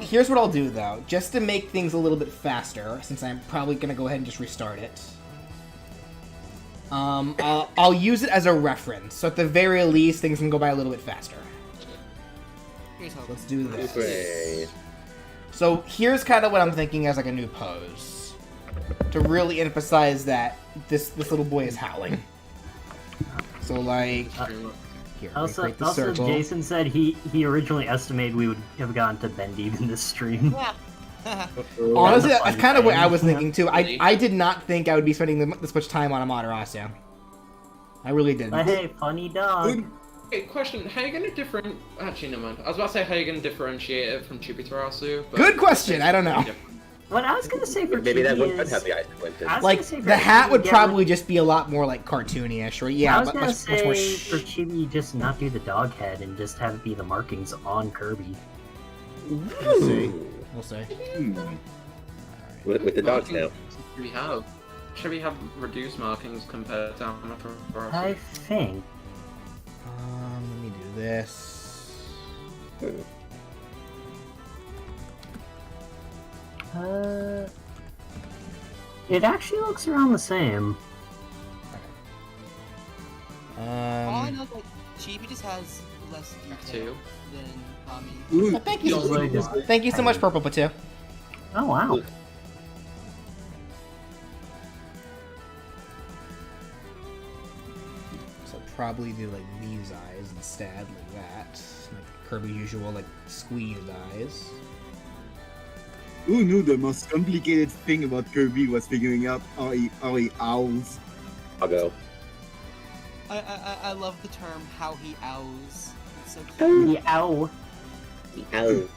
Here's what I'll do though, just to make things a little bit faster, since I'm probably gonna go ahead and just restart it. I'll use it as a reference, so at the very least, things can go by a little bit faster. Here's hoping. Let's do this. Okay. So here's kind of what I'm thinking as like a new pose, to really emphasize that this little boy is howling. So like, here, Also, create the also circle. Jason said he originally estimated we would have gotten to Ben Deep in this stream. Honestly, That's a that's funny kind of what thing. I was thinking too. I did not think I would be spending this much time on Amaterasu. I really didn't. But hey, funny dog. Okay, question: how are you gonna Actually, never mind. I was about to say how are you gonna differentiate it from Chibitarasu. But Good question. I don't know. What I was gonna say for Maybe that Chibi one could is, have the eyes pointed. I was Like gonna say for the hat Chibi, would get probably rid- just be a lot more like cartoony-ish, or yeah, I was but gonna much more. say for Chibi, just not do the dog head and just have it be the markings on Kirby. We'll see. We'll see. With the dogs now. Should we have reduced markings compared to Amaterasu? I think. Let me do this. It actually looks around the same. All I know is that Chibi just has less detail F2. than Ami. Ooh, Thank you. Feels like it's Thank you so much, Purple Patu. Oh wow. So probably do like these eyes instead, like that. Like Kirby's usual, like squeezed eyes. who knew the most complicated thing about Kirby was figuring out how he owls? I'll go. I love the term how he owls. It's so cute. The ow. Ow.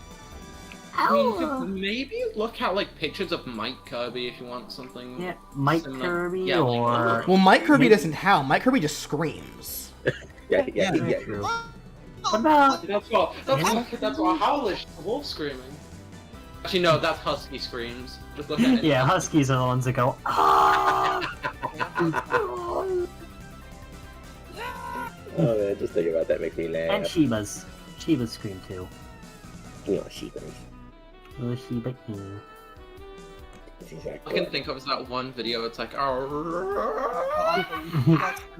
I mean, you could maybe look at like pictures of Mike Kirby if you want something. Yeah, Mike Similar. Kirby Yeah, like- or Well, Mike Kirby doesn't howl. Mike Kirby just screams. Yeah. Very true. What about That's what Howlish, the wolf screaming. Actually, no, that's Husky screams. Just look at it. yeah, Huskies are the ones that go ah. Oh man, just thinking about that makes me laugh. And Shibas. Shibas scream too. You know, sheepers. Oh, Shiba Inu. That's exactly All I can what- think of is that one video. It's like, oh,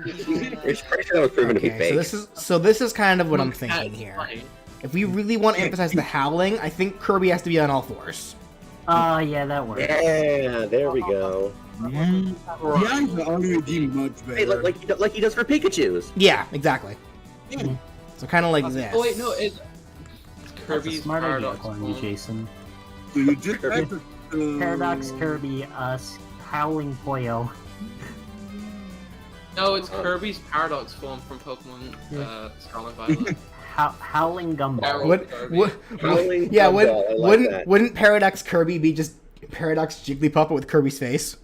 It's pretty sure that was proven to be Okay, fake. so this is kind of what I'm thinking here. If we really want to emphasize the howling, I think Kirby has to be on all fours. Yeah, that works. Yeah, there we go. Yeah. The eyes are already much Hey, better. like he does for Pikachu's. Yeah, exactly. So kind of like this. Oh wait, no, it's That's a Kirby's smart idea, Paradox according to form. Jason. So you just have to, Paradox Kirby, Howling Poyo. No, it's Kirby's Paradox form from Pokemon Scarlet Violet. Howling Gumball. Arrow. What, Howling yeah, Gumball, I like that. wouldn't Paradox Kirby be just Paradox Jigglypuff with Kirby's face?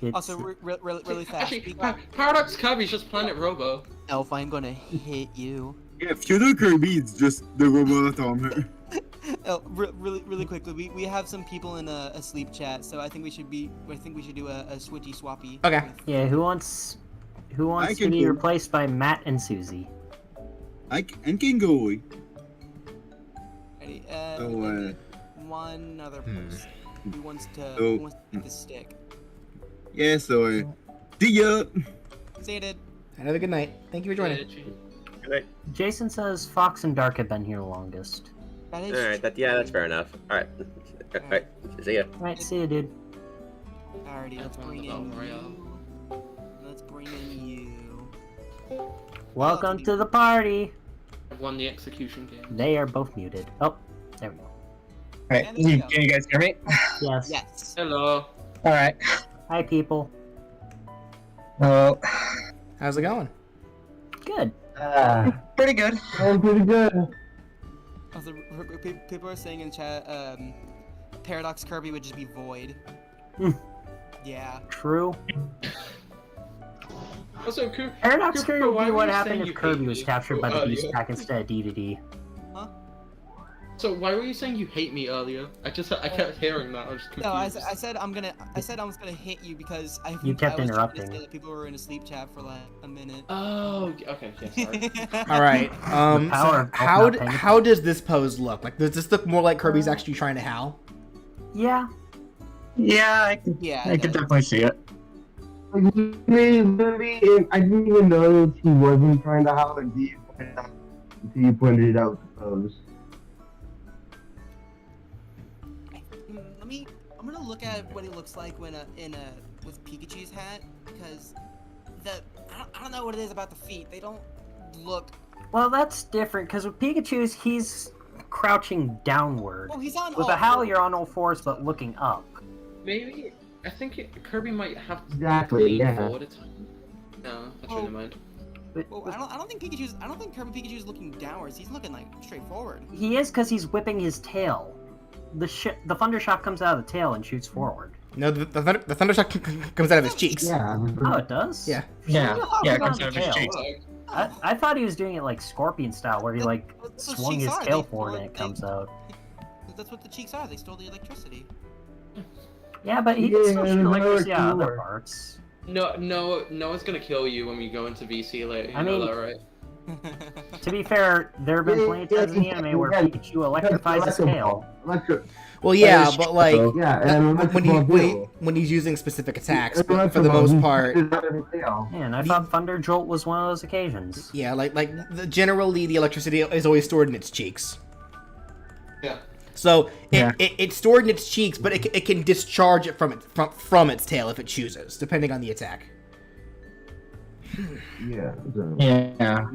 It's, Also, really fast. Actually, Paradox Kirby's just Planet Robo. Elf, I'm gonna hit you. yeah, Feudal Kirby is just the robot armor. Oh, really quickly, we have some people in a sleep chat, so I think we should do a switchy swappy. Okay. yeah, who wants I to can be do- replaced by Matt and Susie? And can go. Ready? So, One other person who wants to Oh. take the stick. yeah, so, see ya! Stated. Have a good night. Thank you for joining. Jason says Fox and Dark have been here longest. That is. Alright, that's fair enough. Alright. Alright, see ya. Right, see you, dude. Alrighty, let's bring in you. Let's bring in you. Welcome to the party. I've won the execution game. They are both muted. Oh, there we go. Right, can you guys hear me? Yes. Yes. Hello. Alright. Hi, people. Well, How's it going? Good. pretty good. Also, people are saying in chat, Paradox Kirby would just be void. Hmm. Yeah. True. Also, Paradox Cooper, Kirby would why be were what you happened saying if you Kirby hate was me? captured by the Oh, Beast yeah. Pack instead of D. So why were you saying you hate me earlier? I kept hearing that. I was confused. No, I said I was gonna hit you because You kept I was trying to interrupting. say that people were in a sleep chat for like a minute. Oh, okay. Yeah, sorry. All right. The power So of not paying how does this pose look? Like, does this look more like Kirby's actually trying to howl? Yeah. Yeah, I can Yeah. I can definitely see it. I didn't even notice he wasn't trying to howl until you pointed it out, I suppose. I'm gonna look at what he looks like when with Pikachu's hat because I don't know what it is about the feet. They don't look. Well, that's different because with Pikachu's, he's crouching downward. Oh, he's on. With all a howl, fours. you're on all fours but looking up. Maybe I think Kirby might have to Exactly, lean yeah. forward a time. No, actually, never mind. Well, I don't think Kirby Pikachu's looking downwards. He's looking like straight forward. He is because he's whipping his tail. The Thunder Shock comes out of the tail and shoots forward. No, the Thundershock comes out of his cheeks. Yeah. Oh, it does? Yeah. Yeah, it comes out of his cheeks. I thought he was doing it like Scorpion style, where he like That's what swung cheeks his are. tail They- forward and they- it comes out. That's what the cheeks are. They stole the electricity. Yeah, but he can still Yeah, shoot no, electricity out of it's other more. parts. No one's gonna kill you when we go into VC later. You I know mean- that, right? To be fair, there have been plenty of times in the anime where Pikachu electrifies his tail. Well, yeah, That is but like Yeah, and when he's using specific attacks, but for the most part, Man, I thought Thunder Jolt was one of those occasions. yeah, generally the electricity is always stored in its cheeks. Yeah. So Yeah. it's stored in its cheeks, but it can discharge it from its tail if it chooses, depending on the attack. Yeah. Yeah.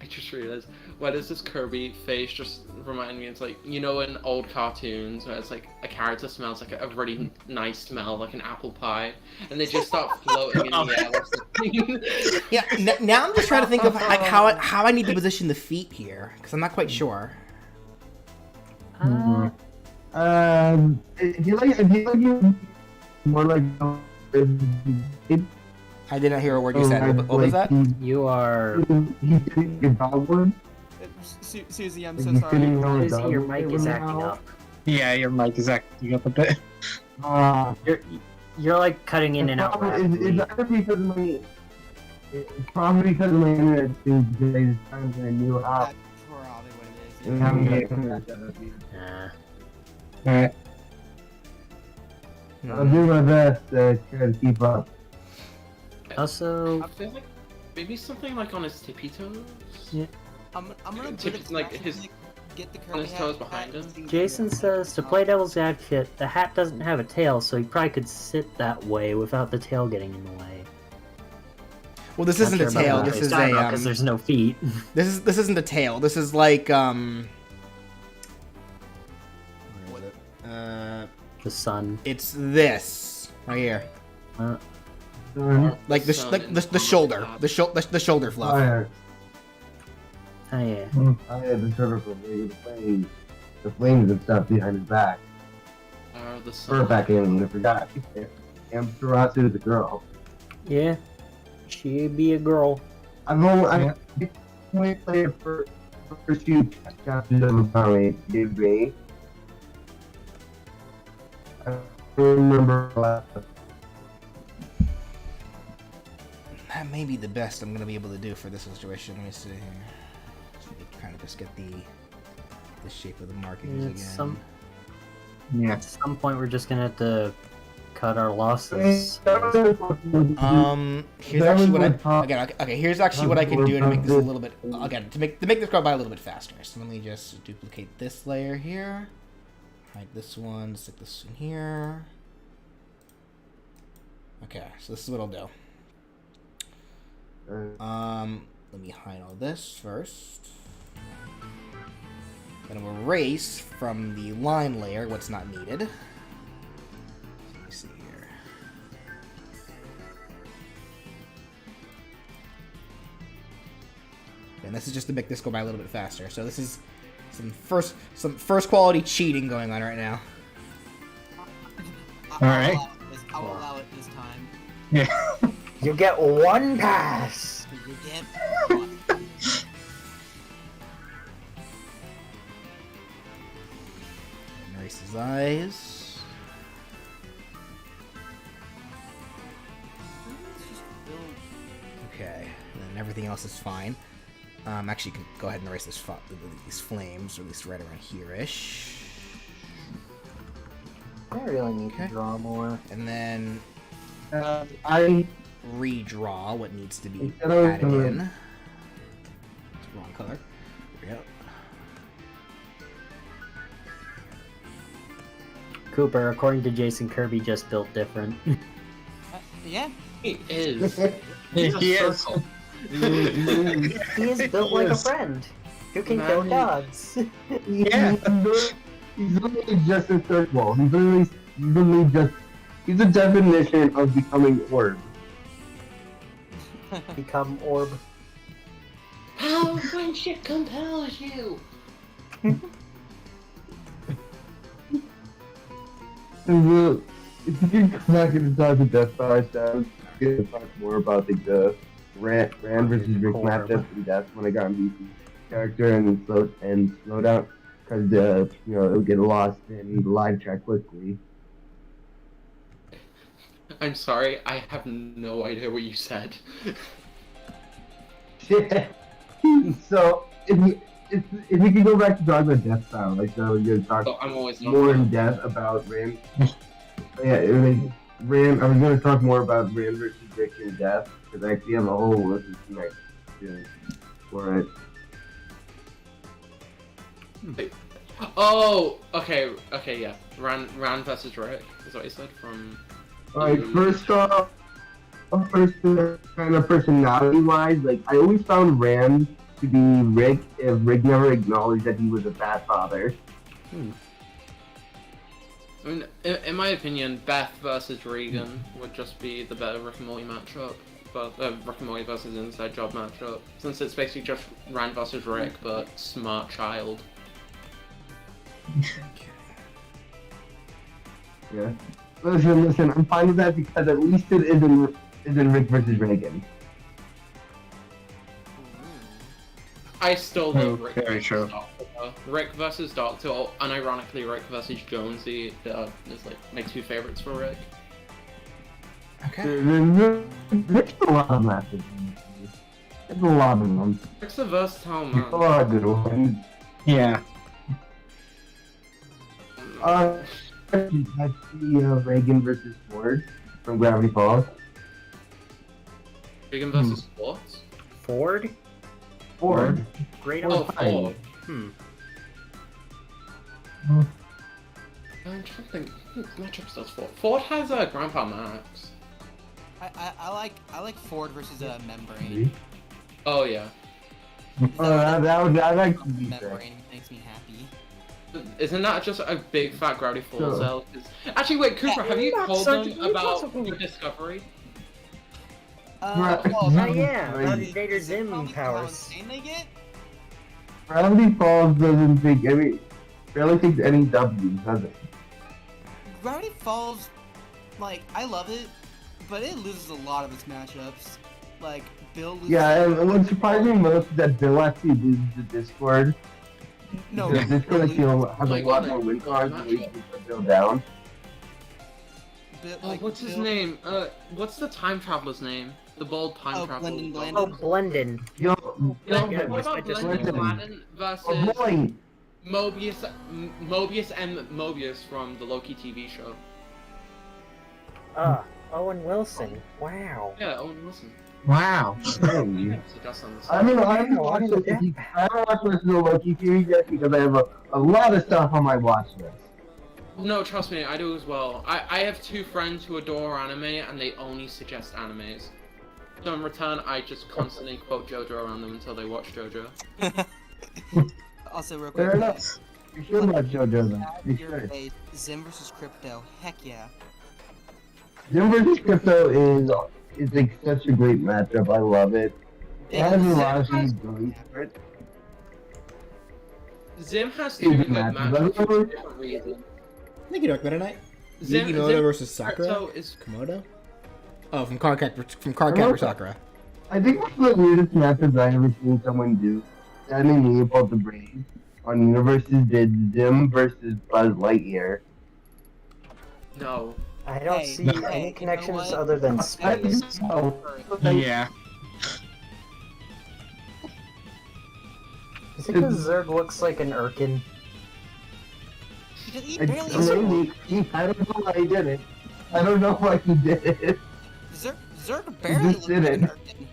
I just realized, why does this Kirby face just remind me? It's like, you know, in old cartoons where it's like a character smells like a really nice smell, like an apple pie, and they just start floating in the air. or something. Yeah. Now I'm just trying to think of like how I need to position the feet here because I'm not quite sure. If you like you more like I did not hear a word you said. What was that? You are. He's sitting in dogwood. Susie, I'm Like so he's sorry. sitting on a Susie, your dogwood mic is now. acting up. Yeah, your mic is acting up a bit. You're like cutting in and out rapidly. It's actually because of my. It's probably because of my internet too, because I just found a new app. That's probably what it is. And Yeah. having internet. Alright. I'll do my best to try to keep up. Also, I feel like maybe something like on his tippy toes. Yeah. I'm gonna Tip- put it like, his- get the on his Kirby toes hat behind back him. and see- Jason says to play devil's advocate, the hat doesn't have a tail, so he probably could sit that way without the tail getting in the way. Well, this isn't a tail. This is a because there's no feet. This isn't a tail. This is like where is it? The sun. It's this right here. Like the Sun like and the the shoulder, top. the shoulder fluff. Fire. Oh yeah. I had the server for the flames and stuff behind his back. The Fur sun. back in, I forgot. Amaterasu is a girl. Yeah. She'd be a girl. I've only played for first few chapters of the Power gave me. I don't remember last. That may be the best I'm gonna be able to do for this situation. Let me see here. So we can kind of just get the shape of the markings again. Yeah. At some point, we're just gonna have to cut our losses. Here's actually what here's actually what I can do to make this a little bit again to make this go by a little bit faster. So let me just duplicate this layer here, hide this one, stick this in here. Okay, so this is what I'll do. Let me hide all this first. Then I'll erase from the line layer what's not needed. Let me see here. And this is just to make this go by a little bit faster. So this is some first quality cheating going on right now. Alright. I will allow it this time. Yeah. You get one pass. You get one. Erase his eyes. Okay, and then everything else is fine. Actually, you can go ahead and erase these flames, or at least right around here-ish. I really need Okay. to draw more. And then I redraw what needs to be Instead of- added in. It's the wrong color. There we go. Cooper, according to Jason, Kirby just built different. Yeah. He is. He He's a is. circle. He is built like a friend who can kill Man. dogs. Yeah. He's literally just a circle. He's literally just. He's the definition of becoming orb. Become orb. How friendship compels you. If you can come back and talk to Death by Sound, I'm gonna talk more about the Rand versus Rick matchup, and that's when I got BC character and slow down because it'll get lost in the live chat quickly. I'm sorry, I have no idea what you said. Shit. So if we can go back to talk about Death Style, like so you're gonna talk So I'm always more in depth about Rand. Yeah, it was like Rand. I was gonna talk more about Rand versus Rick in depth because I actually have a whole list of next for it. Oh, okay, yeah. Ran versus Rick is what you said from. Alright, first off, kind of personality-wise, like I always found Rand to be Rick if Rick never acknowledged that he was a bad father. I mean, in my opinion, Beth versus Regan would just be the better Rick and Morty matchup. But Rick and Morty versus Inside Job matchup, since it's basically just Rand versus Rick, but smart child. Yeah. Listen, I'm fine with that because at least it isn't Rick versus Reagan. I still love Oh, Rick very versus true. Doctor. Rick versus Doctor, or unironically Rick versus Jonesy is like my two favorites for Rick. Okay. There's a lot of matches. There's a lot of them. Rick's a versatile There's a man. lot of good ones. Yeah. That's the Reagan versus Ford from Gravity Falls. Regan versus what? Ford? Ford. Great Oh, on Ford. Hmm. I'm trying to think. Matchups does Ford. Ford has Grandpa Max. I like Ford versus Membrane. Oh yeah. That actually be fair. Membrane makes me happy. Isn't that just a big fat Gravity Falls Sure. cell? Actually, wait, Cooper, have you told Such them a about impossible. your discovery? Right. Well, Oh Right. yeah, Right. about Invader Zim how powers. insane they get? Gravity Falls doesn't take any, barely takes any W's, does it? Gravity Falls, like, I love it, but it loses a lot of its matchups. Like, Bill loses. Yeah, and what surprised me most is that Bill actually loses the Discord. No, Because Discord Bill actually has a Oh my lot God, more win cards matchup. and we can put Bill down. Bill, Oh, like, what's his Bill- name? What's the time traveler's name? The bald time Oh, traveler. Blendon Blandon. Oh, Blendon. Yo, Yeah, Yeah, what about I just Blendon went to- Blandon versus oh boy! Mobius and Mobius from the Loki TV show? Owen Wilson. Wow. Yeah, Owen Wilson. Wow. Hey. Suggest on this. I mean, I haven't Wow, watched look the at Loki, I haven't watched the rest of the Loki series yet because I have a lot of stuff on my watch list. No, trust me, I do as well. I have two friends who adore anime and they only suggest animes. So in return, I just constantly quote JoJo around them until they watch JoJo. Also, real quick. Fair enough. You should watch JoJo then. Add You your should. face, Zim versus Crypto. Heck yeah. Zim vs. Crypto is like such a great matchup. I love it. It has a lot of things going for it. Zim has It's two a good matchup. matchups for different reasons. Thank you, Dark Meta Knight. Zim Yukimoto versus Sakura? Crypto is Komodo? Oh, from Cardcaptor Sakura. I think one of the weirdest matchups I ever seen someone do, standing Leopold the Brave on Universes did Zim versus Buzz Lightyear. no. I don't Hey, see hey, any you know connections what? other than I space. think so. Yeah. Is it because Zerg looks like an Urkin? He I, barely I don't know why he did it. I don't know why he did it. Zerg barely just looks like an did it. Urkin.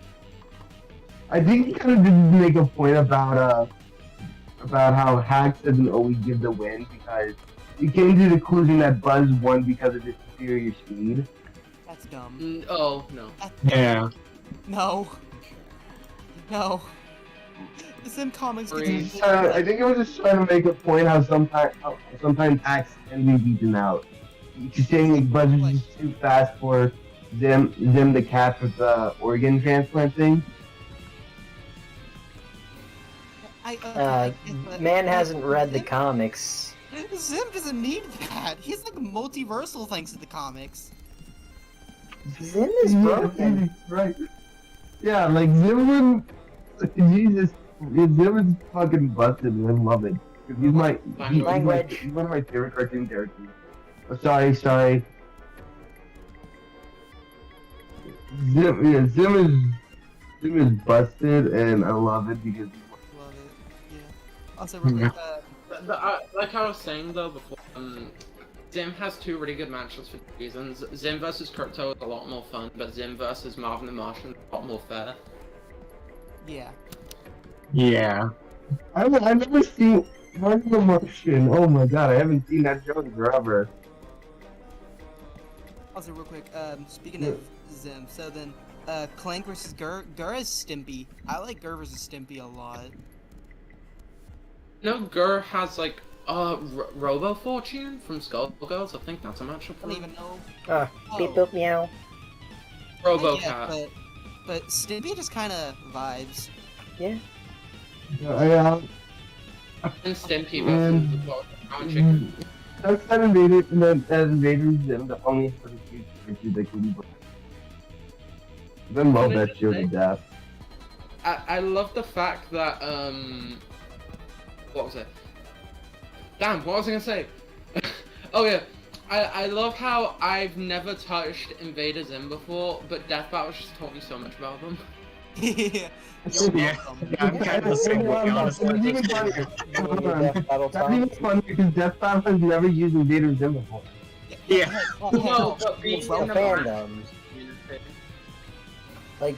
I think he kind of did make a point about how Hax doesn't always give the win because he came to the conclusion that Buzz won because of his superior speed. That's dumb. Oh, no. Yeah. No. No. The Sim comics Freeze. gets I think it was just trying to make a point how sometimes Hax can be beaten out. He's saying like Buzz is just too fast for Zim to catch with the organ transplant thing. Man hasn't read the comics. Zim doesn't need that. He's like multiversal thanks to the comics. Zim is broken. Right. Yeah, like Zim wouldn't. Jesus, Zim is fucking busted and I love it. 'Cause he's Language. he's one of my favorite cartoon characters. Oh, sorry. Zim is busted and I love it because Love it. Yeah. Also, real quick, Like I was saying though before, Zim has two really good matchups for reasons. Zim versus Crypto is a lot more fun, but Zim versus Marvin the Martian is a lot more fair. yeah. Yeah. I've never seen Martin the Martian. Oh my god, I haven't seen that show in forever. Also, real quick, speaking of Zim, so then, Clank versus Gur. Gur is Stimpy. I like Gur versus Stimpy a lot. No, Gur has like Robo Fortune from Skullgirls. I think that's a matchup I for don't him. even know. Beep boop meow. Robo Yeah, Cat. but Stimpy just kind of vibes. Yeah. And Stimpy And- versus the Brown Chicken. That's that Invader, that Invader Zim, the only sort of character that can be. I love that show to death. I love the fact that what was it? Damn, what was I gonna say? Oh yeah, I love how I've never touched Invader Zim before, but Death Battle just taught me so much about them. Yeah. Yeah. I'm kind of the same way, honestly. That's even funnier. Death Battle That's even funnier because Death Battle has never used Invader Zim before. Yeah. No, but being Well, in the fandom. Like,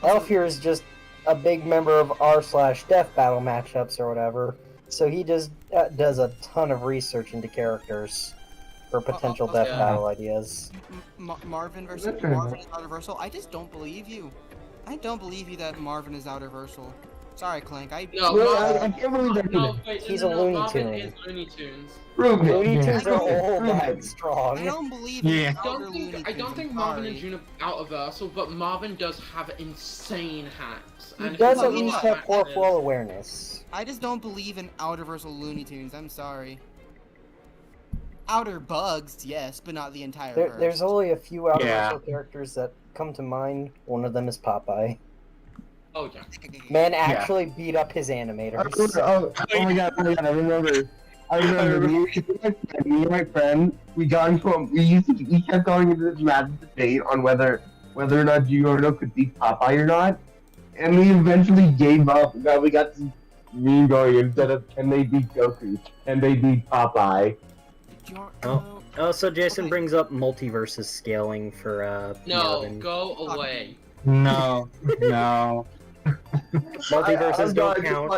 Elfir is just a big member of r/death battle matchups or whatever, so he just does a ton of research into characters for potential death yeah. battle ideas. Marvin versus That's fair Marvin is Outerversal. I just don't believe you. I don't believe you that Marvin is Outerversal. Sorry, Clank. No, Well, Marvin, I can't believe that. no, wait, He's no, a no, Looney Marvin Tune. is Looney Tunes. Prove it. Looney Tunes are Yeah. old and I strong. don't believe Yeah. in I outer don't Looney think I don't Tunes, think I'm Marvin and sorry. June are Outerversal, but Marvin does have insane hacks. He And does his at least have hack poor is- flow awareness. I just don't believe in Outerversal Looney Tunes. I'm sorry. Outer bugs, yes, but not the entire verse. There's only a few Outerversal Yeah. characters that come to mind. One of them is Popeye. Oh yeah. Man actually beat up his animators. Oh my god, I remember. Me and my friend, we kept going into this mad debate on whether or not Giorno could beat Popeye or not, and we eventually gave up. Now we got this meme going instead of can they beat Goku? Can they beat Popeye? Oh, so Jason brings up multiverses scaling for No, Marvin. go away. No, no. Multiverses don't count.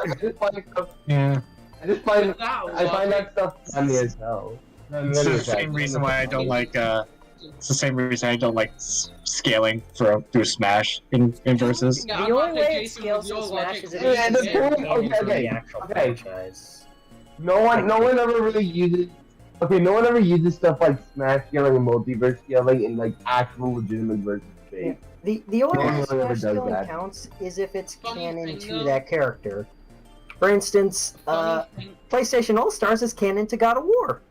Yeah. I just find That I find was- that stuff funny as hell. It's the same reason why I don't like. It's the same reason I don't like scaling through Smash in versus. Yeah, The I'm only not way it Jason scales with your in Smash logic. is if Yeah, it's the canon point- from okay, the actual okay. franchise. No one ever really uses. Okay, no one ever uses stuff like Smash scaling and multiverse scaling in like actual legitimate versus space. The only No way one ever Smash does scaling that. counts is if it's Funny canon thing, to though- that character. For instance, Funny thing, PlayStation All Stars is canon to God of War.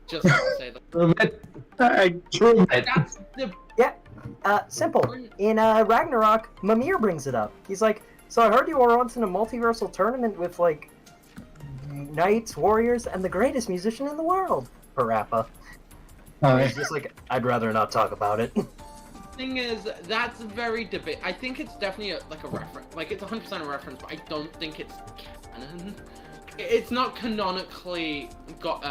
just to say that. Prove it. Prove it. That's the Simple. In Ragnarok, Mimir brings it up. He's like, so I heard you were once in a multiversal tournament with like knights, warriors, and the greatest musician in the world, Parappa. He's just like, I'd rather not talk about it. thing is, that's very debate. I think it's definitely like a reference. Like it's 100% a reference, but I don't think it's canon. It's not canonically got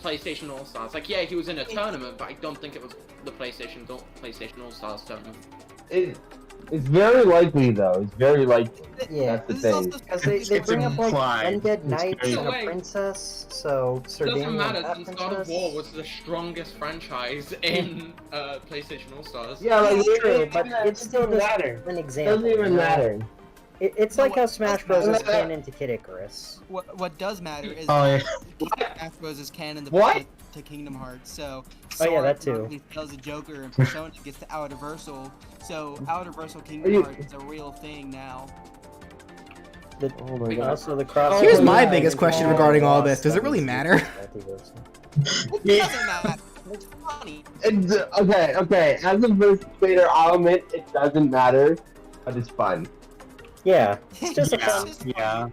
PlayStation All Stars. Like yeah, he was in a tournament, but I don't think it was the PlayStation All Stars tournament. It's very likely though. It's very likely. Yeah, That's the This is thing. also because they It's bring up like implied. undead It's knights very- and a Wait. princess, so It Sir doesn't Daniel matter and that since God of princess. War was the strongest franchise in PlayStation All Stars. Yeah, like It's true, it- but it it's still doesn't just matter. an It example. doesn't even you know? matter. It's No, like how what Smash does Bros. is matter- canon to Kid Icarus. What does matter is Oh, yeah. Smash Bros is canon What? to Kingdom Hearts. So Oh, yeah, that Sora too. tells a Joker and Persona gets to Outerversal. So Outerversal Kingdom Are you- Hearts is a real thing now. Oh my god. Also, the cross. Here's my yeah, biggest question regarding all this. Does it really matter? It doesn't matter. It's funny. It's, okay. As a versus player, I'll admit it doesn't matter, but it's fun. Yeah, it's just a Yeah, fun. yeah.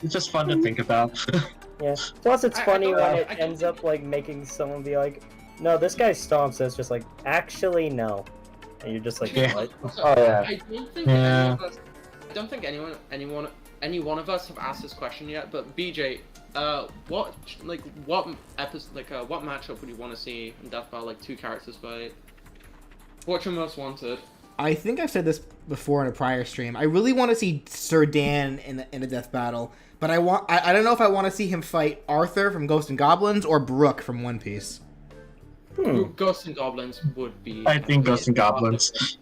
It's just fun to think about. Yeah. Plus, it's I funny don't- when it I ends don't- up like making someone be like, "No, this guy stomps." So it's just like, actually, no, and you're just like, Yeah. "What?" Oh yeah. I don't think Yeah. any of us, I don't think any one of us have asked this question yet. But BJ, what matchup would you want to see in Death Battle? Like two characters fight. What's your most wanted? I think I've said this before in a prior stream. I really want to see Sir Dan in a death battle, but I don't know if I want to see him fight Arthur from Ghosts and Goblins or Brooke from One Piece. Ghosts and Goblins would be. I think Ghosts and Goblins.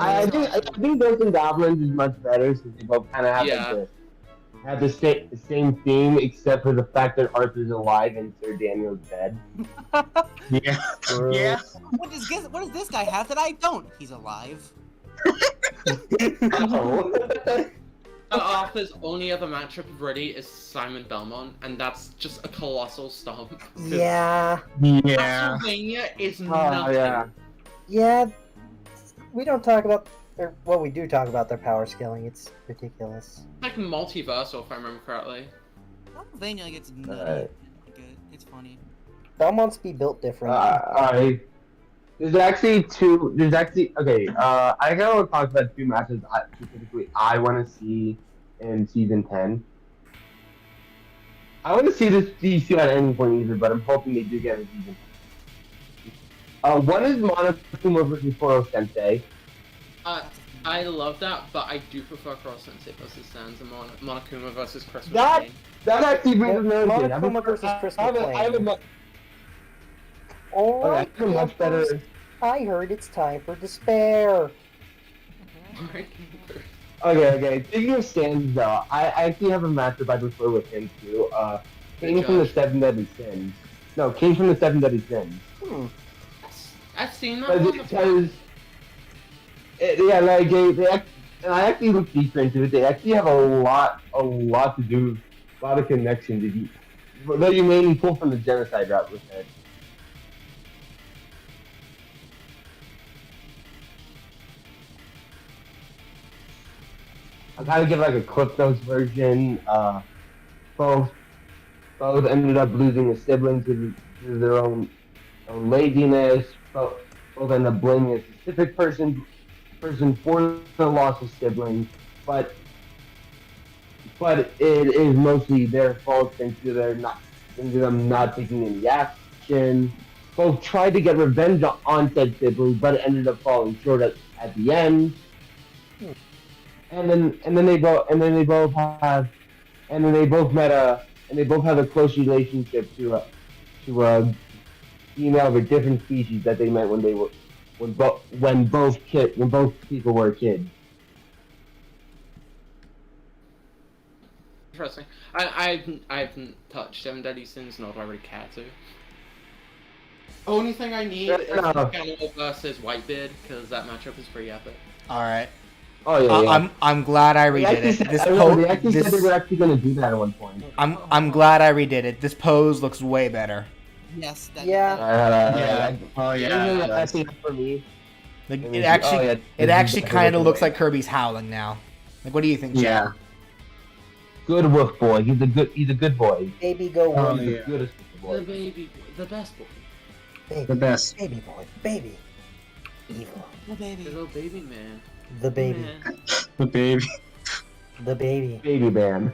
I think Ghosts and Goblins is much better since they both kind of have Yeah. have the same theme, except for the fact that Arthur's alive and Sir Daniel's dead. Yeah. Yeah. What does this guy have that I don't? He's alive. Oh. Arthur's only other matchup ready is Simon Belmont, and that's just a colossal stomp. 'Cause Yeah, Yeah. Castlevania is Oh nothing. yeah. yeah. We don't talk about, or well, we do talk about their power scaling. It's ridiculous. Like multiversal, if I remember correctly. Castlevania gets nutty. Alright. Good. It's funny. Belmonts be built different. There's actually okay. I kind of want to talk about two matches specifically I want to see in season 10. I want to see this DC at any point either, but I'm hoping they do get a season 10. One is Monokuma versus Toro Sensei. I love that, but I do prefer Cross Sensei versus Sans and Monokuma versus Chris That- McClain. That actually brings another thing. Monokuma versus Chris I have a much Alright, much better. I heard it's time for despair. Okay. Speaking of Sans, though, I actually have a matchup I prefer with him too. King from the Seven Deadly Sins. No, King from the Seven Deadly Sins. I've seen that one before. Because yeah, like and I actually looked deeper into it. They actually have a lot to do, a lot of connections. Though you mainly pull from the genocide route with it. I'll kind of give like a Cliff Notes version. Both ended up losing a sibling to their own laziness. Both ended up blaming a specific person for the loss of siblings, but it is mostly their fault thanks to them not taking any action. Both tried to get revenge on said siblings, but it ended up falling short at the end. And then they both have a close relationship to a female of a different species that they met when both people were kids. Interesting. I haven't touched Seven Deadly Sins, nor do I really care to. Only thing I need is Cannibal versus Whitebeard, because that matchup is pretty epic. All right. Oh yeah. I'm glad I redid it. They actually said they were actually going to do that at one point. I'm glad I redid it. This pose looks way better. Yes. Yeah. Oh yeah. That's enough for me. Like It it was- actually, oh, yeah, it this actually is kind of better looks way. like Kirby's howling now. Like, what do you think, Chad? Yeah. Good wolf boy. He's a good boy. Baby go Oh, wolf. He's yeah. the goodest The boy. baby, the best boy. Baby, The best. baby boy, baby. Evil. The baby. The little baby man. The baby. Man. The baby. The baby. Baby man.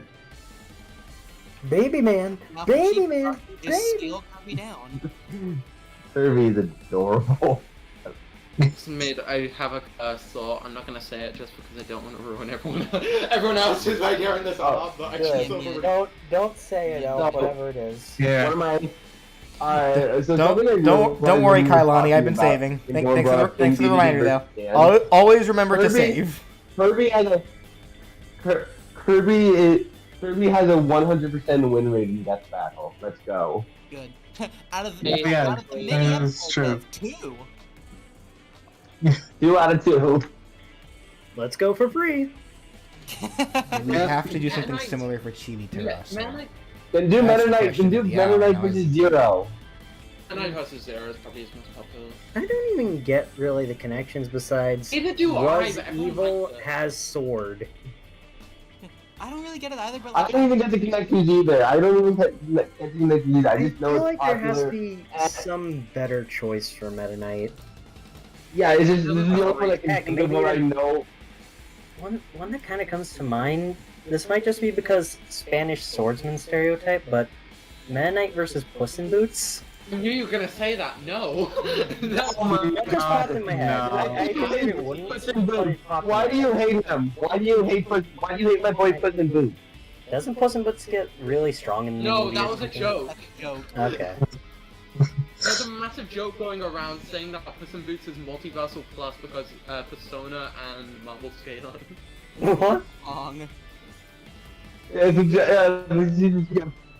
Baby man. Now, Baby keep man. Just Baby. scale Kirby down. Kirby's adorable. I have a thought. I'm not gonna say it just because I don't want to ruin everyone else's by hearing this off. But actually, Good. Don't say it out, whatever it is. Yeah. What am I? So Don't worry, Kailani. I've been saving. Thanks for the reminder, though. Always remember to Kirby- save. Kirby has a Kirby has a 100% win rate in Death Battle. Let's go. Good. out of the Yeah, out of the many that's episodes true. of 2. 2 out of 2. Let's go for free. We have to do something similar for Chibi Terrace. Then do That's Meta the Knight. question Then of do the Meta hour, Knight now, versus isn't it? Zero. Knight versus Zero is probably his most popular. I don't even get really the connections besides Neither do I, was but everyone evil likes it. has sword. I don't really get it either, but I like, don't even get the connections either. I don't even get the connections either. I I just know feel it's like there has to popular. be some better choice for Meta Knight. Yeah, it's just this is the only one I can Heck, think of maybe where I know. One that kind of comes to mind. This might just be because Spanish swordsman stereotype, but Meta Knight versus Puss in Boots. I knew you were gonna say that. No. No. That just popped in my head. No. I figured it wouldn't. but it popped in Why my do you head. hate him? Why do you hate my boy Puss in Boots? Doesn't Puss in Boots get really strong in the No, movie that or was a something? joke. that's a joke. Okay. There's a massive joke going around saying that Puss in Boots is multiversal plus because Persona and Marvel scale on. What? Wrong.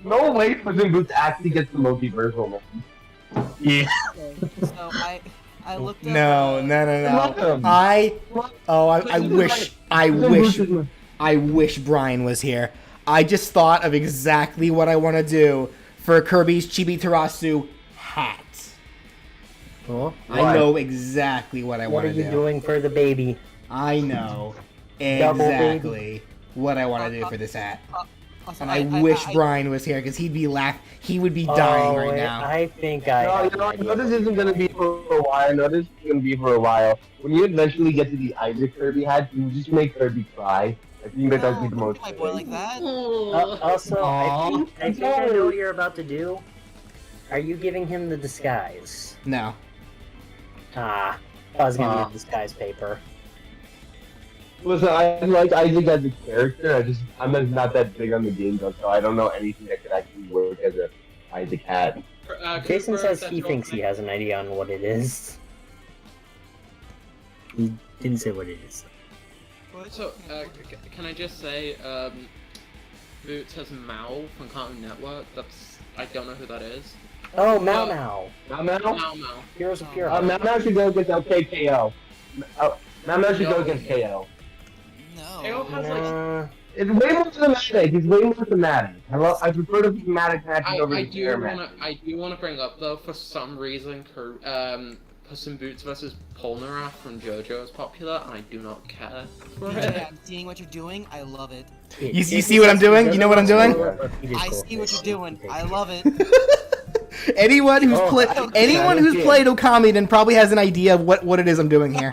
No way Puss in Boots actually gets the multiversal man. Yeah. Okay, so I looked up. No. Love him. I wish Brian was here. I just thought of exactly what I want to do for Kirby's Chibi Terasu hat. Cool. I know exactly what I What want are to you do. doing for the baby? I know Double baby. exactly what I want to do for this hat. Also, And I wish Brian was here because he'd be he would be dying right now. I think I. No, have you know, an I know idea. this isn't gonna be for a while. I know this is gonna be for a while. When you eventually get to the Isaac Kirby hat, you just make Kirby cry. I think that that'd be the most. my boy like that. Also, Aw. I think I know what you're about to do. Are you giving him the disguise? No. Ah, I was gonna Aw. give disguise paper. Listen, I like Isaac as a character. I'm just not that big on the game though, so I don't know anything that could actually work as a Isaac hat. Jason Cooper, says that's he your thinks he opinion. has an idea on what it is. He didn't say what it is. So, can I just say, Boots has Mao from Cartoon Network. I don't know who that is. Oh, Mao Mao. Mao. Heroes of Pure. Mao should go against LKKO. Mao should go against KO. KO has like. It's way more thematic. He's way more thematic. I prefer the thematic matches over the fair match. I do want to bring up though, for some reason, Puss in Boots versus Polnareff from JoJo is popular, and I do not care for it. Yeah, I'm seeing what you're doing. I love it. You see what I'm doing? You know what I'm doing? I see what you're doing. I love it. Anyone who's played Okami then probably has an idea of what it is I'm doing here.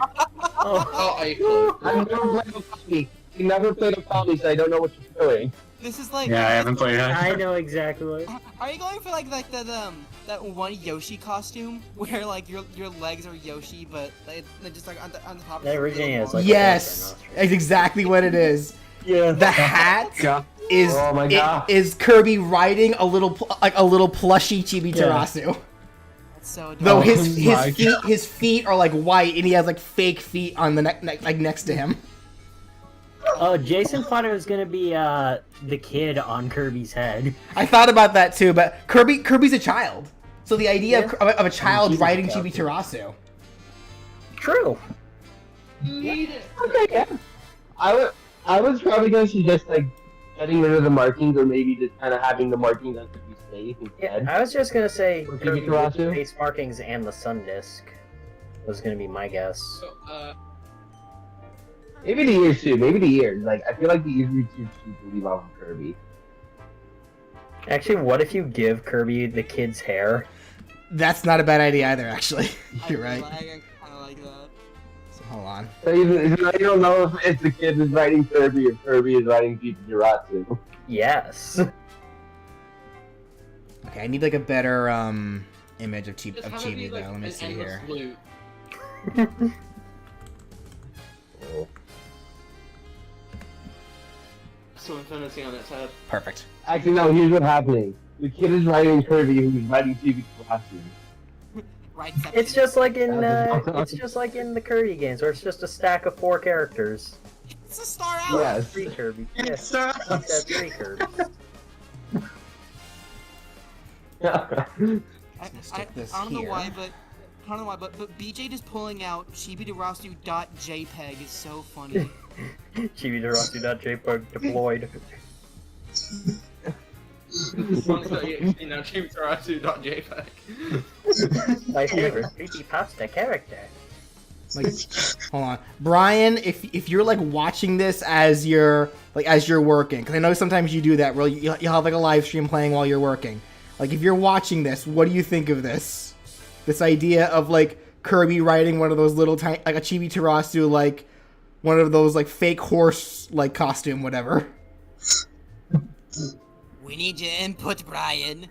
I've never played Okami. You never played Okami, so I don't know what you're doing. This is like. Yeah, I haven't played that. I know exactly what. Are you going for like that one Yoshi costume where like your legs are Yoshi, but they're just like on the top. That originates as like. Yes, that's exactly what it is. Yeah. The hat is Oh my God. is Kirby riding a little plushy Chibi Tarasu. That's so. Though adorable. his feet are like white and he has like fake feet on the next to him. Oh, Jason thought it was gonna be the kid on Kirby's head. I thought about that too, but Kirby's a child, so the idea of a child riding Chibi Tarasu. True. Okay, yeah. I was probably going to suggest like getting rid of the markings, or maybe just kind of having the markings as if you stay instead. I was just gonna say Or Kirby Chibi with Tarasu? face markings and the sun disc was gonna be my guess. So, Maybe the ears too. Maybe the ears. Like I feel like the ears would be too cheap to leave off of Kirby. Actually, what if you give Kirby the kid's hair? That's not a bad idea either, actually. You're right. I kind of like that. So hold on. So even you don't know if the kid is riding Kirby or Kirby is riding Chibi Tarasu. Yes. Okay, I need like a better image of just have it Chibi be, though. like, Let me an see endless here. loop. So Infinity on its head. Perfect. Actually, no. Here's what's happening. The kid is riding Kirby, who's riding Chibi Tarasu. Right. It's just like in the Kirby games, where it's just a stack of 4 characters. It's a Star Out. Yes. 3 Kirby. Yes, Star he said 3 Kirby. Stick this I don't know here. why, but BJ just pulling out chibitarasu.jpg is so funny. Chibi.jpg deployed. Chibi-Tarasu.jpg. My favorite creepypasta character. Like, hold on, Brian. If you're like watching this as you're working, because I know sometimes you do that. Where you'll have like a live stream playing while you're working. Like if you're watching this, what do you think of this? This idea of like Kirby riding one of those little tiny, like a Chibi Tarasu, like one of those like fake horse like costume, whatever. We need your input, Brian.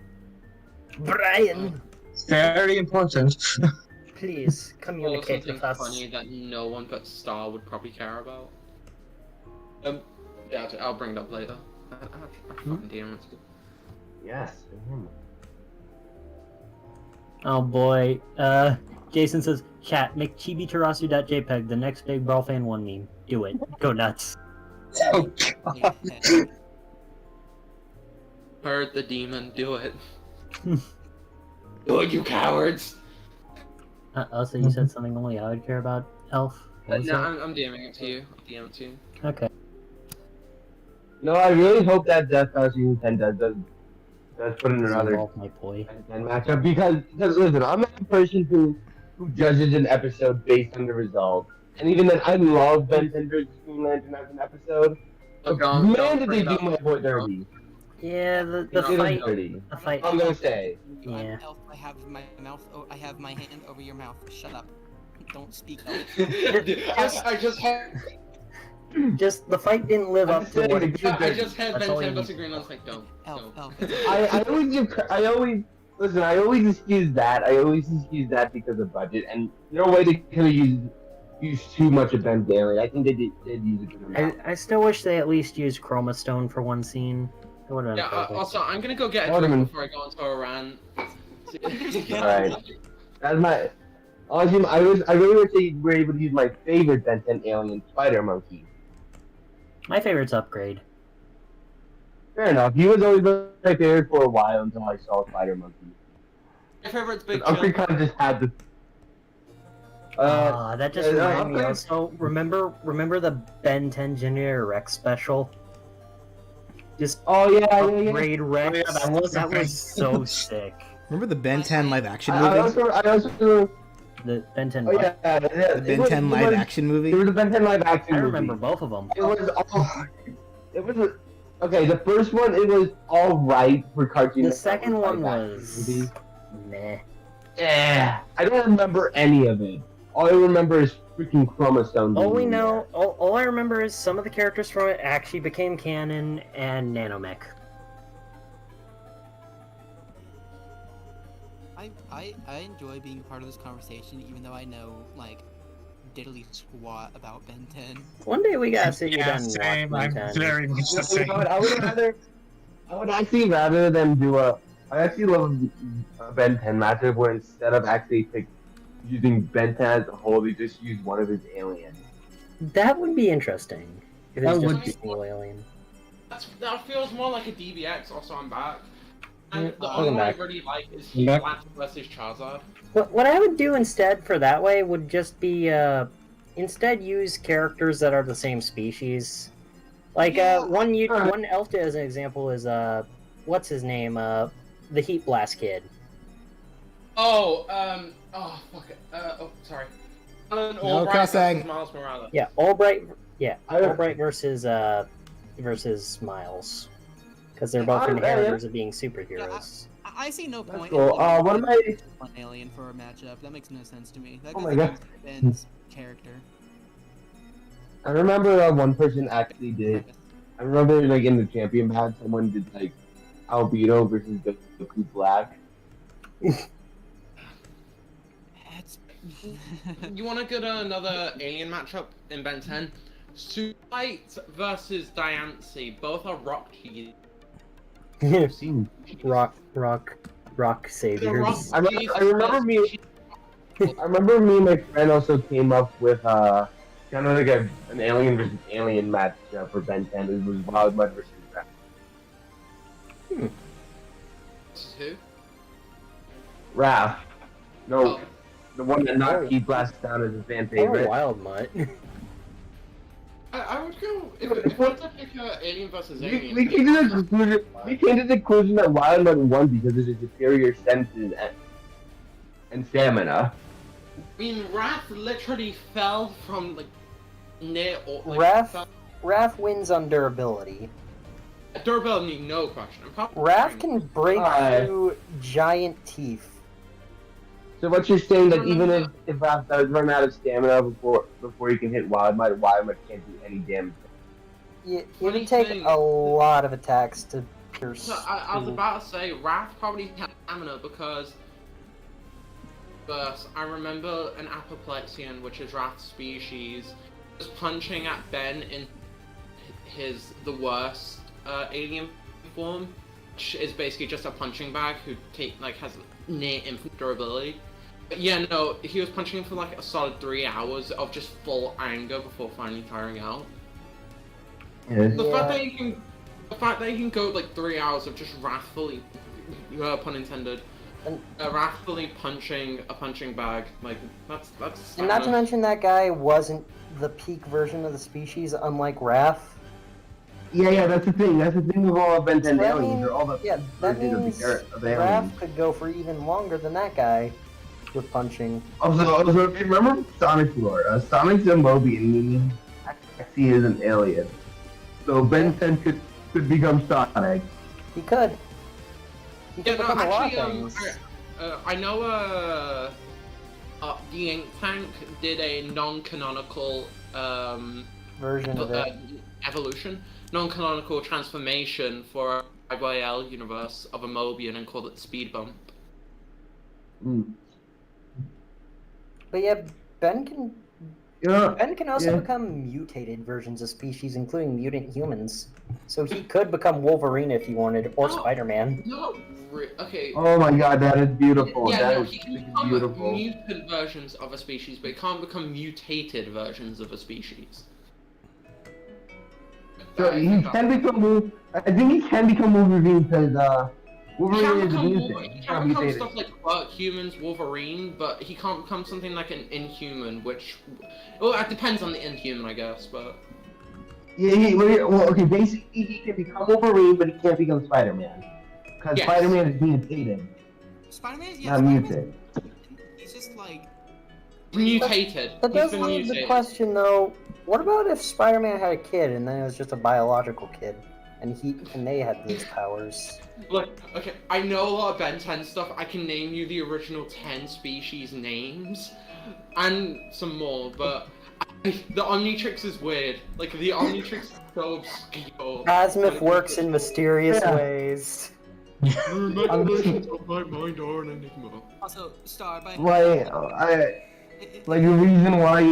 Brian, Very important. please Well, communicate something with us. funny that no one but Star would probably care about. Yeah, I'll bring it up later. I fucking damn it. Yes. Oh boy. Jason says, chat, make chibi-tarasu.jpg the next big Brawl Fan 1 meme. Do it. Go nuts. Oh, God. Heard the demon, do it. Do it, you cowards! Also, you said something only I would care about, Elf? What was No, that? I'm DMing it to you. I'm DMing it to you. Okay. No, I really hope that Death House Season 10 does put in another Involve my boy. 10 matchup because listen, I'm not a person who judges an episode based on the result. And even then, I love Ben Tender's Green Lantern as an episode. Oh, But don't man, did they bring do it my up. boy dirty. Yeah, the It is fight. dirty. The fight. I'm gonna say. Yeah. Elf, I have my mouth. Oh, I have my hand over your mouth. Shut up. Don't speak. I just had. Just the fight didn't live up to what it I just had That's Ben all you 10 need. versus Green Lantern. Like, don't. Elf, Elf. I always excuse that. I always excuse that because of budget, and no way they could have used use too much of Ben Daly. I think they did use a good amount. I still wish they at least used Chroma Stone for one scene. It would have been Yeah. perfect. Also, I'm gonna go get a Waterman. drink before I go into a rant. Alright. That's my. Honestly, I really wish they were able to use my favorite Ben 10 alien, Spider Monkey. My favorite's Upgrade. Fair enough. He was always my favorite for a while until I saw Spider Monkey. My favorite's Big Upgrade Chill. kind of just had the. That just reminded me. Upgrade- Also, remember the Ben 10 Junior Rex special? Just Oh yeah, Upgrade Rex. Oh, yeah, that was a thing. so sick. Remember the Ben 10 live action I movie? also. The Ben 10. Oh yeah, yeah. The Ben 10 live action movie? There was a Ben 10 live action I movie. remember both of them. It was all. It was a. Okay, the first one it was all right for cartoon. The second one live was action movies. meh. Yeah, I don't remember any of it. All I remember is freaking Chroma Stone. All we being in know, all I remember is some of the characters from it actually became canon and Nanomech. I enjoy being part of this conversation, even though I know like diddly squat about Ben 10. One day we gotta sit you Yeah, down and watch same. Ben I'm 10. very much the there. same. I would actually rather them do a. I actually love a Ben 10 matchup where instead of actually using Ben 10 as a whole, they just use one of his aliens. That would be interesting. If That it's would just a single alien. That feels more like a DBX. Also, I'm back. And Yeah, the welcome only one I back. really like is I'm back. Heat versus Charizard. What I would do instead for that way would just be instead use characters that are the same species. Like one Elfta as an example is what's his name? The Heat Blast kid. Oh, fuck it. Sorry. Alan No Albright cussing. versus Miles Morales. Yeah, Albright. Yeah, I- Albright versus Miles, because they're both Yeah, inheritors of being superheroes. I see no That's point. cool. in What am I? one alien for a matchup. That makes no sense to me. That Oh goes my God. against Ben's character. I remember one person actually did. I remember like in the champion match, someone did like Albedo versus Goku Black. You want to get another alien matchup in Ben 10? Suite versus Diancie. Both are rock cheese. rock saviors. I remember me. I remember me and my friend also came up with kind of like an alien versus alien match for Ben 10. It was Wild Mud versus Raph. Who? Raph. No, Oh. the one that knocked Heat Blast down as a fan Or favorite. Wild Mutt. I would go if I had to pick alien versus alien. We came to the conclusion. We came to the conclusion that Wild Mud won because of his superior senses and stamina. I mean, Raph literally fell from like near. Like, Raph wins on durability. Durability, no question. I'm probably Raph can break Alright. through giant teeth. So what you're saying that even if Raph does run out of stamina before he can hit Wild Mud can't do any damage. It Funny would take thing- a lot of attacks to pierce. So I was about to say Raph probably had stamina because first I remember an Apoplexian, which is Raph's species, was punching at Ben in the worst alien form, which is basically just a punching bag who has near infinite durability. But yeah, no, he was punching for like a solid 3 hours of just full anger before finally tiring out. Yeah. The fact that he can go like 3 hours of just wrathfully, pun intended, wrathfully punching a punching bag, like that's. And not to mention that guy wasn't the peak version of the species, unlike Raph. Yeah, that's the thing. That's the thing with all of Ben 10 So that aliens. means- They're all the Yeah, that versions of means the of the aliens. Raph could go for even longer than that guy with punching. Also, remember Sonic lore? Sonic Zombobi actually is an alien. So Ben 10 could become Sonic. He could. He could Yeah, no, become a lot of actually, things. I know. The Ink Tank did a non-canonical Version of it. evolution, non-canonical transformation for a IYL universe of a Mobian and called it Speed Bump. Mm. But yeah, Ben can You know, Ben can also yeah. become mutated versions of species, including mutant humans. So he could become Wolverine if he wanted, or No. Spider-Man. Okay. Oh my god, that is beautiful. Yeah, that no, is he can freaking become beautiful. mutant versions of a species, but he can't become mutated versions of a species. So he can become I think he can become Wolverine because He Wolverine can is a become, mutant. he He's can not become mutated. stuff like humans, Wolverine, but he can't become something like an Inhuman, which... Well, it depends on the Inhuman, I guess, but... Yeah, well, okay, basically he can become Wolverine, but he can't become Spider-Man. Because Yes. Spider-Man is mutated, Spider-Man, not mutant. He's just like Mutated. That He's does been leave the mutated. question though. What about if Spider-Man had a kid and then it was just a biological kid, and they had those powers? Look, okay, I know a lot of Ben 10 stuff. I can name you the original 10 species names, and some more, but the Omnitrix is weird. Like, the Omnitrix is so obscure. Cosmith works in mysterious Yeah. ways. Imaginations of my mind are an enigma. also Star by Like the reason why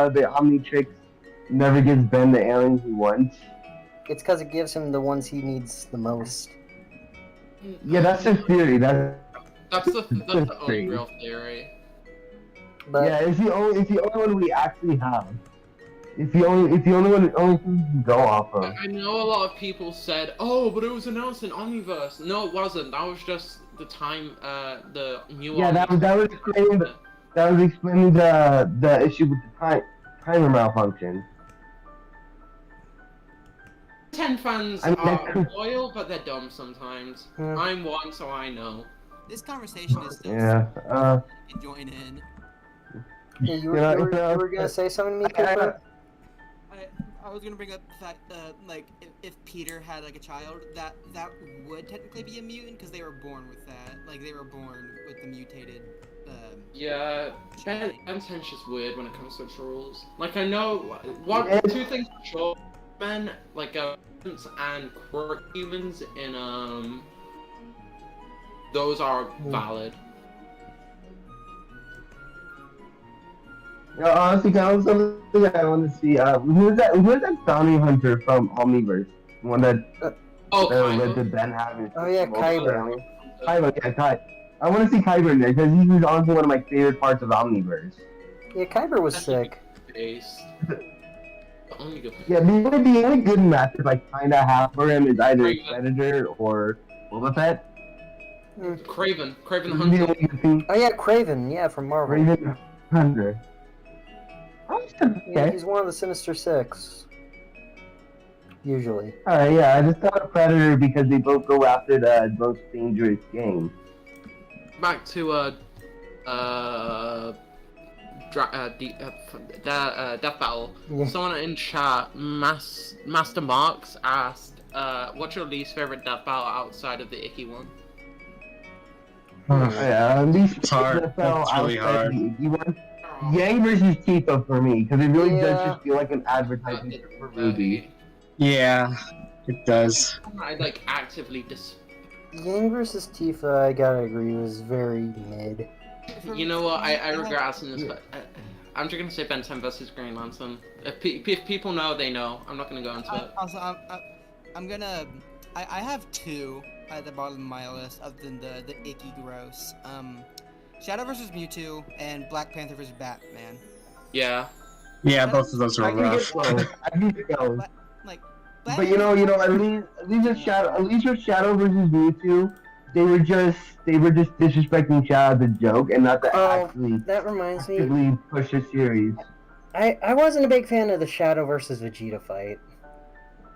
the Omnitrix never gives Ben the aliens he wants. It's because it gives him the ones he needs the most. Yeah, that's his theory. That's the only theory. real theory. But Yeah, it's the only one we actually have. It's the only thing we can go off of. I know a lot of people said, "Oh, but it was announced in Omniverse." No, it wasn't. That was just the time. The new. Yeah, that was explaining the issue with the timer malfunction. 10 fans I mean, are that- loyal, but they're dumb sometimes. Yeah. I'm one, so I know. this conversation is still Yeah. join in. yeah, you know, were it's, gonna say something to me, I- Cooper? I was gonna bring up the fact like if Peter had like a child, that would technically be a mutant because they were born with that. Like they were born with the mutated. Yeah, Ben 10's just weird when it comes to its rules. Like, I know what Yeah. 2 things for sure. Men, like, mutants and quirk humans in, those are valid. No, honestly, kind of something I want to see. Who is that bounty hunter from Omniverse? The one that Oh, led kind to of. Ben having. Oh yeah, Kyber. Kyber, yeah, Kyber. I want to see Kyber in there because he was honestly one of my favorite parts of Omniverse. Yeah, Kyber was sick. Based. The only good. Yeah, the only good matchup I kind of have for him is either Craven. Predator or Boba Fett. Craven the Those are the Hunter. only good things. Oh yeah, Craven. Yeah, from Marvel. Raven Hunter. Yeah, Okay. he's one of the Sinister Six. Usually. Alright, yeah, I just thought of Predator because they both go after the most dangerous game. Back to Death Battle. Yeah. Someone in chat, Master Marks asked, "What's your least favorite Death Battle outside of the icky one?" Yeah, at least It's hard. NFL It's really outside hard. the Iggy one. Yang versus Tifa for me, because it really does Yeah. just feel like an advertisement for Ruby. Yeah, it does. I like actively Yang versus Tifa, I gotta agree, was very mid. You know what? I regret asking this, but I'm just gonna say Ben 10 versus Green Lantern. If people know, they know. I'm not gonna go into it. Also, I'm gonna. I have 2 at the bottom of my list, other than the icky gross. Shadow versus Mewtwo and Black Panther versus Batman. Yeah. Yeah, both of those I are can rough. get those. I can get those. Like, But you know, at least with Shadow versus Mewtwo, they were just disrespecting Shadow as a joke and not to actually That reminds me, actively push the series. I wasn't a big fan of the Shadow versus Vegeta fight.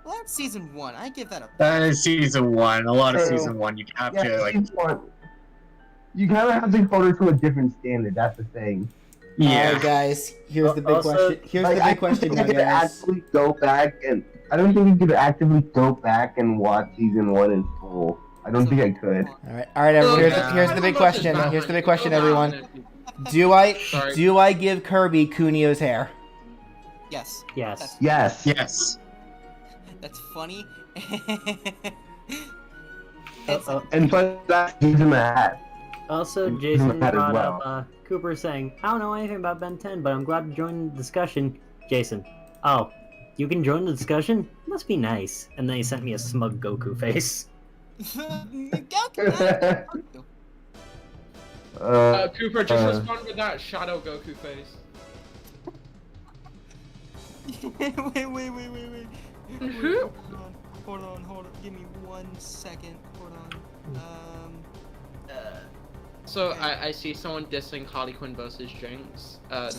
Well, that's season 1. I give that a. That is season 1. A lot of So- season 1, you have Yeah, to like. you kind of have to hold her to a different standard. That's the thing. Yeah. Alright, guys. Here's the big Also- question. Here's the big question, now, I could guys. actually go back and I don't think you could actively go back and watch season 1 in full. I don't think I could. Alright, everyone. Yeah. Here's the big question. Here's the big question, everyone. Do I give Kirby Kunio's hair? Yes. Yes. Yes. Yes. That's funny. And plus that gives him a hat. Also, And Jason that as brought well. up Cooper saying, I don't know anything about Ben 10, but I'm glad to join the discussion. Jason, oh, you can join the discussion? Must be nice. And then he sent me a smug Goku face. Cooper, just respond with that Shadow Goku face. wait. Hold on. Give me 1 second. Hold on. So I see someone dissing Harley Quinn versus Jinx. No.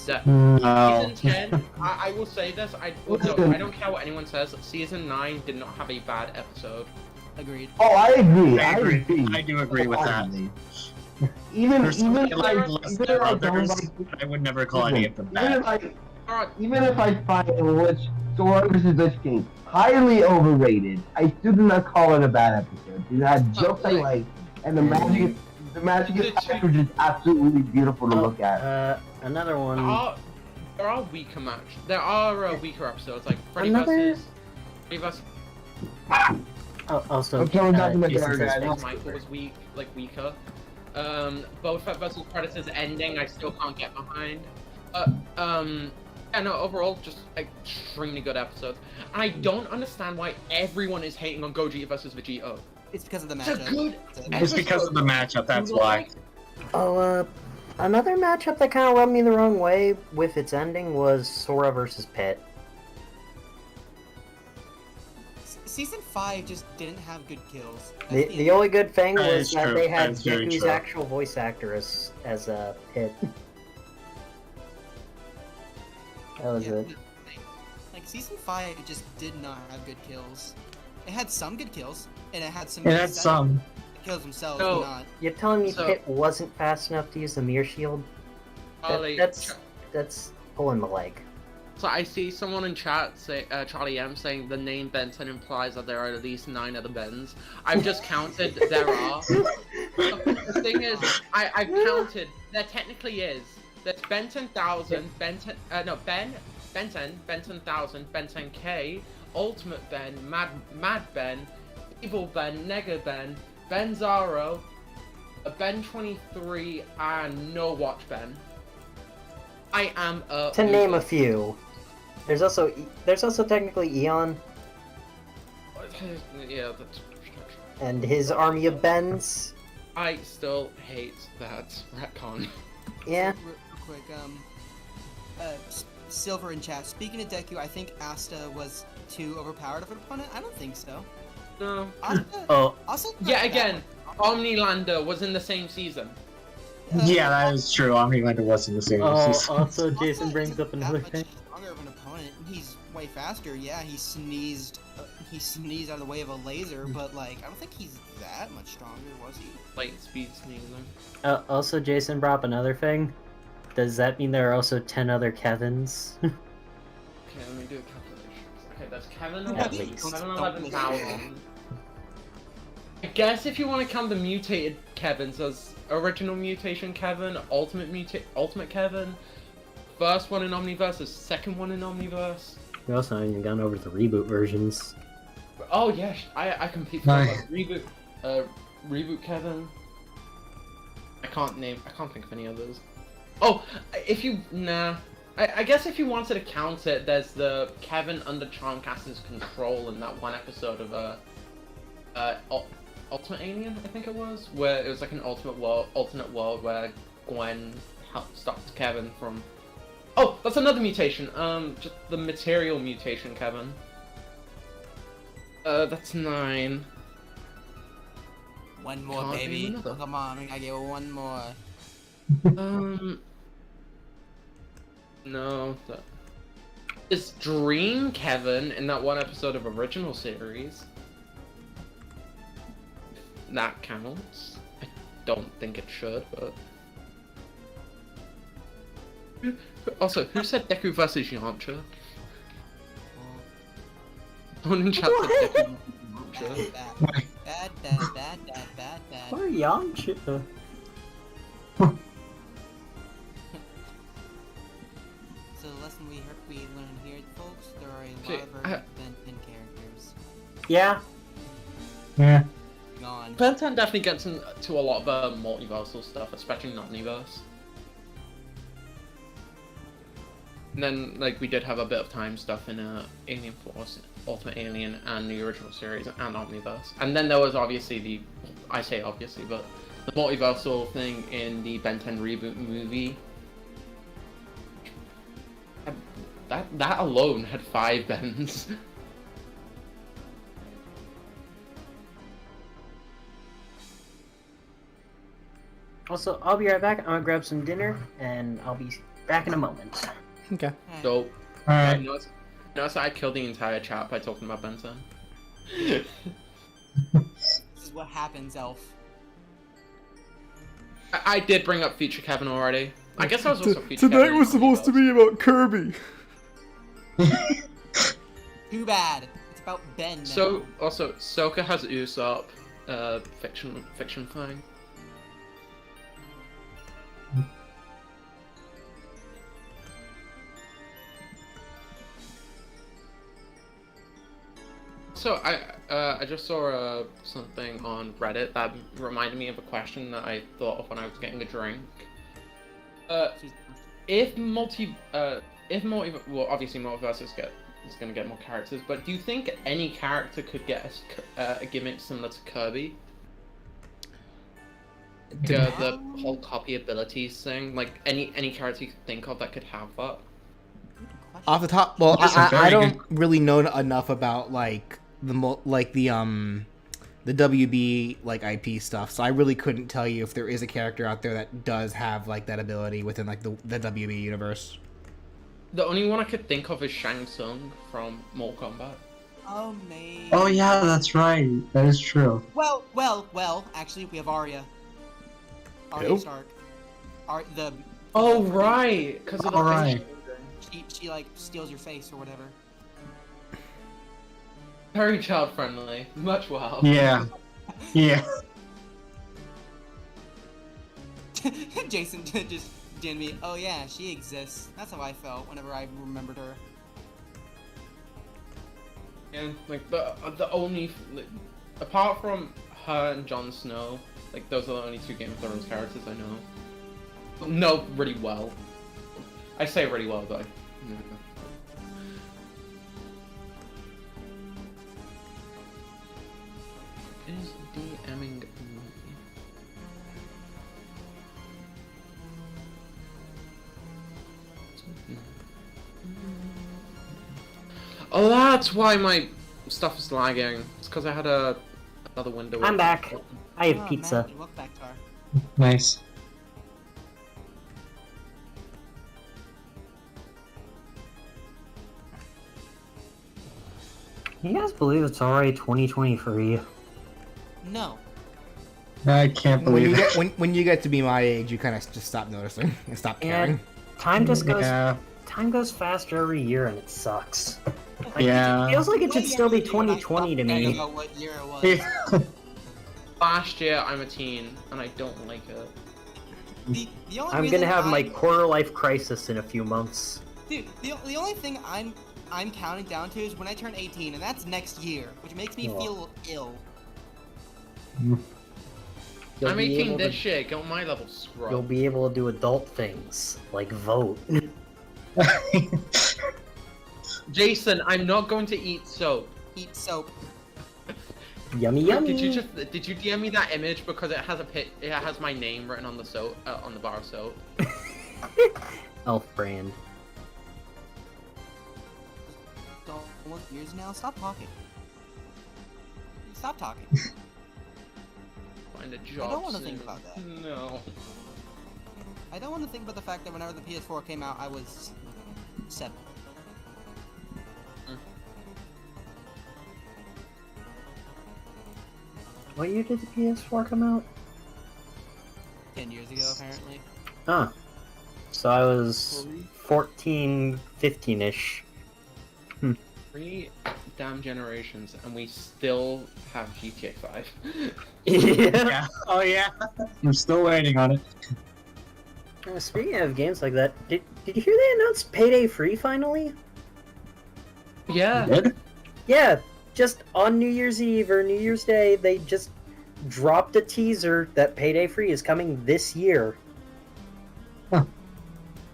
That, No. Season 10, I will say this, I don't care what anyone says, Season 9 did not have a bad episode. Agreed. Oh, I agree. I agree. I do agree with that. Even Personally, if I I like less than others, but I would never call any of them bad. Even if I find which Sora versus Lich King highly overrated, I still do not call it a bad episode. It had jokes I like, and the magic effects were just absolutely beautiful to look at. Another one. There are weaker There are weaker episodes like Freddy Another- versus. Also, I'm coming back to my Jason guard, says, guys. Michael was weaker. Boba Fett versus Predator's ending, I still can't get behind. Yeah, no, overall, just extremely good episodes. And I don't understand why everyone is hating on Gogeta versus Vegito. It's because of the It's a matchup. good It's because of the matchup, that's why. Another matchup that kind of rubbed me the wrong way with its ending was Sora versus Pit. Season 5 just didn't have good kills. The only good thing That was is that true. they had That is very Deku's true. actual voice actor as Pit. That was it. Like season 5, it just did not have good kills. It had some good kills, and it had some. It good had sets. some. The kills themselves, So- were not. You're telling me So- Pit wasn't fast enough to use the mirror shield? Charlie, That's pulling the leg. So I see someone in chat say, Charlie M saying the name Benton implies that there are at least 9 other Bens. I've just counted, there are. The thing is, I've counted, there technically is. There's Benton 1000, Benton 1000, Benton K, Ultimate Ben, Mad Ben, Evil Ben, Nega Ben, Ben Zaro, Ben 23, and No Watch Ben. I am a To name a few. There's also technically Eon Yeah, that's. and his army of Bens. I still hate that retcon. Yeah. Real quick, Silver in chat. Speaking of Deku, I think Asta was too overpowered of an opponent. I don't think so. No. Asta, Oh. Asta Yeah, again, Omnilander was in the same season. Yeah, that is true. Omnilander was in the same season. Also, Jason brings isn't up another that thing. much stronger of an opponent. He's way faster. Yeah, he sneezed. He sneezed out of the way of a laser, but like, I don't think he's that much stronger, was he? Light speed sneezing. Also, Jason brought up another thing. Does that mean there are also 10 other Kevins? Okay, let me do a calculation. Okay, that's Kevin At 11, least. 11,000. I guess if you want to count the mutated Kevins as original mutation Kevin, ultimate Kevin, first one in Omniverse, second one in Omniverse. We also haven't even gone over the reboot versions. Oh yes, I completely forgot about reboot Kevin. I can't think of any others. Oh, I guess if you wanted to count it, there's the Kevin under Charmcaster's control in that one episode of Ultimate Alien, I think it was, where it was like an alternate world where Gwen stopped Kevin from. Oh, that's another mutation. Just the material mutation, Kevin. That's 9. One more, Can't do baby. another. Come on, I get one more. No. It's Dream Kevin in that one episode of original series. That counts. I don't think it should, but. Also, who said Deku versus Yamcha? Someone in chat said Deku versus Yamcha. Bad. Or Yamcha. So the lesson we learned here, folks, there are a lot Okay, of versions of Ben 10 characters. Yeah. Yeah. Gone. Ben 10 definitely gets into a lot of multiversal stuff, especially in Omniverse. And then, like, we did have a bit of time stuff in Alien Force, Ultimate Alien, and the original series, and Omniverse. And then there was obviously I say obviously, but the multiversal thing in the Ben 10 reboot movie. That alone had 5 Bens. Also, I'll be right back. I'm gonna grab some dinner, and I'll be back in a moment. Okay. So, Alright. notice I killed the entire chat by talking about Ben 10. This is what happens, Elf. I did bring up Future Kevin already. I guess I was also Future Tonight Kevin was supposed to be about Kirby. Too bad. It's about Ben now. So, also, Soka has Usopp, fiction thing. So I just saw something on Reddit that reminded me of a question that I thought of when I was getting a drink. Well, obviously Multiverse is gonna get more characters, but do you think any character could get a gimmick similar to Kirby? The whole copy abilities thing, like any character you could think of that could have that. Off the top, well, That's a I very don't really know enough about like the WB like IP stuff, so I really couldn't tell you if there is a character out there that does have like that ability within like the WB universe. The only one I could think of is Shang Tsung from Mortal Kombat. Oh, man. Oh yeah, that's right. That is true. Well, actually, we have Arya. Arya Who? Stark. The Oh right, because of the Alright. she like steals your face or whatever. Very child friendly, much wow. Yeah. Yeah. Jason just did me. Oh yeah, she exists. That's how I felt whenever I remembered her. And like the only apart from her and Jon Snow, like those are the only 2 Game of Thrones characters I know really well. I say really well, but is DMing Oh, that's why my stuff is lagging. It's because I had another window. I'm back. I have Oh, pizza. Matthew, welcome back, Tar. Nice. You guys believe it's already 2023? No. I can't When believe you it. get when you get to be my age, you kind of just stop noticing and stop caring. Time just goes. Yeah. Time goes faster every year, and it sucks. Like, Yeah. It feels like it should Well, still be yeah, when I 2020 to stopped caring me. about what year it was. Yeah. Last year, I'm a teen, and I don't like it. The only I'm reason gonna have my I'm- quarter life crisis in a few months. Dude, the only thing I'm counting down to is when I turn 18, and that's next year, which makes me Oh. feel ill. You'll I'm be 18 able this to- year. Get on my level, scrub. You'll be able to do adult things like vote. Jason, I'm not going to eat soap. Eat soap. Yummy, Wait, yummy. did you DM me that image because it has my name written on the soap on the bar of soap? Elf brand. Don't want years now. Stop talking. Stop talking. Find a job. I don't want to soon. think about that. No. I don't want to think about the fact that whenever the PS4 came out, I was 7. What year did the PS4 come out? 10 years ago, apparently. Huh. So I was 14, 15-ish. 3 damn generations, and we still have GTA 5. Yeah. Yeah. Oh yeah. I'm still waiting on it. Speaking of games like that, did you hear they announced Payday Free finally? Yeah. Good? Yeah, just on New Year's Eve or New Year's Day, they just dropped a teaser that Payday Free is coming this year. I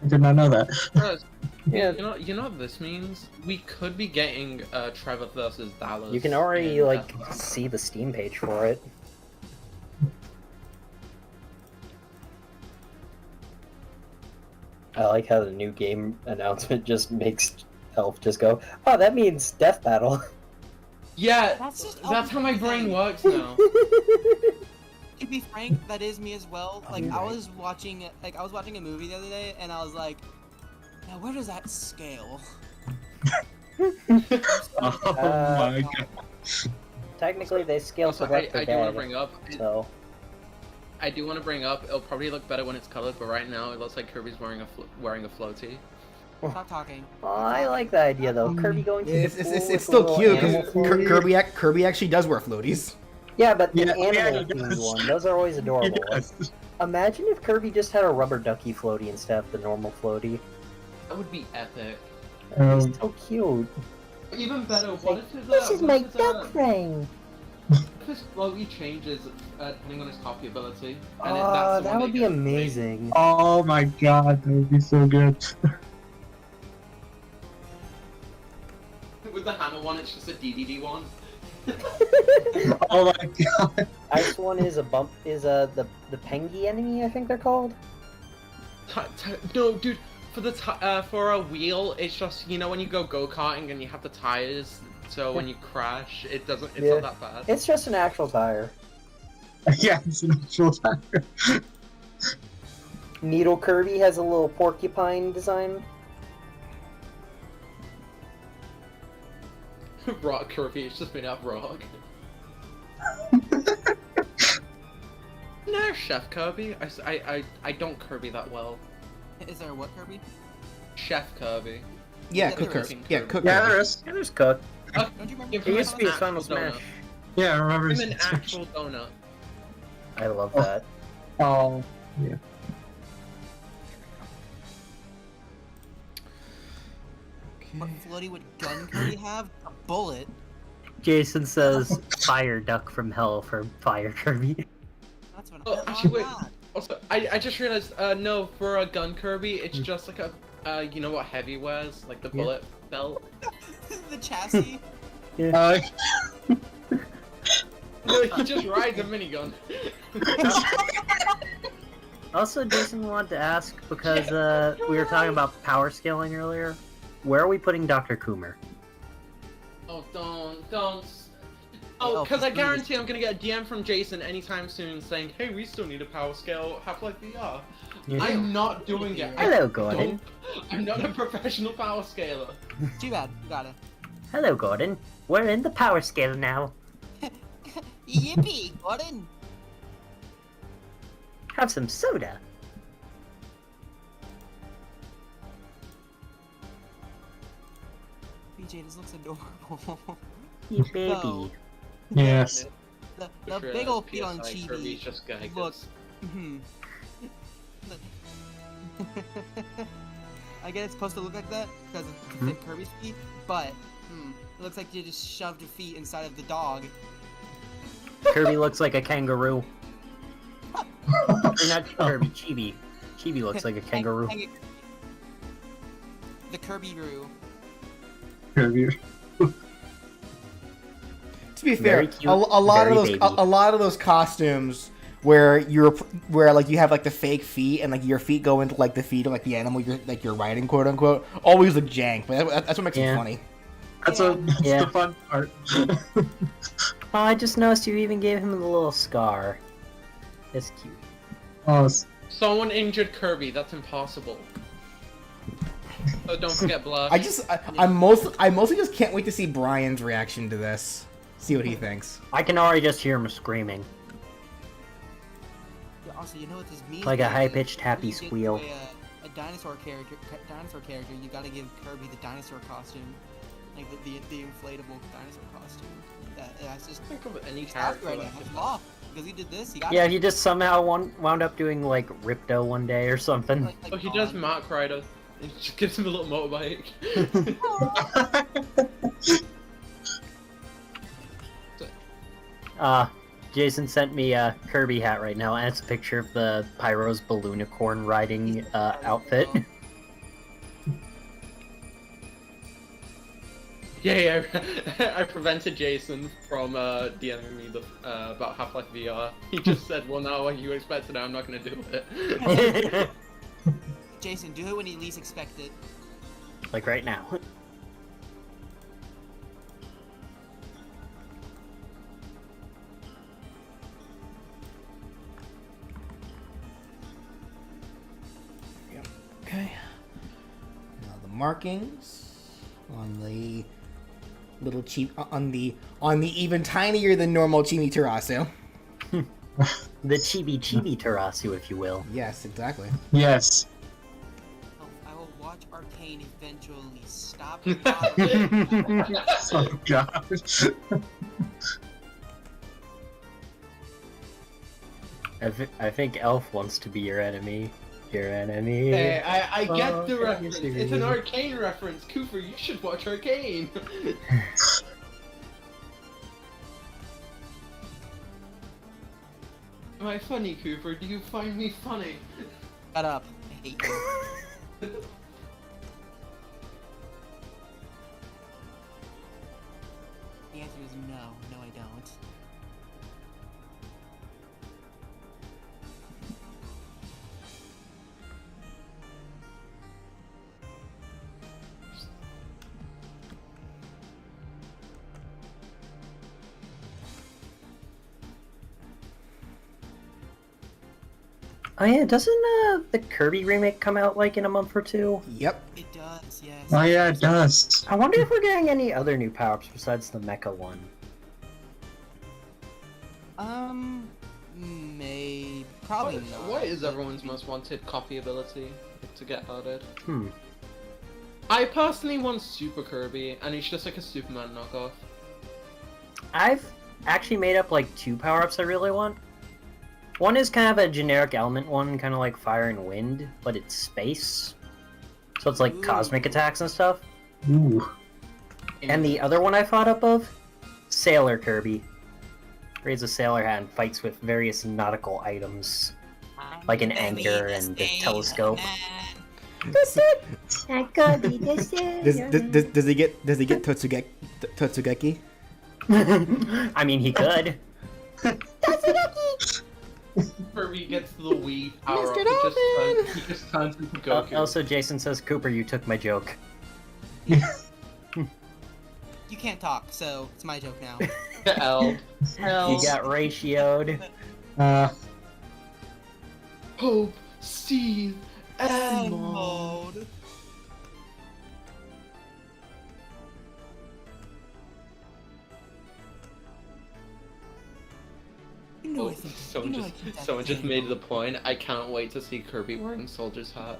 did not know that. Guys, Yeah. you know what this means? We could be getting Trevor versus Dallas. You can already in like Deathmatch. see the Steam page for it. I like how the new game announcement just makes Elf just go, "Oh, that means death battle." Yeah, That's that's how my brain everything. works now. To be frank, that is me as well. Like I was watching a movie the other day, and I was like, "Now where does that scale?" Oh my god. Technically, they scale Also, to Left 4 I do want to Dead, bring up. so I do want to bring up. It'll probably look better when it's colored, but right now it looks like Kirby's wearing a floaty. Stop talking. oh, I like the idea though. Kirby going to It's, the it's, pool it's, with it's a still little cute animal because floaty. Kirby actually does wear floaties. Yeah, but the Yeah, yeah, animal he themed does. one, those are always He adorable. does. Imagine if Kirby just had a rubber ducky floaty instead of the normal floaty. That would be epic. Um, So cute. Even better, what if his, This is what my if his, duck frame. if his floaty changes depending on his copy ability? And that's the That one would be gets amazing. oh my god, that would be so good. played. With the hammer one, it's just a DDD one. Oh my god. Ice one is the Pengy enemy, I think they're called. No, dude. For a wheel, it's just when you go karting and you have the tires, so when you crash, it's Yeah. not that bad. It's just an actual tire. Yeah, it's an actual tire. Needle Kirby has a little porcupine design. Rock Kirby, it's just made out of rock. No, Chef Kirby. I don't Kirby that well. Is there what Kirby? Chef Kirby. Yeah, Yeah, cook there Kirby. is. Yeah, cook Yeah, Kirby. there is. Yeah, there's Cook. Don't you remember? Give It him used to be an a Final actual Smash. donut. Yeah, I remember. Give him an actual donut. I love that. Oh, yeah. What floaty would Gun Kirby have? A bullet. Jason says Fire Duck from Hell for Fire Kirby. That's what. Oh, actually, wait. Also, I just realized. No, for a gun Kirby, it's just like a. You know what Heavy wears? Like the Yeah. bullet belt. the chassis. No, he just rides a minigun. Also, Jason wanted to ask, because we were talking about power scaling earlier, where are we putting Dr. Coomer? Oh, don't. Oh, because I guarantee I'm gonna get a DM from Jason anytime soon saying, "Hey, we still need a power scale Half-Life VR." Yeah. I'm not doing it. I Hello, Gordon. I'm not a professional power scaler. Too bad. You got it. Hello, Gordon. We're in the power scale now. Yippee, Gordon. Have some soda. BJ, this looks adorable. You baby. So, Yes. the Just big ol' realized feet on PSI Kirby's Chibi just gonna look. I guess it's supposed to look like that because it can fit Kirby's feet, but it looks like you just shoved your feet inside of the dog. Kirby looks like a kangaroo. Or not Kirby, Chibi. Chibi looks like a kangaroo. The Kirby-roo. To be Very fair, cute, a lot of very those baby. a lot of those costumes where like you have like the fake feet and like your feet go into like the feet of like the animal you're riding, quote unquote, always look jank, but that's what makes it Yeah. funny. That's Yeah. the fun part. Oh, I just noticed you even gave him the little scar. It's cute. Oh, Someone injured Kirby. That's impossible. So don't forget Blush. I mostly just can't wait to see Brian's reaction to this. See what he thinks. I can already just hear him screaming. Yeah, also, you know what this means? Like a guys? high-pitched If happy you get squeal. A dinosaur character, you gotta give Kirby the dinosaur costume, like the inflatable dinosaur costume. That's just think of any it's out character. right that now. could- It's law because he did this. He got Yeah, it. he just somehow wound up doing like Ripto one day or something. Like Oh, he does Dawn. Mark Rider. It just gives him a little motorbike. Jason sent me a Kirby hat right now, and it's a picture of the Pyro's Balloonicorn riding outfit. Yeah, I prevented Jason from DMing me about Half-Life VR. He just said, well, now when you expect it, I'm not going to do it. Jason, do it when you least expect it. Like right now. Okay. Now the markings on the little on the even tinier than normal Chimitarasu. The Chibi Tarasu, if you will. Yes, exactly. Yes. Oh, I will watch Arcane eventually. Stop. Oh gosh. I think Elf wants to be your enemy. Your enemy. Hey, I get the Oh, reference. yes, you It's an do. Arcane reference. Cooper, you should watch Arcane. Am I funny, Cooper? Do you find me funny? Shut up. I hate you. The answer is no. No, I don't. Oh yeah, doesn't the Kirby remake come out like in a month or two? Yep. It does, yes. Oh yeah, it does. I wonder if we're getting any other new power-ups besides the Mecha one. Probably not. What is everyone's most wanted copy ability to get added? Hmm. I personally want Super Kirby, and he's just like a Superman knockoff. I've actually made up like 2 power-ups I really want. One is kind of a generic element one, kind of like fire and wind, but it's space. So it's like Ooh. cosmic attacks and stuff. Ooh. And the other one I thought up of, Sailor Kirby. Wears a sailor hat and fights with various nautical items, like an anchor and a telescope. Does he get Totsugeki? I mean, he could. Kirby gets the Wii power Mr. up. Dolphin! He just turns into Goku. Also, Jason says, Cooper, you took my joke. You can't talk, so it's my joke now. L. You got ratioed. Hope, Steve, and mode. You know I think- Someone you know I think that's someone just the made the point. I can't wait to see Kirby wearing Soldier's hat.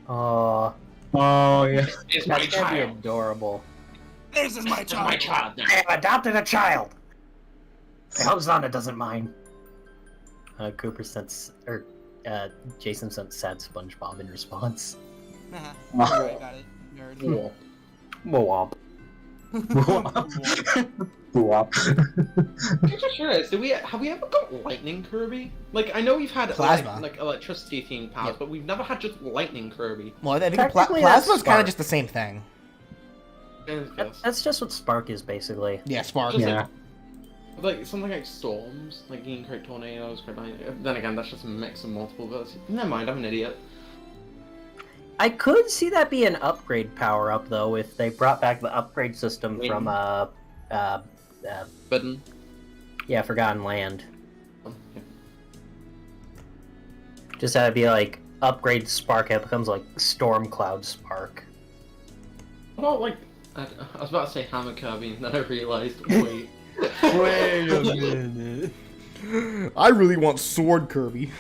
Oh, Oh yeah. It's my that's gonna be child. adorable. This is my It's my child. child now. I have adopted a child. I hope Zonda doesn't mind. Cooper sent, or Jason sent sad SpongeBob in response. Haha. I got it, nerd. Mwomp. I'm just curious. Have we ever got Lightning Kirby? Like, I know we've had Plasma. like electricity themed powers, Yep. but we've never had just Lightning Kirby. Well, I think Technically, Plasma's that's kind Spark. of just the same thing. That's just what Spark is, basically. Yeah, Spark. Just Yeah. like something like storms, like you can create tornadoes, create lightning. Then again, that's just a mix of multiple versions. Never mind, I'm an idiot. I could see that be an upgrade power-up, though, if they brought back the upgrade system from, Button. yeah, Forgotten Land. Yeah. Just had to be like, upgrade Spark, it becomes like Storm Cloud Spark. What about like I was about to say Hammer Kirby, and then I realized, wait. Wait a minute. I really want Sword Kirby.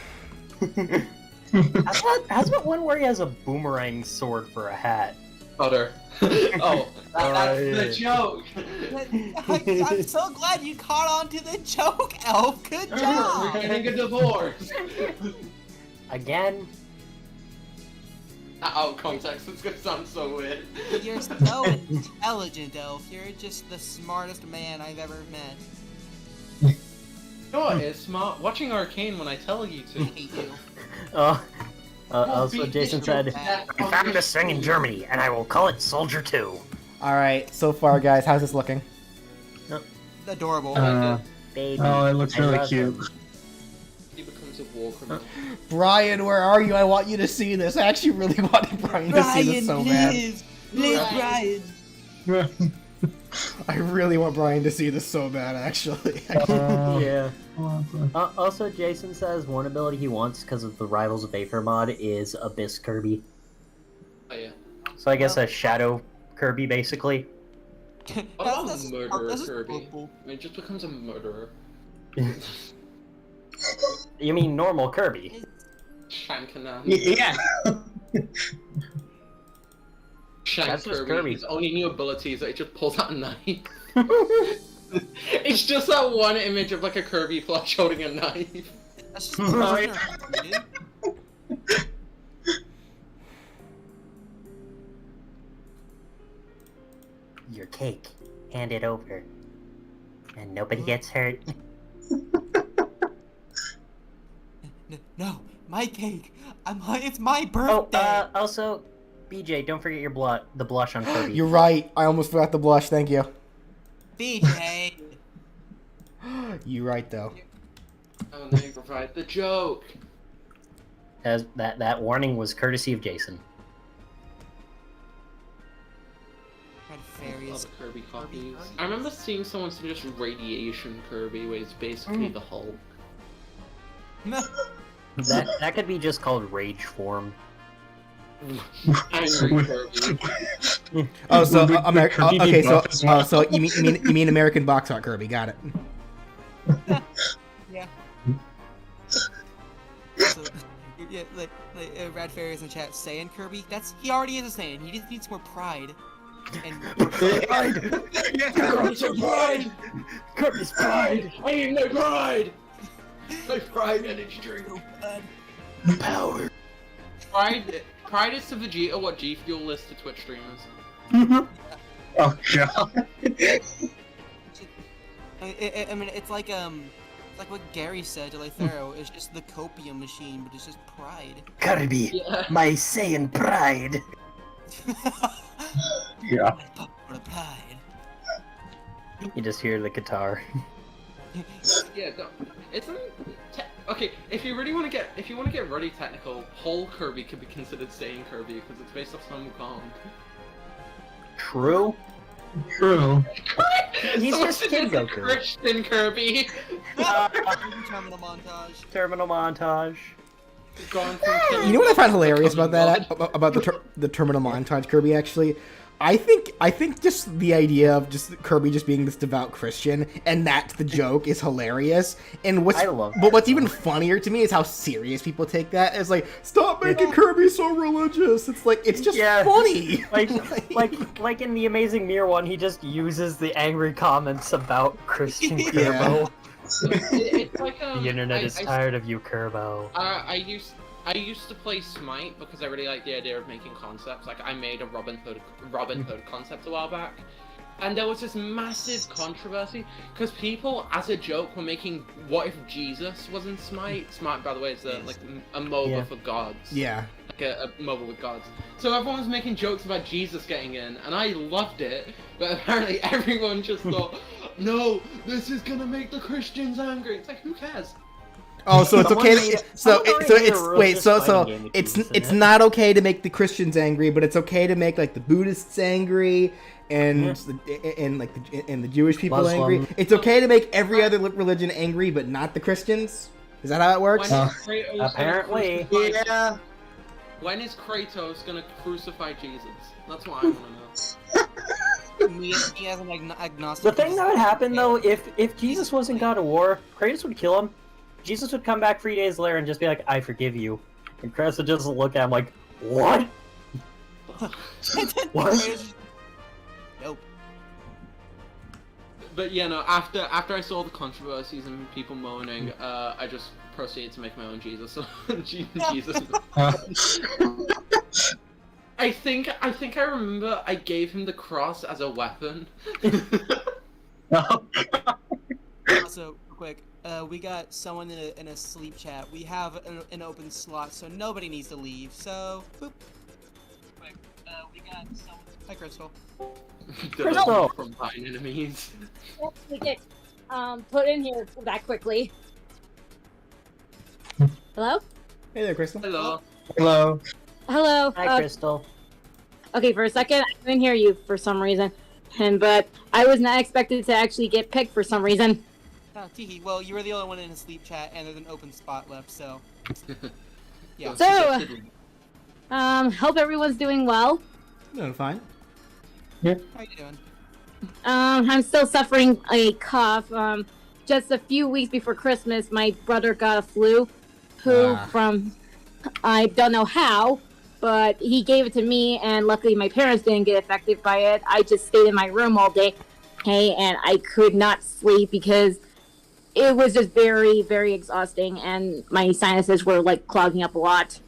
How's about one where he has a boomerang sword for a hat? Butter. Oh, that's the joke. I'm so glad you caught on to the joke, Elf. Good We're job. getting a divorce. Again? Out of context, it's gonna sound so weird. You're so intelligent, Elf. You're just the smartest man I've ever met. You know what is smart? Watching Arcane when I tell you to. Also, Jason said, I found this thing in Germany, and I will call it Soldier 2. All right, so far, guys, how's this looking? Adorable. Baby. Oh, it looks I really love cute. him. He becomes a war criminal. Brian, where are you? I want you to see this. I actually really wanted Brian to see this so please Brian. I really want Brian to see this so bad, actually. Yeah. Also, Jason says one ability he wants because of the Rivals of Aether mod is Abyss Kirby. Oh yeah. So I guess a Shadow Kirby, basically. What about a murderer Kirby? I mean, it just becomes a murderer. You mean normal Kirby? Shankanan. Yeah. Shank That's just Kirby. Kirby. His only new ability is that it just pulls out a knife. It's just that one image of like a Kirby plush holding a knife. That's just Your cake. Hand it over. And nobody gets hurt. No, my cake. It's my Oh, birthday. also, BJ, don't forget your the blush on Kirby. You're right. I almost forgot the blush. Thank you. BJ. You're right, though. Oh, they provide the joke. As that warning was courtesy of Jason. Red I love fairies. Kirby copies. I remember seeing someone suggest Radiation Kirby, where it's basically the Hulk. That could be just called Rage Form. Angry Kirby. Oh, so Would American. Kirby be Okay, so buff as well? so you mean American box art Kirby? Got it. Yeah. So, yeah, like Red Fairies in chat saying Kirby. He already is a Saiyan. He just needs more pride. And Kirby's a pride! Kirby's pride! I need my pride! My pride and its true. Power. Pride is to Vegeta what G Fuel is to Twitch streamers. Oh god. I mean, it's like what Gary said to Lythero. It's just the copium machine, but it's just pride. Kirby, Yeah. my Saiyan pride. Yeah. What a pride. You just hear the guitar. Yeah, okay. If you want to get really technical, whole Kirby could be considered Saiyan Kirby because it's based off Sun Wukong. True. True. He's Someone just said Kid it's a Goku. Christian Kirby. Terminal montage. Terminal montage. Gone from You know what I find hilarious about that? About the terminal montage Kirby, actually? I think just the idea of just Kirby just being this devout Christian and that's the joke is hilarious. And what's even funnier to me is how serious people take that. It's like, stop making Kirby so religious. It's like it's just funny. Like in the Amazing Mirror one, he just uses the angry comments about Christian Kerbo. It's like The internet is tired of you, Kerbo. I used to play Smite because I really like the idea of making concepts. Like I made a Robin Hood concept a while back, and there was this massive controversy because people, as a joke, were making "What if Jesus was in Smite?" Smite, by the way, is like a MOBA for gods. Yeah. Like a MOBA with gods. So everyone was making jokes about Jesus getting in, and I loved it. But apparently everyone just thought, "No, this is gonna make the Christians angry." It's like, who cares? Oh, so it's okay. It's It's not okay to make the Christians angry, but it's okay to make like the Buddhists angry and the Jewish people Muslim. angry. It's okay to make every other religion angry, but not the Christians. Is that how it works? Apparently. Yeah. When is Kratos gonna crucify Jesus? That's what I want to know. Me as an agnostic. The thing that would happen though, if Jesus wasn't God of War, Kratos would kill him. Jesus would come back 3 days later and just be like, "I forgive you," and Kratos would just look at him like, "What? What?" Nope. But yeah, no. After I saw the controversies and people moaning, I just proceeded to make my own Jesus. Jesus. I think I remember I gave him the cross as a weapon. Also, real quick, we got someone in a sleep chat. We have an open slot, so nobody needs to leave. So, boop. We got someone. Hi, Crystal. Crystal! From Vine enemies. We get put in here that quickly. Hello? Hey there, Crystal. Hello. Hello. Hello. Hi, Crystal. Okay, for a second, I couldn't hear you for some reason. But I was not expected to actually get picked for some reason. Oh, Teehee. Well, you were the only one in a sleep chat, and there's an open spot left, so. Yeah. So, hope everyone's doing well. Doing fine. How you doing? I'm still suffering a cough. Just a few weeks before Christmas, my brother got a flu. I don't know how, but he gave it to me, and luckily my parents didn't get affected by it. I just stayed in my room all day, and I could not sleep because it was just very, very exhausting, and my sinuses were like clogging up a lot.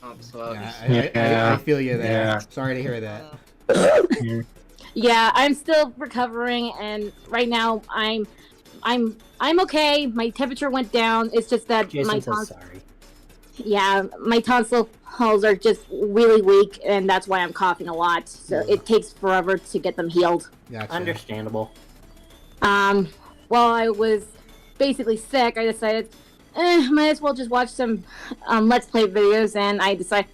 I feel you there. Yeah. Sorry to hear that. Yeah, I'm still recovering, and right now I'm okay. My temperature went down. It's just that Jason says sorry. Yeah, my tonsils are just really weak, and that's why I'm coughing a lot. So it takes forever to get them healed. Gotcha. Understandable. While I was basically sick, I decided, might as well just watch some Let's Play videos, and I decided,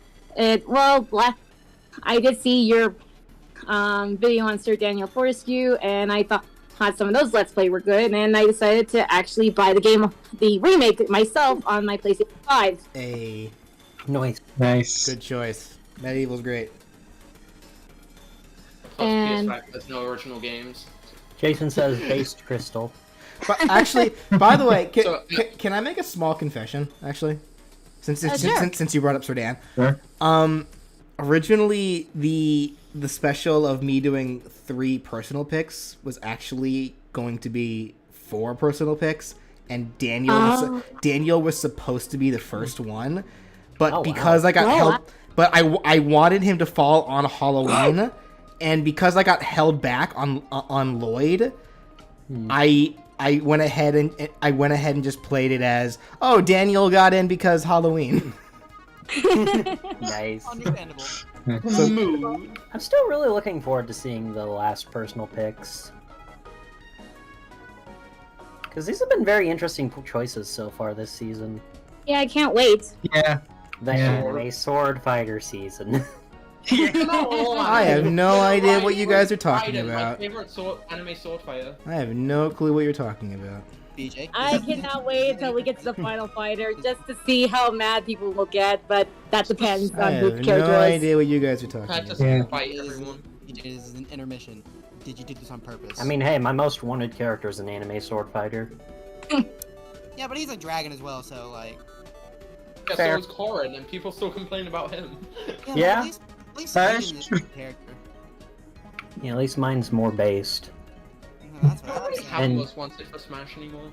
I did see your video on Sir Daniel Fortescue, and I thought some of those Let's Play were good, and I decided to actually buy the remake myself on my PlayStation 5. A Nice. good choice. Medieval's great. And- PS5 has no original games. Jason says based Crystal. But actually, by the way, So- can I make a small confession? Actually, since Sure. since you brought up Sir Dan, Sure. originally the special of me doing 3 personal picks was actually going to be 4 personal picks, and Daniel was supposed to be the first one, but Oh, wow. because I got held, but I wanted him to fall on Halloween, and because I got held back on Lloyd, I went ahead and just played it as, oh, Daniel got in because Halloween. Nice. Understandable. I'm still really looking forward to seeing the last personal picks. Because these have been very interesting choices so far this season. Yeah, I can't wait. Yeah. The anime sword fighter season. I have no idea what you guys are talking Raiden, about. My favorite anime sword fighter. I have no clue what you're talking about. BJ. I cannot wait until we get to the final fighter just to see how mad people will get, but that depends I on who have the character no is. idea what you guys are talking Had to about. fight everyone. BJ, this is an intermission. Did you do this on purpose? I mean, hey, my most wanted character is an anime sword fighter. Yeah, but he's a dragon as well, so like. Yeah, Fair. so is Corrin, and people still complain about him. Yeah. At least That's Aiden is a character. Yeah, at least mine's more based. That's what I I already was have And- most wanted for Smash anymore.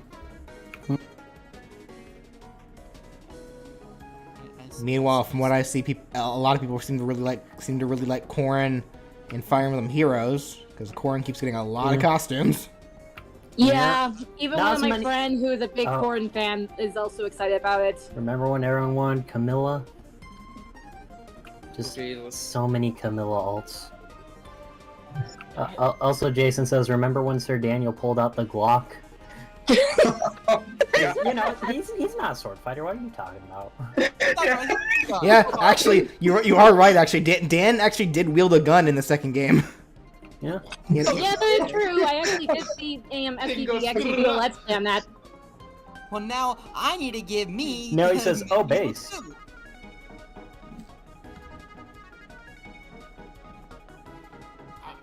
Meanwhile, from what I see, a lot of people seem to really like Corrin in Fire Emblem Heroes because Corrin keeps getting a lot of costumes. Yeah, even Not one of as my many- friend who is a big Oh. Corrin fan is also excited about it. Remember when everyone wanted Camilla? Just Jesus. so many Camilla alts. Also, Jason says, remember when Sir Daniel pulled out the Glock? You know, he's not a sword fighter. What are you talking about? Yeah, actually, you are right. Actually, Dan actually did wield a gun in the second game. Yeah. You know- Yeah, that is true. I actually did see FTV actually do a Let's Play on that. Well, now I need to give me. No, he says, oh, base.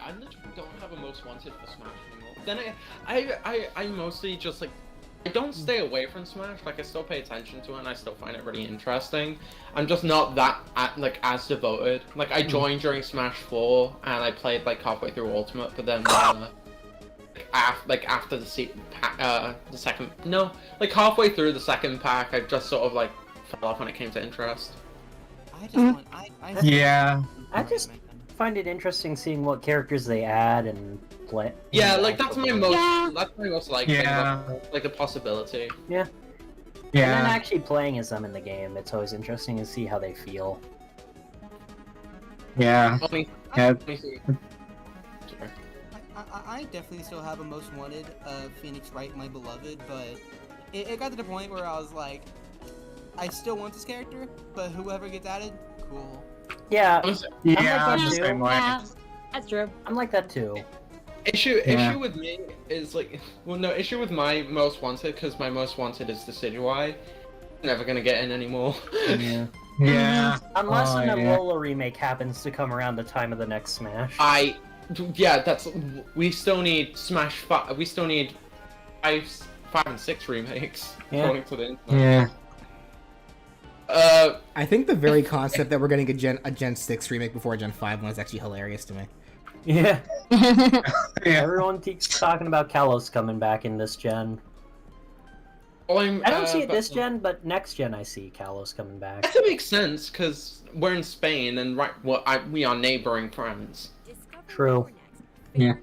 I literally don't have a most wanted for Smash anymore. Then I mostly just like, I don't stay away from Smash. Like I still pay attention to it, and I still find it really interesting. I'm just not that as devoted. Like I joined during Smash 4, and I played like halfway through Ultimate, but then after the second, no, like halfway through the second pack, I just sort of like fell off when it came to interest. I just want. I Yeah. I just find it interesting seeing what characters they add and play. Yeah, like that's my most. Yeah. That's my most like. Yeah. Like the possibility. Yeah. And then Yeah. actually playing as them in the game, it's always interesting to see how they feel. Yeah. Only, Yeah. only three. Sorry. I definitely still have a most wanted of Phoenix Wright, my beloved, but it got to the point where I was like, I still want this character, but whoever gets added, cool. Yeah, Yeah, I'm the like that same too. way. Yeah, that's true. I'm like that too. Issue Yeah. with me is like, well, no, issue with my most wanted because my most wanted is the Decidueye. Never gonna get in anymore. Yeah. Yeah. Unless Oh, an yeah. Alola remake happens to come around the time of the next Smash. Yeah, that's. We still need Smash 5. We still need 5 and 6 remakes. Yeah. According to the internet. Yeah. I think the very concept that we're getting a Gen 6 remake before a Gen 5 one is actually hilarious to me. Yeah. Yeah. Everyone keeps talking about Kalos coming back in this gen. I don't see it this gen, but next gen I see Kalos coming back. That makes sense because we're in Spain and we are neighboring friends. True. Yeah.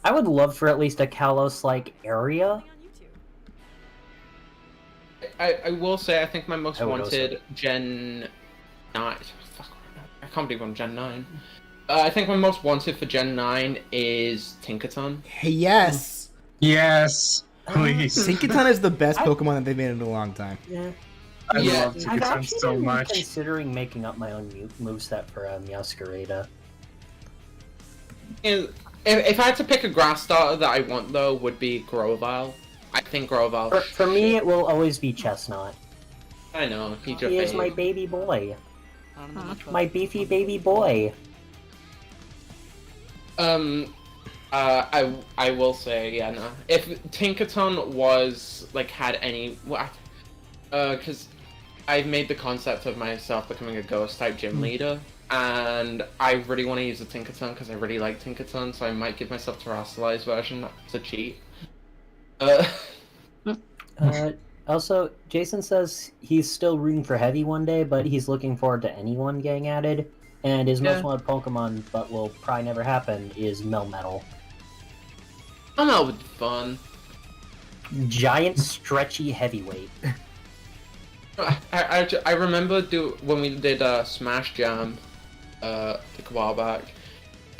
I would love for at least a Kalos-like area. I will say I think my most I would wanted Gen 9. Fuck, I can't believe I'm Gen 9. I think my most wanted for Gen 9 is Tinkaton. Yes! Yes. Please. Tinkaton is the best Pokemon that they've made in a long time. Yeah. I Yeah. love I've Tinkaton actually so been much. considering making up my own moveset for Meowscarada. If I had to pick a grass starter that I want though, would be Grovyle. I think Grovyle. For me, it will always be Chestnut. I know he just. He is my baby boy. I don't know much about My beefy baby boy. I will say, yeah, no. If Tinkaton was like had any, because I've made the concept of myself becoming a ghost type gym leader, and I really want to use a Tinkaton because I really like Tinkaton, so I might give myself Terrastalized version to cheat. Also, Jason says he's still rooting for Heavy one day, but he's looking forward to anyone getting added. And his most wanted Pokemon, but will probably never happen, is Melmetal. I know it would be fun. Giant, stretchy heavyweight. I remember when we did Smash Jam a while back,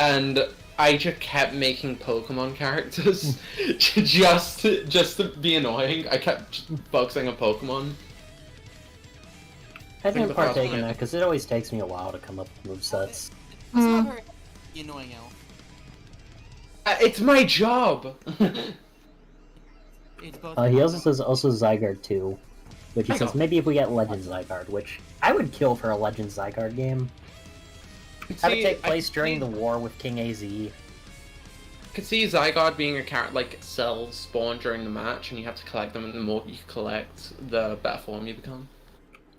and I just kept making Pokemon characters just to be annoying. I kept focusing on Pokemon. I didn't the first partake in one. that because it always takes me a while to come up with movesets. It's not very annoying, L. It's my job. It's both. He also says Zygarde too, which he I says know. maybe if we get Legend Zygarde, which I would kill for a Legend Zygarde game. Have it take place during the war with King AZ. Could see Zygarde being a character like cells spawn during the match, and you have to collect them, and the more you collect, the better form you become.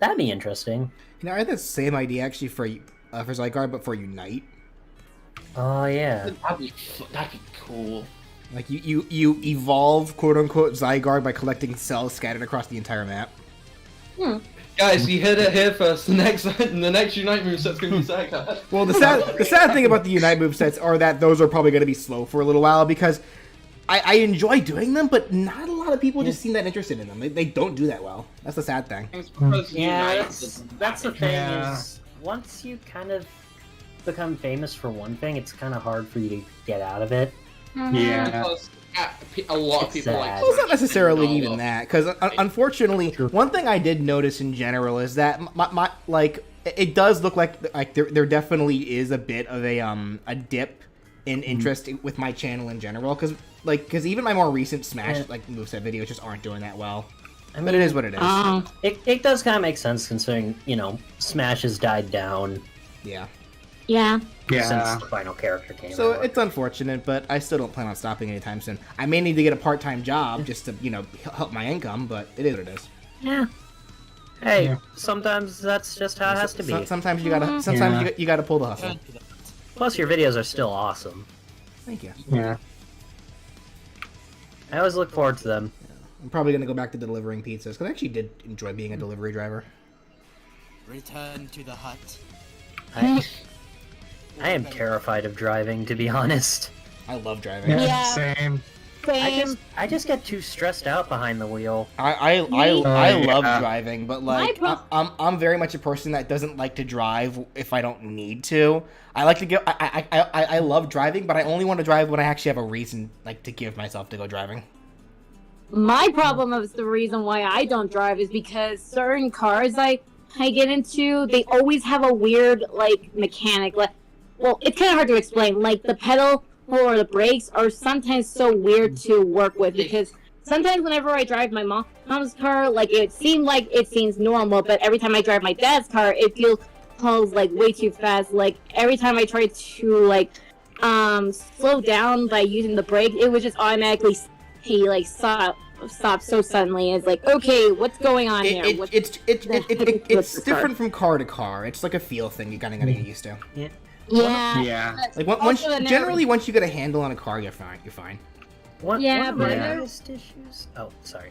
That'd be interesting. You know, I had the same idea actually for Zygarde, but for Unite. Oh yeah. That'd be cool. Like you evolve quote unquote Zygarde by collecting cells scattered across the entire map. Guys, you heard it here first. The next Unite moveset's gonna be Zygarde. Well, the sad thing about the Unite movesets are that those are probably going to be slow for a little while because I enjoy doing them, but not a lot of people just seem that interested in them. They don't do that well. That's the sad thing. Yeah, that's the thing Yeah. is once you kind of become famous for one thing, it's kind of hard for you to get out of it. Yeah. Because a lot of It's people like. sad. Well, it's not necessarily Smash even that, because unfortunately, one thing I did notice in general is that my like it does look like there definitely is a bit of a dip in interest with my channel in general, because even my more recent Smash like moveset videos just aren't doing that well. But it is what it is. It does kind of make sense considering Smash has died down Yeah. Yeah. Yeah. since the final character came So out. it's unfortunate, but I still don't plan on stopping anytime soon. I may need to get a part-time job just to help my income, but it is what it is. Yeah. Hey, Yeah. sometimes that's just how it has to be. Sometimes you gotta you gotta pull the hustle. Plus, your videos are still awesome. Thank you. Yeah. I always look forward to them. I'm probably gonna go back to delivering pizzas because I actually did enjoy being a delivery driver. Return to the hut. I am terrified of driving, to be honest. I love driving. Yeah. Same. Same. I just get too stressed out behind the wheel. I yeah. love driving, but like My I'm very much a person that doesn't like to drive if I don't need to. I like to go. I love driving, but I only want to drive when I actually have a reason like to give myself to go driving. My problem is the reason why I don't drive is because certain cars I get into, they always have a weird like mechanic. Like, well, it's kind of hard to explain. Like the pedal or the brakes are sometimes so weird to work with because sometimes whenever I drive my mom's car, like it seems normal, but every time I drive my dad's car, it feels like way too fast. Like every time I try to like slow down by using the brake, it would just automatically stop so suddenly. It's like, okay, what's going on here? It's different from car to car. It's like a feel thing you kind of gotta get used to. Yeah. Yeah. Like Also the generally once you get a handle on a car, you're fine. You're fine. Yeah, one but of I my know- biggest issues. Oh, sorry.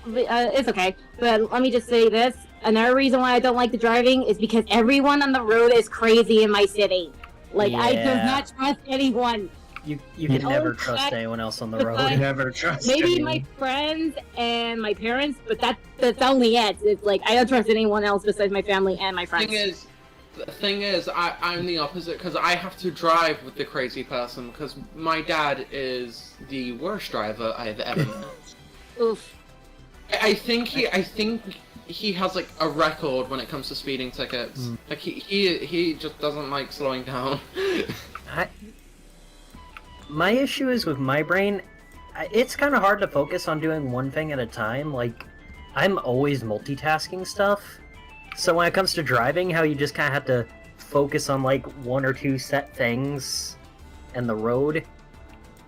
It's okay. But let me just say this. Another reason why I don't like the driving is because everyone on the road is crazy in my city. Like, I do Yeah. not trust anyone. You can Oh, never trust that- anyone else on the but road. I- Never trust Maybe anyone. my friends and my parents, but that's only it. It's like, I don't trust anyone else besides my family and my friends. The thing is, I'm the opposite because I have to drive with the crazy person because my dad is the worst driver I've ever met. Oof. I think he has like a record when it comes to speeding tickets. Like he just doesn't like slowing down. My issue is with my brain, it's kind of hard to focus on doing one thing at a time. Like, I'm always multitasking stuff. So when it comes to driving, how you just kind of have to focus on like one or two set things and the road,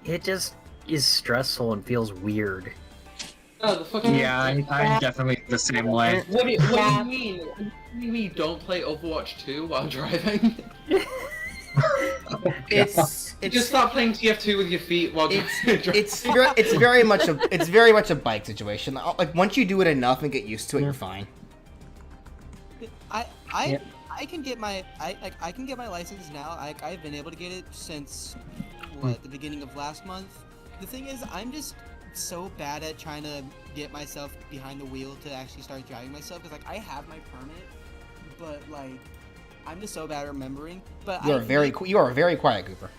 it just is stressful and feels weird. Oh, the fucking Yeah, I'm definitely the same way. What do you mean? What do you mean don't play Overwatch 2 while driving? It's Just stop playing TF2 with your feet while driving. it's very much a bike situation. Like once you do it enough and get used to it, you're fine. I can get my I can get my license now. I've been able to get it since the beginning of last month. The thing is, I'm just so bad at trying to get myself behind the wheel to actually start driving myself because like I have my permit, but like I'm just so bad at remembering. But You are very quiet, Cooper.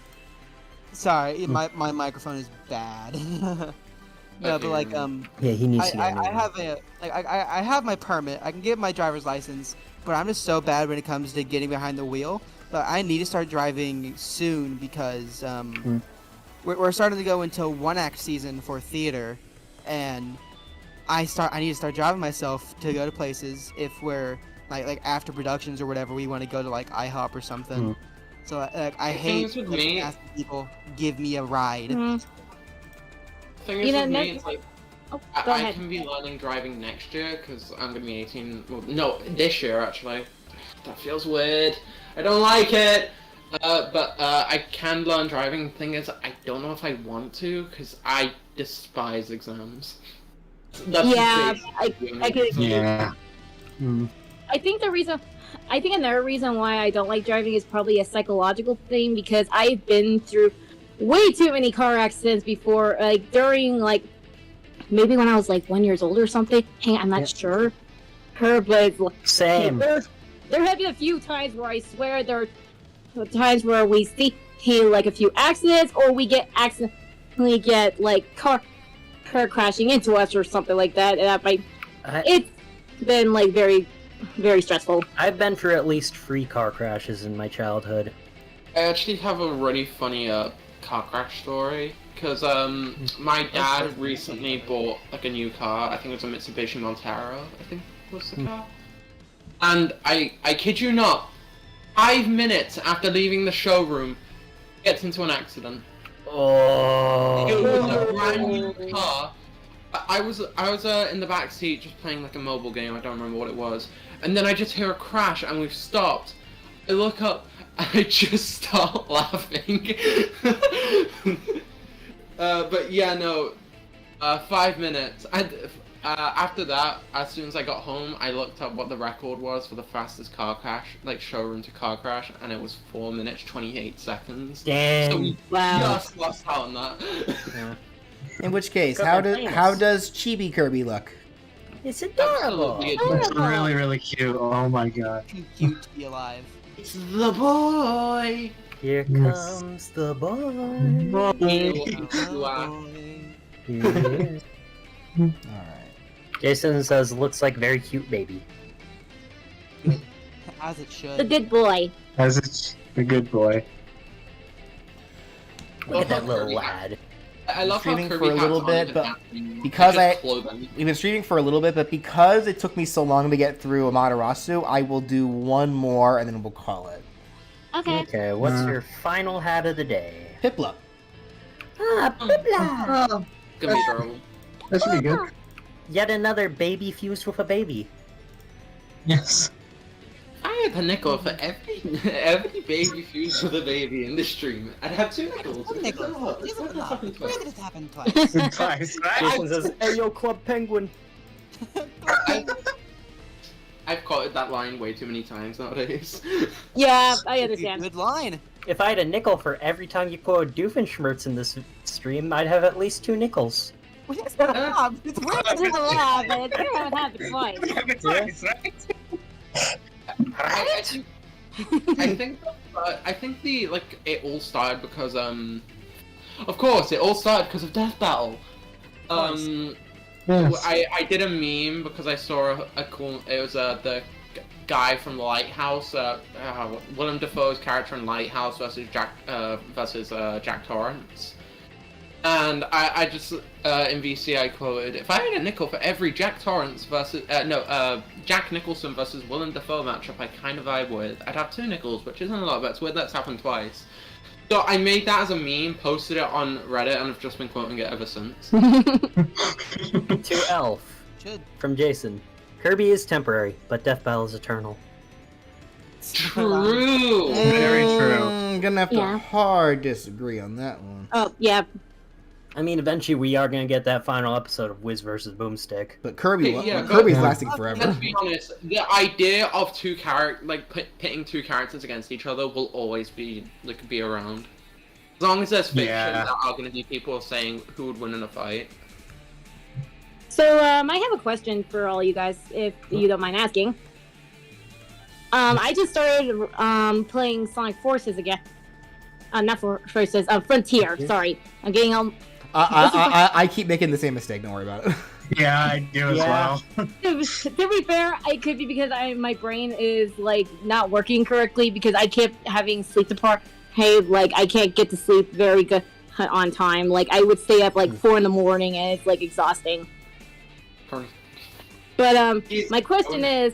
sorry, my microphone is bad. No, but like Yeah, he needs to get I have I have my permit. I can get my driver's license, but I'm just so bad when it comes to getting behind the wheel. But I need to start driving soon because we're starting to go into one-act season for theater, and I need to start driving myself to go to places if we're like after productions or whatever we want to go to like IHOP or something. So I hate with me- asking people give me a ride. Thing is You know, with me, next- it's like Oh, go I ahead. can be learning driving next year because I'm gonna be 18. Well, no, this year actually. That feels weird. I don't like it. But I can learn driving. Thing is, I don't know if I want to because I despise exams. That's Yeah, the big I could. Yeah. I think another reason why I don't like driving is probably a psychological thing because I've been through way too many car accidents before, like during like maybe when I was like 1 year old or something. Hey, I'm not sure. But Same. there have been a few times where I swear there are times where we see like a few accidents or we accidentally get like car crashing into us or something like that. And it's been like very, very stressful. I've been through at least 3 car crashes in my childhood. I actually have a really funny car crash story because my dad recently bought like a new car. I think it was a Mitsubishi Montero. I think was the car. And I kid you not, 5 minutes after leaving the showroom, gets into an accident. Oh. It was a brand new car. I was in the back seat just playing like a mobile game. I don't remember what it was. And then I just hear a crash, and we've stopped. I look up, and I just start laughing. But yeah, no. 5 minutes. After that, as soon as I got home, I looked up what the record was for the fastest car crash, like showroom to car crash, and it was 4 minutes 28 seconds. Dang. So we Wow. just lost out on that. Yeah. In which case, Because how they're does famous. Chibi Kirby look? It's adorable. Absolutely It's adorable. really, really cute. Oh my god. Too cute to be alive. It's the boy. Here Yes. comes the boy. Wow. Here he is. Alright. Jason says, looks like very cute baby. As it The should. good boy. As it's a good boy. Look at that little Kirby. lad. I love how Streaming Kirby for a hats little aren't bit, even but happening. because They're just I- clothing. We've been streaming for a little bit, but because it took me so long to get through Amaterasu, I will do one more and then we'll call it. Okay. Okay, what's your final hat of the day? Piplup. Ah, Piplup! Gonna be adorable. That should be good. Yet another baby fused with a baby. Yes. I had a nickel for every baby fused with a baby in the stream. I'd have 2 nickels. One nickel. What Isn't the enough. fuck is Where that? did this happen twice? Twice, right? Jason says, hey yo, Club Penguin. I've quoted that line way too many times nowadays. Yeah, I understand. Good line. If I had a nickel for every time you quote Doofenshmirtz in this stream, I'd have at least 2 nickels. It's not a mob. It's We're just laughing. It's gonna have happened twice. Twice, right? I think the it all started because of course it all started because of Death Battle. Yes. I did a meme because I saw a cool. It was the guy from Lighthouse, Willem Dafoe's character in Lighthouse versus Jack Torrance. And I just, in VC, I quoted, if I had a nickel for every Jack Torrance versus, Jack Nicholson versus Willem Dafoe matchup I kind of vibe with, I'd have 2 nickels, which isn't a lot, but it's weird that's happened twice. So I made that as a meme, posted it on Reddit, and I've just been quoting it ever since. To Elf, Should. from Jason. Kirby is temporary, but Death Battle is eternal. True! Very true. Gonna have to Yeah. hard disagree on that one. Oh, yeah. I mean, eventually we are going to get that final episode of Wiz vs. Boomstick. But Kirby, Yeah, Kirby's but- lasting forever. Let's be honest, the idea of pitting 2 characters against each other will always be around. As long as there's fiction, Yeah. there are going to be people saying who would win in a fight. So, I have a question for all you guys, if you don't mind asking. I just started playing Sonic Forces again. Not Forces, Frontier. Sorry, I'm getting all. I keep making the same mistake. Don't worry about it. Yeah, I do as Yeah. well. To be fair, it could be because my brain is not working correctly because I kept having sleep deprivation. Hey, I can't get to sleep very good on time. I would stay up 4 in the morning and it's exhausting. But my question is,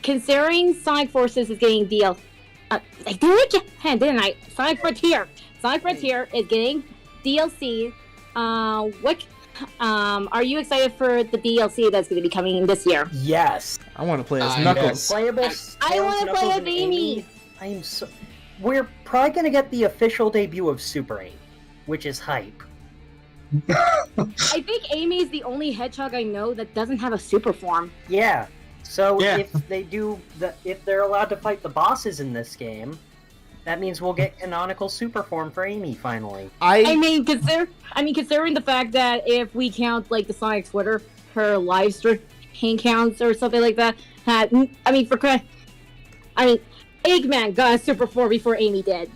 considering Sonic Forces is getting DLC, I did it again, didn't I? Sonic Frontier is getting DLC. What? Are you excited for the DLC that's going to be coming this year? Yes. I want to play as I Knuckles. Playable. I want to play Knuckles as and Amy. I am so. We're probably going to get the official debut of Super 8, which is hype. I think Amy is the only hedgehog I know that doesn't have a super form. Yeah. So Yeah. if they're allowed to fight the bosses in this game, that means we'll get canonical super form for Amy finally. I mean, considering the fact that if we count the Sonic Twitter, her live stream counts or something like that, Eggman got a super form before Amy did.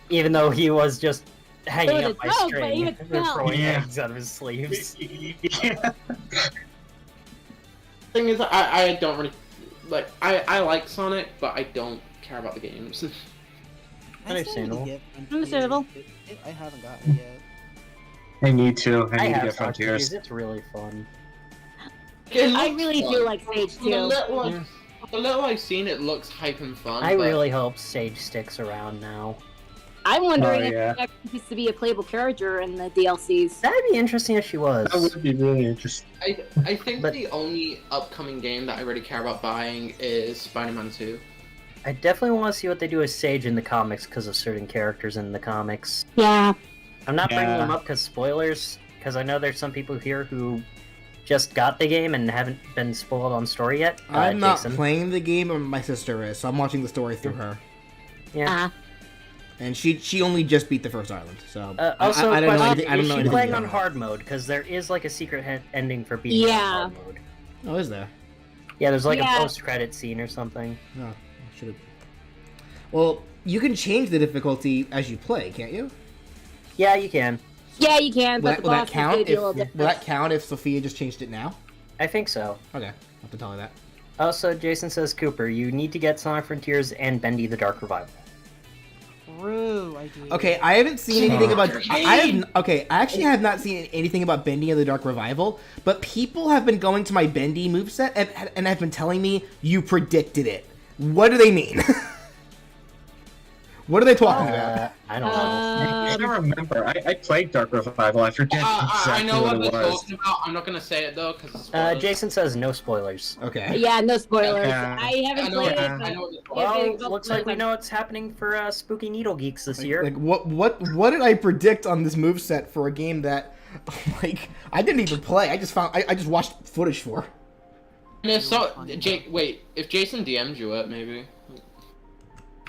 Even though he was just hanging So up by no, but string even and still. throwing Yeah. eggs out of his sleeves. Yeah. Thing is, I don't really I like Sonic, but I don't care about the games. Understandable. Understandable. I haven't gotten it yet. I need to. I I need to have get Sonic Frontiers. It's really fun. I really do like Stage The 2. little I've seen, it looks hype and fun. I but really hope Sage sticks around now. I'm wondering Oh, yeah. if that used to be a playable character in the DLCs. That'd be interesting if she was. That would be really interesting. I think But- the only upcoming game that I really care about buying is Spider-Man 2. I definitely want to see what they do with Sage in the comics because of certain characters in the comics. Yeah. I'm not bringing Yeah. them up because spoilers, because I know there's some people here who just got the game and haven't been spoiled on story yet. I'm not Jason. playing the game, but my sister is, so I'm watching the story through her. Yeah. And she only just beat the first island, so Also, I don't know question, anything. I don't is know she anything playing about on it. hard mode? Because there is like a secret ending for beating on hard mode. Oh, is there? Yeah, there's like Yeah. a post-credit scene or something. Oh, should have. Well, you can change the difficulty as you play, can't you? Yeah, you can. Yeah, you can, but Will the that boss count? is a little different. Will that count if Sophia just changed it now? I think so. Okay, I'll have to tell her that. Also, Jason says, Cooper, you need to get Sonic Frontiers and Bendy the Dark Revival. True, I do. Okay, I haven't seen anything about. Arcade! I actually have not seen anything about Bendy and the Dark Revival, but people have been going to my Bendy moveset and have been telling me you predicted it. What do they mean? What are they talking about? I don't know. I don't remember. I played Dark Revival. I forget I exactly know what what they're it was. talking about. I'm not gonna say it though, because Jason says no spoilers. Okay. Yeah, no spoilers. Yeah. I haven't played it. I But know what they're talking Well, Well, looks like we know what's happening for Spooky Needle Geeks this year. Like what did I predict on this moveset for a game that like I didn't even play? I just watched footage for. And if so, wait, if Jason DM'd you it, maybe.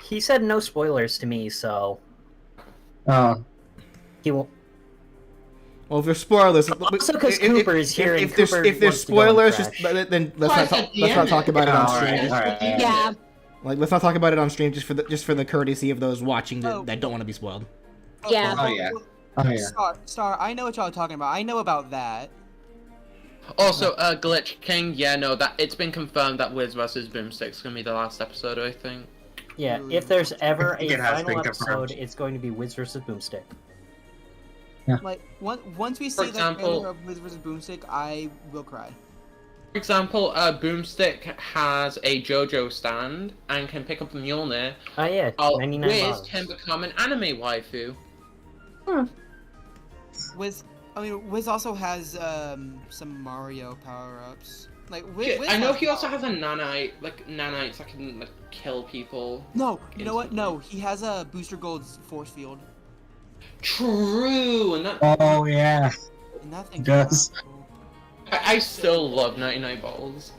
He said no spoilers to me, so he won't. Well, if there's spoilers, Also, because Cooper is here, and if there's Cooper if there's wants to go on spoilers, Crash. then Well, I said let's not DM talk it. about it on Alright, stream. alright. Yeah. Like let's not talk about it on stream just for the courtesy of those watching Oh. that don't want to be spoiled. Yeah. Oh, yeah. Oh, yeah. Star, I know what y'all are talking about. I know about that. Also, Glitch King, yeah, no, that it's been confirmed that Wiz vs. Boomstick's gonna be the last episode, I think. Yeah, if there's ever a It has final been episode, confirmed. it's going to be Wiz vs. Boomstick. Like once we see that example- trailer of Wiz vs. Boomstick, I will cry. For example, Boomstick has a JoJo stand and can pick up the Mjolnir. Oh yeah, While 99 Wiz bottles. can become an anime waifu. Wiz also has some Mario power-ups. Like Wiz I know has he also power- has a nanites that can kill people. No, you know what? No, he has a Booster Gold's force field, True, and that Oh yeah. and that thing. Yes. I still love 99 Balls.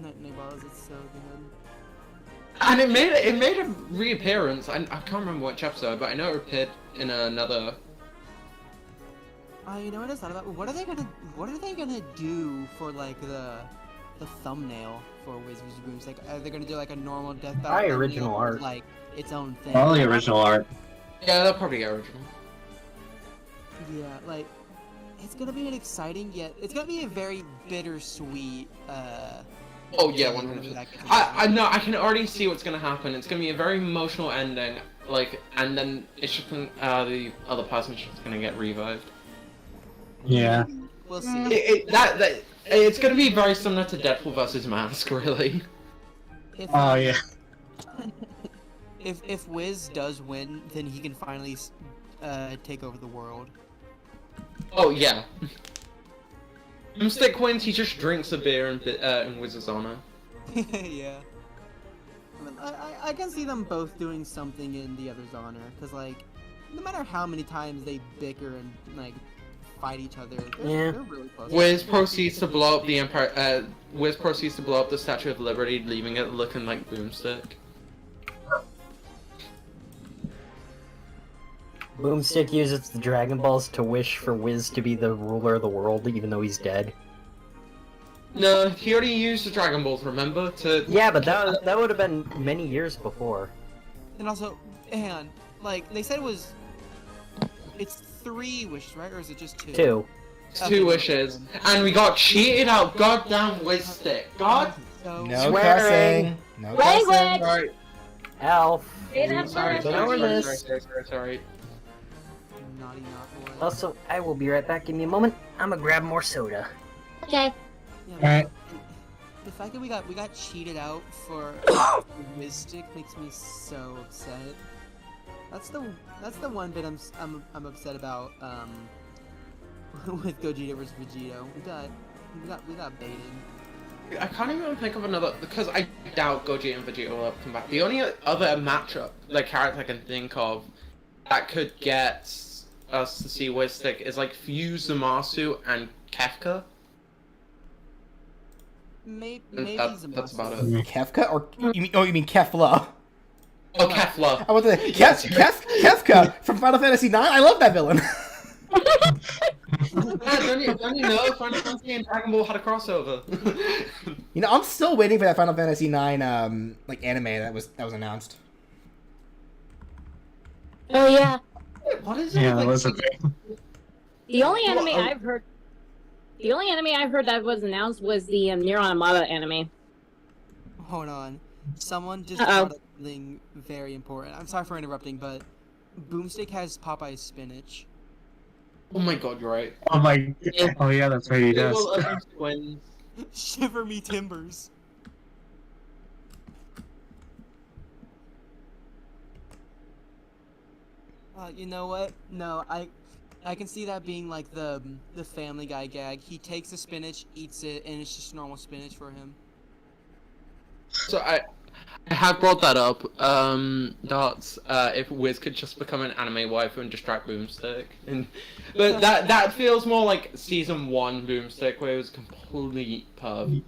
Balls, it's so good. And it made a reappearance. I can't remember which episode, but I know it appeared in another. You know what I thought about? What are they gonna do for like the thumbnail for Wiz vs. Boomstick? Are they gonna do like a normal death battle? Probably thumbnail original or, art. like its own thing. Probably original art. Yeah, they'll probably get original. Yeah, like it's gonna be an exciting yet it's gonna be a very bittersweet. Oh yeah, game 100%. that gets I know. I can already see what's gonna happen. It's gonna be a very emotional ending. And then it's just the other person's just gonna get revived. Yeah. We'll see. It's gonna be very similar to Deadpool vs. Mask, really. If, Oh yeah. if Wiz does win, then he can finally take over the world. Oh yeah. Boomstick wins. He just drinks a beer in Wiz's honor. Yeah. I can see them both doing something in the other's honor, cause like, no matter how many times they bicker and like fight each other, they're really close. Wiz proceeds to blow up the Empire. Wiz proceeds to blow up the Statue of Liberty, leaving it looking like Boomstick. Boomstick uses the Dragon Balls to wish for Wiz to be the ruler of the world, even though he's dead. No, he already used the Dragon Balls. Remember to. Yeah, but that would have been many years before. And also, hang on, like they said it's 3 wishes, right? Or is it just 2? 2. Two wishes, and we got cheated out. Goddamn Wizstick. God. So, No Swearing. cussing. No Language. cussing. Sorry. Alf. Didn't have Sorry. fun. Ignore Sorry. this. Sorry. naughty not boy. Also, I will be right back. Give me a moment. I'm gonna grab more soda. Okay. Yeah, Alright. the fact that we got cheated out for Wizstick makes me so upset. That's the one bit I'm upset about with Gogeta vs Vegito. We got baited. I can't even think of another because I doubt Gogeta and Vegeta will come back. The only other matchup, like character I can think of, that could get us to see Wizstick is like Fuse Zamasu and Kefka. Maybe That's about it. Kefka or you mean Kefla? Oh, Kefla. I want to Kefka from Final Fantasy IX. I love that villain. Yeah, don't you know Final Fantasy and Dragon Ball had a crossover? I'm still waiting for that Final Fantasy IX like anime that was announced. Oh yeah. What is it? Yeah, Like, that was a thing. The only anime I've heard that was announced was the Nier Automata anime. Hold on. Someone just Uh-oh. brought up something very important. I'm sorry for interrupting, but Boomstick has Popeye's spinach. Oh my god, you're right. Oh my. Oh yeah, that's right. He does. Well, twins. Shiver me timbers. You know what? No, I can see that being like the Family Guy gag. He takes the spinach, eats it, and it's just normal spinach for him. So I have brought that up. Darts. If Wiz could just become an anime waifu and distract Boomstick, but that feels more like season 1 Boomstick, where it was complete perv.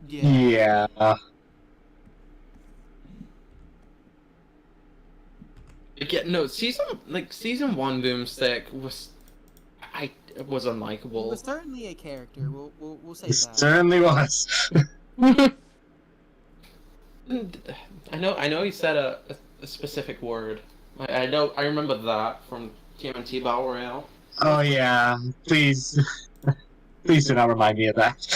Yeah. Yeah, no, season 1 Boomstick was unlikable. He was certainly a character. We'll say It that. certainly was. I know he said a specific word. I remember that from TMNT Battle Royale. Oh yeah. Please. Please do not remind me of that.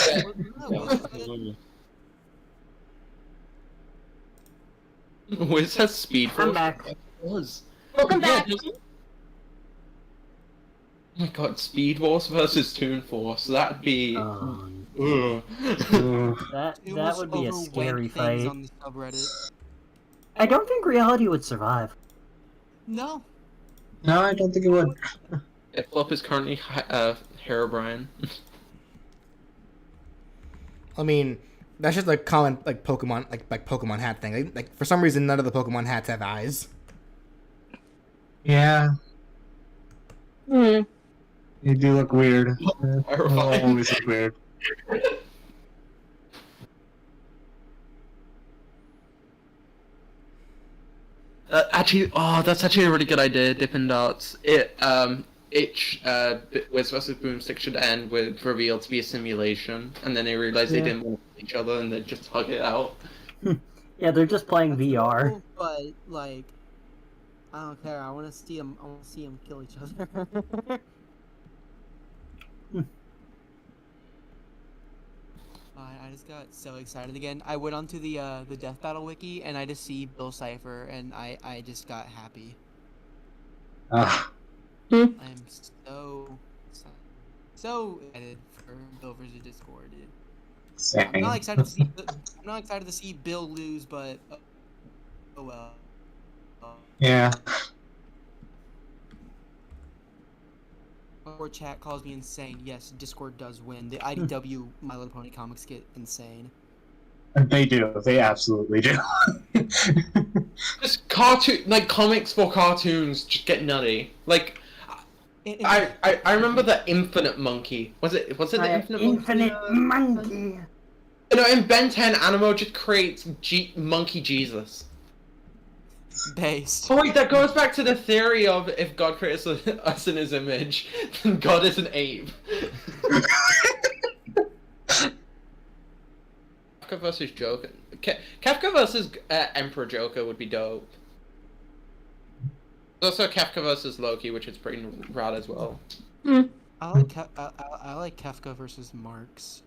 Wiz has Speed Force. I'm back. Welcome back. Oh my god, Speed Force versus Toon Force. That'd be. Ugh. That It that was would be a overweight scary things fight. on the subreddit. I don't think reality would survive. No. No, I don't think it would. Flip is currently Herobrine. I mean, that's just a common like Pokemon like Pokemon hat thing. Like for some reason, none of the Pokemon hats have eyes. Yeah. Hmm. You do look weird. Terrifying. Always look weird. That's actually a really good idea, Dippin' Dots. Wiz vs. Boomstick should end with revealed to be a simulation, and then they realize they didn't want to kill each other, and they just hug it out. Yeah, they're just playing VR. Cool, but like, I don't care. I want to see them. I want to see them kill each other. I just got so excited again. I went onto the Death Battle wiki and I just see Bill Cipher and I just got happy. Ah. I'm so excited for Bill versus Discord, dude. Same. I'm not excited to see Bill lose, but oh well. Yeah. Or chat calls me insane. Yes, Discord does win. The IDW My Little Pony comics get insane. They do. They absolutely do. Just comics for cartoons just get nutty. Like, I remember the Infinite Monkey. Was it the Infinite Monkey? Infinite Monkey. In Ben 10, Animo just creates Monkey Jesus. Based. Oh wait, that goes back to the theory of if God creates us in his image, then God is an ape. Kafka versus Joker. Kafka versus Emperor Joker would be dope. There's also Kafka versus Loki, which is pretty rad as well. I like Kefka versus Marx.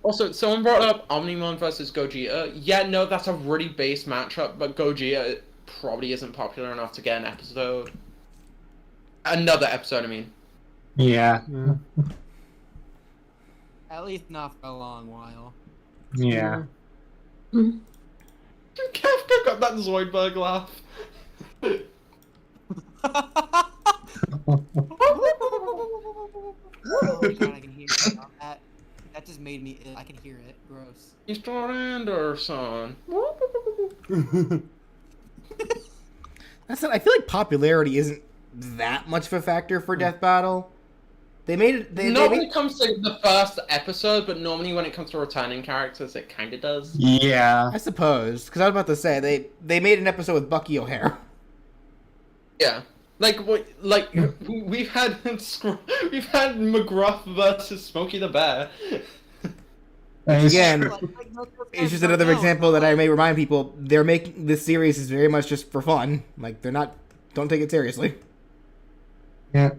Also, someone brought up Omnimon versus Gogeta. Yeah, no, that's a really base matchup, but Gogeta probably isn't popular enough to get an episode. Another episode, I mean. Yeah. At least not for a long while. Yeah. Kafka got that Zoidberg laugh. Oh my god, I can hear it. That just made me ill. I can hear it. Gross. Mr. Anderson. That's not, I feel like popularity isn't that much of a factor for Death Battle. They made it. They Not when made, it comes to the first episode, but normally when it comes to returning characters, it kind of does. Yeah. I suppose, because I was about to say they made an episode with Bucky O'Hare. Yeah, like we've had McGruff versus Smokey the Bear. Again, Like, it's just another example that I may remind people they're making this series is very much just for fun. Like they're not. Don't take it seriously. Yeah.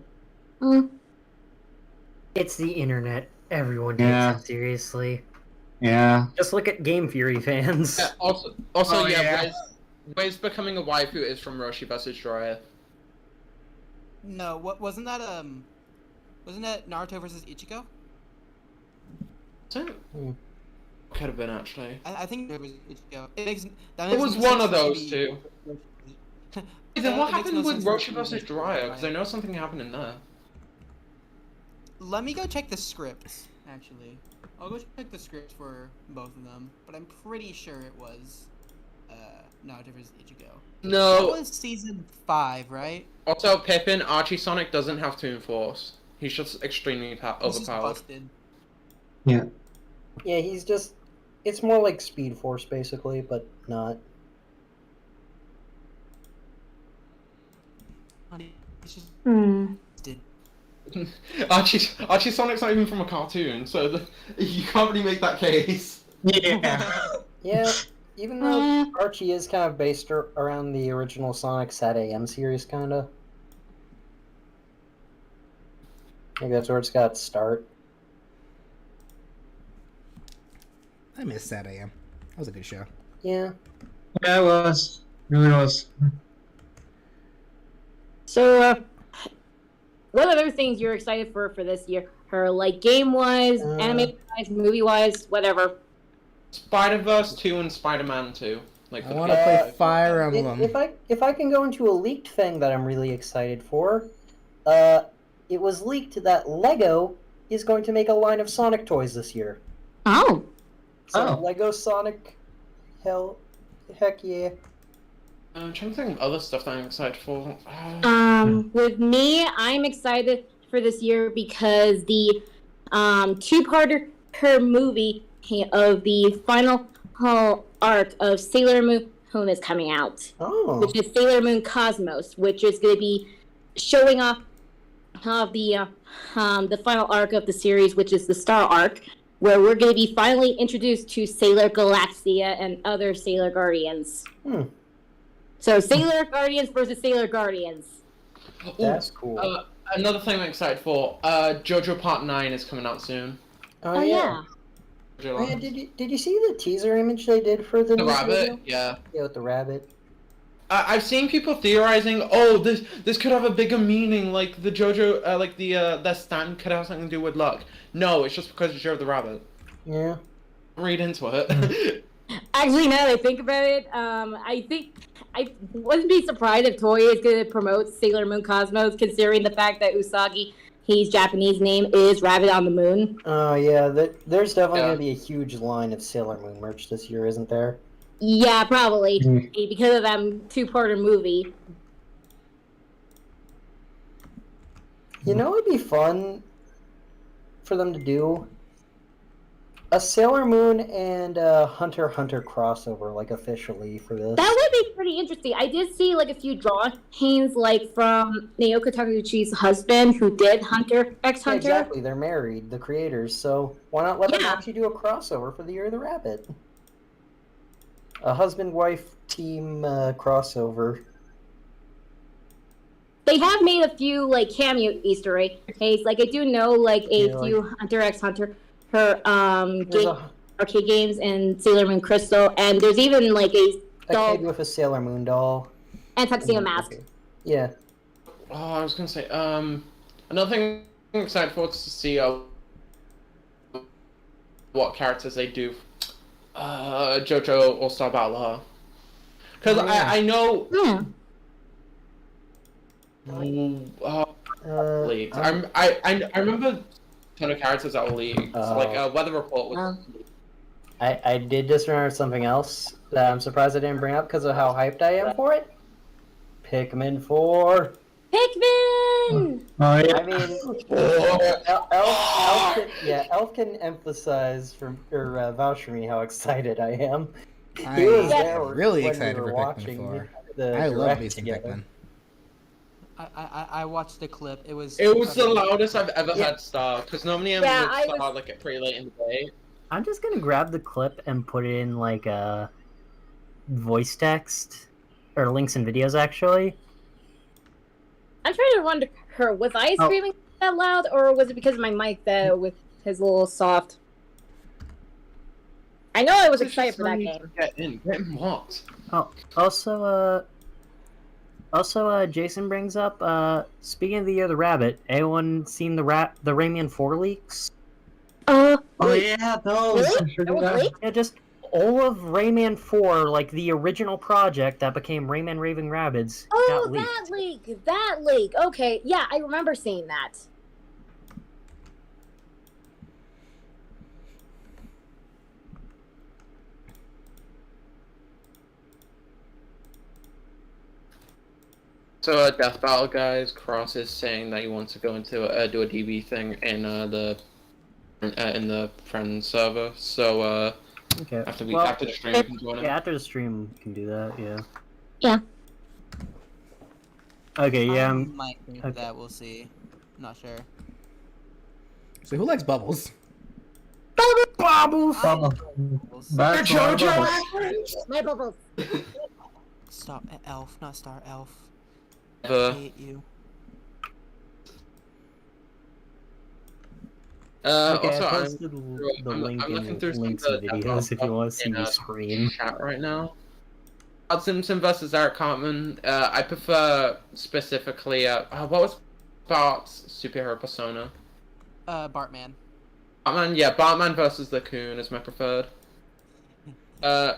It's the internet. Everyone takes Yeah. it seriously. Yeah. Just look at Game Fury fans. Yeah, also, Oh, yeah, yeah. Ways becoming a waifu is from Roshi versus Jiraiya. No, what wasn't that Naruto versus Ichigo? So, could have been actually. I think it was Ichigo. It was one of those two. Then That what makes happened no with sense for it Roshi to be versus Roshi Jiraiya? Because I know something happened in there. Let me go check the scripts, actually. I'll go check the script for both of them, but I'm pretty sure it was Naruto vs. Ichigo. That No. was season 5, right? Also, Pippin, Archie Sonic doesn't have to enforce. He's just extremely He's just overpowered. busted. Yeah, he's just. It's more like Speed Force, basically, but not. He's just Hmm. busted. Archie Sonic's not even from a cartoon, so you can't really make that case. Yeah. Yeah, even though Archie is kind of based around the original Sonic Sat AM series, kind of. I think that's where it's got its start. I miss Sad AM. That was a good show. Yeah. Yeah, it was. Really was. So, what other things you're excited for this year? Her like game-wise, anime-wise, movie-wise, whatever. Spider-Verse 2 and Spider-Man 2. Like, I for the want to PS5. play Fire Emblem. If I can go into a leaked thing that I'm really excited for, it was leaked that Lego is going to make a line of Sonic toys this year. Oh. So Lego Sonic, heck yeah. I'm trying to think of other stuff that I'm excited for. With me, I'm excited for this year because the two-parter movie of the final arc of Sailor Moon is coming out, which is Sailor Moon Cosmos, which is going to be showing off the final arc of the series, which is the Star arc, where we're going to be finally introduced to Sailor Galaxia and other Sailor Guardians. So Sailor Guardians versus Sailor Guardians. That's cool. Another thing I'm excited for, JoJo Part 9 is coming out soon. Oh yeah. Oh, yeah, did you see the teaser image they did for the The new rabbit? video? Yeah. Yeah, with the rabbit. I've seen people theorizing, oh, this could have a bigger meaning, like the JoJo, like the stand could have something to do with luck. No, it's just because it's Joe the Rabbit. Yeah. Read into it. Actually, now that I think about it, I think I wouldn't be surprised if Toei is going to promote Sailor Moon Cosmos, considering the fact that Usagi, his Japanese name, is Rabbit on the Moon. Oh yeah, there's definitely gonna be a huge line of Sailor Moon merch this year, isn't there? Yeah, probably, because of that two-parter movie. You know, it'd be fun for them to do a Sailor Moon and Hunter x Hunter crossover, like officially for this. That would be pretty interesting. I did see like a few drawings, like from Naoko Takeuchi's husband, who did Hunter x Hunter. Yeah, exactly, they're married, the creators, so why not let them actually do a crossover for the Year of the Rabbit? A husband-wife team crossover. They have made a few like cameo Easter eggs. Like I do know like a few Hunter x Hunter, her arcade games and Sailor Moon Crystal, and there's even like a doll kid with a Sailor Moon doll and tuxedo mask. Yeah. Oh, I was gonna say, another thing I'm excited for is to see what characters they do. JoJo All-Star Battle, because I know. Leaked. I remember a ton of characters that were leaked. Like Weather Report was. I did just remember something else that I'm surprised I didn't bring up because of how hyped I am for it. Pikmin 4. Pikmin! Oh yeah. I mean, Elf can emphasize or vouch for me how excited I am. He was there I'm really when excited we were for Pikmin watching 4. the I love direct me some together. Pikmin. I watched the clip. It was the loudest I've ever had Star, because normally I'm Yeah, with I Star was- like pretty late in the day. I'm just gonna grab the clip and put it in like a voice text or links and videos actually. I'm trying to wonder, was I Oh. screaming that loud, or was it because of my mic that with his little soft? I know I was excited for that game. Get in what? Oh, also, Jason brings up, speaking of the Year of the Rabbit, anyone seen the Rayman 4 leaks? Oh yeah, those. Really? That was leaked? Yeah, just all of Rayman 4, like the original project that became Rayman Raving Rabbids, Oh, got leaked. that leak. Okay, yeah, I remember seeing that. So, Death Battle guys, Cross is saying that he wants to go into do a DB thing in the friend server. So, Okay. after Well, after the stream, we can join him. Yeah, after the stream, we can do that, yeah. Yeah. Okay, yeah, I might think okay. that. We'll see. Not sure. So who likes Bubbles? Bubbles! We'll see. Back to our bubbles. My bubbles. Stop. Elf, not Star. Elf. I hate you. Okay, Also, I I'm posted the link I'm looking in through some links of and the videos if you want to see in, me scream. chat right now. Todd Simpson versus Eric Cartman. I prefer specifically. What was Bart's superhero persona? Bartman. Bartman, yeah, Bartman versus the Coon is my preferred. I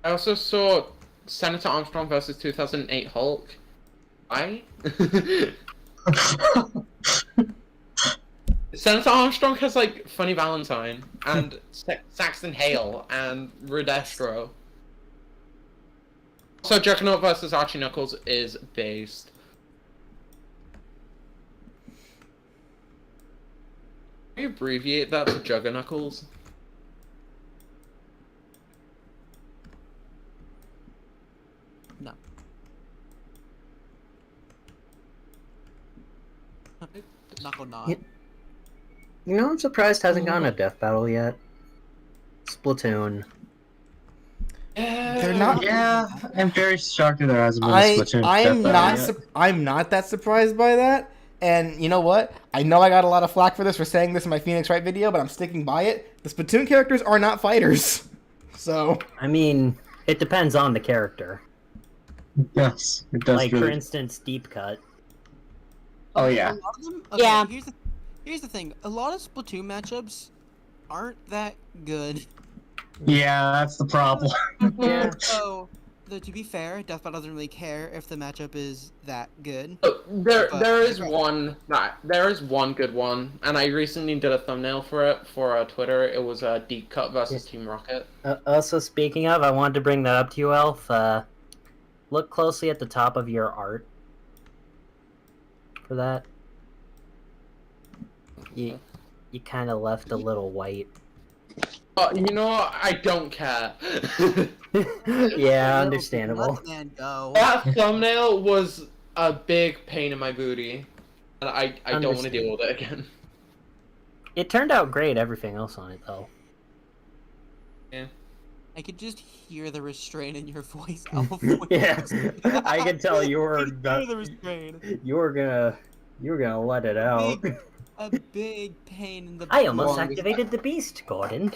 also saw Senator Armstrong versus 2008 Hulk. Why? Senator Armstrong has like Funny Valentine and Saxton Hale and Rudestro. So Juggernaut versus Archie Knuckles is based. Can you abbreviate that to Juggerknuckles? No. Knuckle not. Yeah. You know, I'm surprised hasn't gotten a death battle yet. Splatoon. They're not. Yeah, I'm very shocked that there hasn't been a Splatoon. I'm Death not. Battle yet. I'm not that surprised by that. And you know what? I know I got a lot of flack for this for saying this in my Phoenix Wright video, but I'm sticking by it. The Splatoon characters are not fighters, so. I mean, it depends on the character. Yes, it does. Like, for really. instance, Deep Cut. Oh yeah. A lot of them, Yeah. Here's the thing. A lot of Splatoon matchups aren't that good. Yeah, that's the problem. Yeah. So, to be fair, Death Battle doesn't really care if the matchup is that good. There is one good one, and I recently did a thumbnail for it for Twitter. It was Deep Cut versus Team Rocket. Also, speaking of, I wanted to bring that up to you, Elf. Look closely at the top of your art for that. You kind of left a little white. You know what? I don't care. Yeah, understandable. Let man go. That thumbnail was a big pain in my booty, and I don't want to deal with it again. It turned out great, everything else on it, though. Yeah. I could just hear the restraint in your voice, Elf. Yeah, I can tell you were I could hear the restraint. you were gonna let it out. A big pain in the. I almost Longest- activated the beast, Gordon.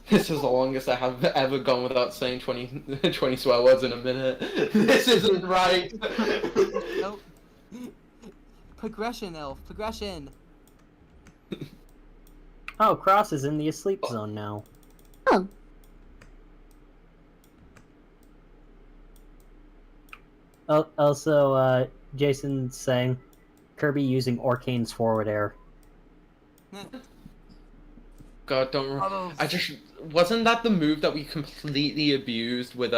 This is the longest I have ever gone without saying 20 swear words in a minute. This isn't right. Nope. Progression, Elf. Progression. Oh, Cross is in the asleep zone now. Oh. Also, Jason's saying Kirby using Orcane's forward air. God, don't. I just wasn't that the move that we completely abused with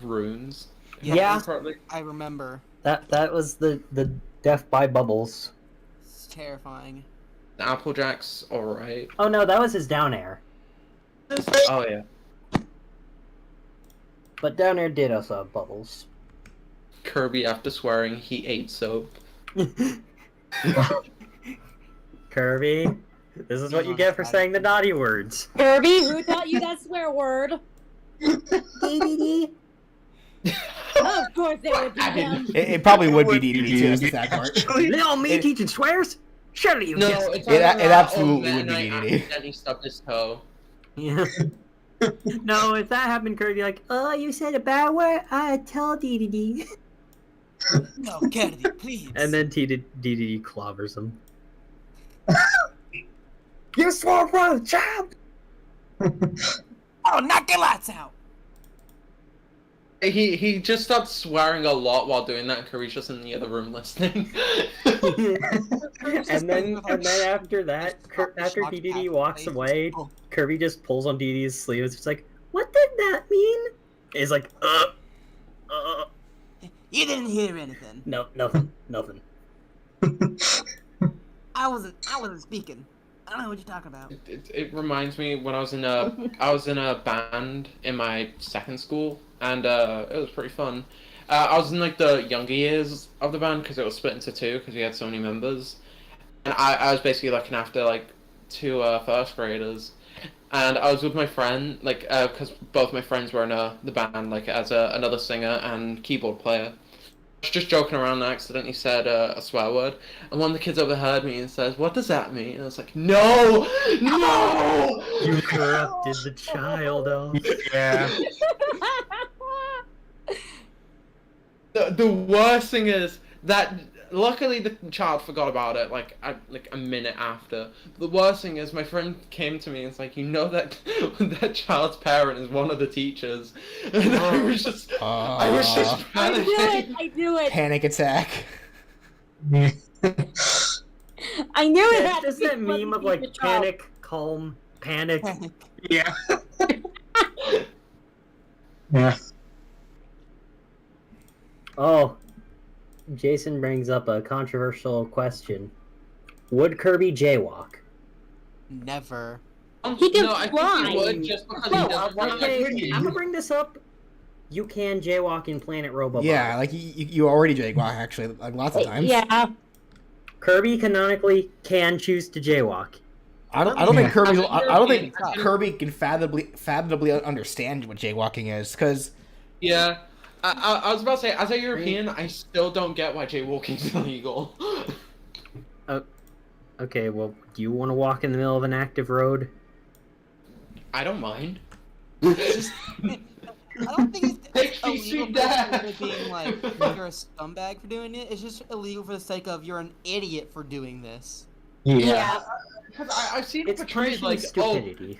runes. Yeah. Correctly? I remember. That was the death by bubbles. It's terrifying. Applejack's alright. Oh no, that was his down air. Oh yeah. But down there did also have bubbles. Kirby, after swearing, he ate soap. Kirby, this is what you get for saying the naughty words. Kirby, who taught you that swear word? Of course it would be them. It probably would be DDD too. Is the sad part. Little me teaching swears? Surely you No, guessed it's It either that absolutely or would be Meta Knight DDD. accidentally stubbed his toe. Yeah. No, if that happened, Kirby like, oh, you said a bad word? I tell DDD. No, Kennedy, please. And then DDD clobbers him. You swore wrong, child! Oh, knock your lights out! He just stopped swearing a lot while doing that, and Kirby's just in the other room listening. and then after that, after DDD walks away, Kirby just pulls on DDD's sleeve. It's like, what did that mean? It's like, You didn't hear anything. no, nothing. I wasn't speaking. I don't know what you're talking about. It reminds me when I was in a band in my second school, and it was pretty fun. I was in like the younger years of the band because it was split into two because we had so many members, and I was basically looking after like two first graders, and I was with my friend like because both my friends were in the band like as another singer and keyboard player. I was just joking around and I accidentally said a swear word, and one of the kids overheard me and says, "What does that mean?" And I was like, "No, no!" You corrupted the child. Yeah. The worst thing is that luckily the child forgot about it like a minute after. The worst thing is my friend came to me and was like, "You know that that child's parent is one of the teachers," and I was just panicking. I knew it. Panic attack. I knew it. It's had to just be that from meme of the like child. panic, calm, panic. Yeah. Yeah. Oh, Jason brings up a controversial question. Would Kirby jaywalk? Never. He can No, I think fly. he would just because No, he doesn't okay, I'm gonna bring this up. You can jaywalk in Planet Robobot. Yeah, like you already jaywalk actually, like lots of times. Yeah. Kirby canonically can choose to jaywalk. I don't think Kirby. I don't think European. Kirby can fathomably understand what jaywalking is, because Yeah. I was about to say, as a European, I still don't get why jaywalking's illegal. Okay, well, do you want to walk in the middle of an active road? I don't mind. I don't think it's HBC illegal Dad. for being like you're a scumbag for doing it. It's just illegal for the sake of you're an idiot for doing this. Yeah. Because I've seen it It's portrayed punishing like, stupidity.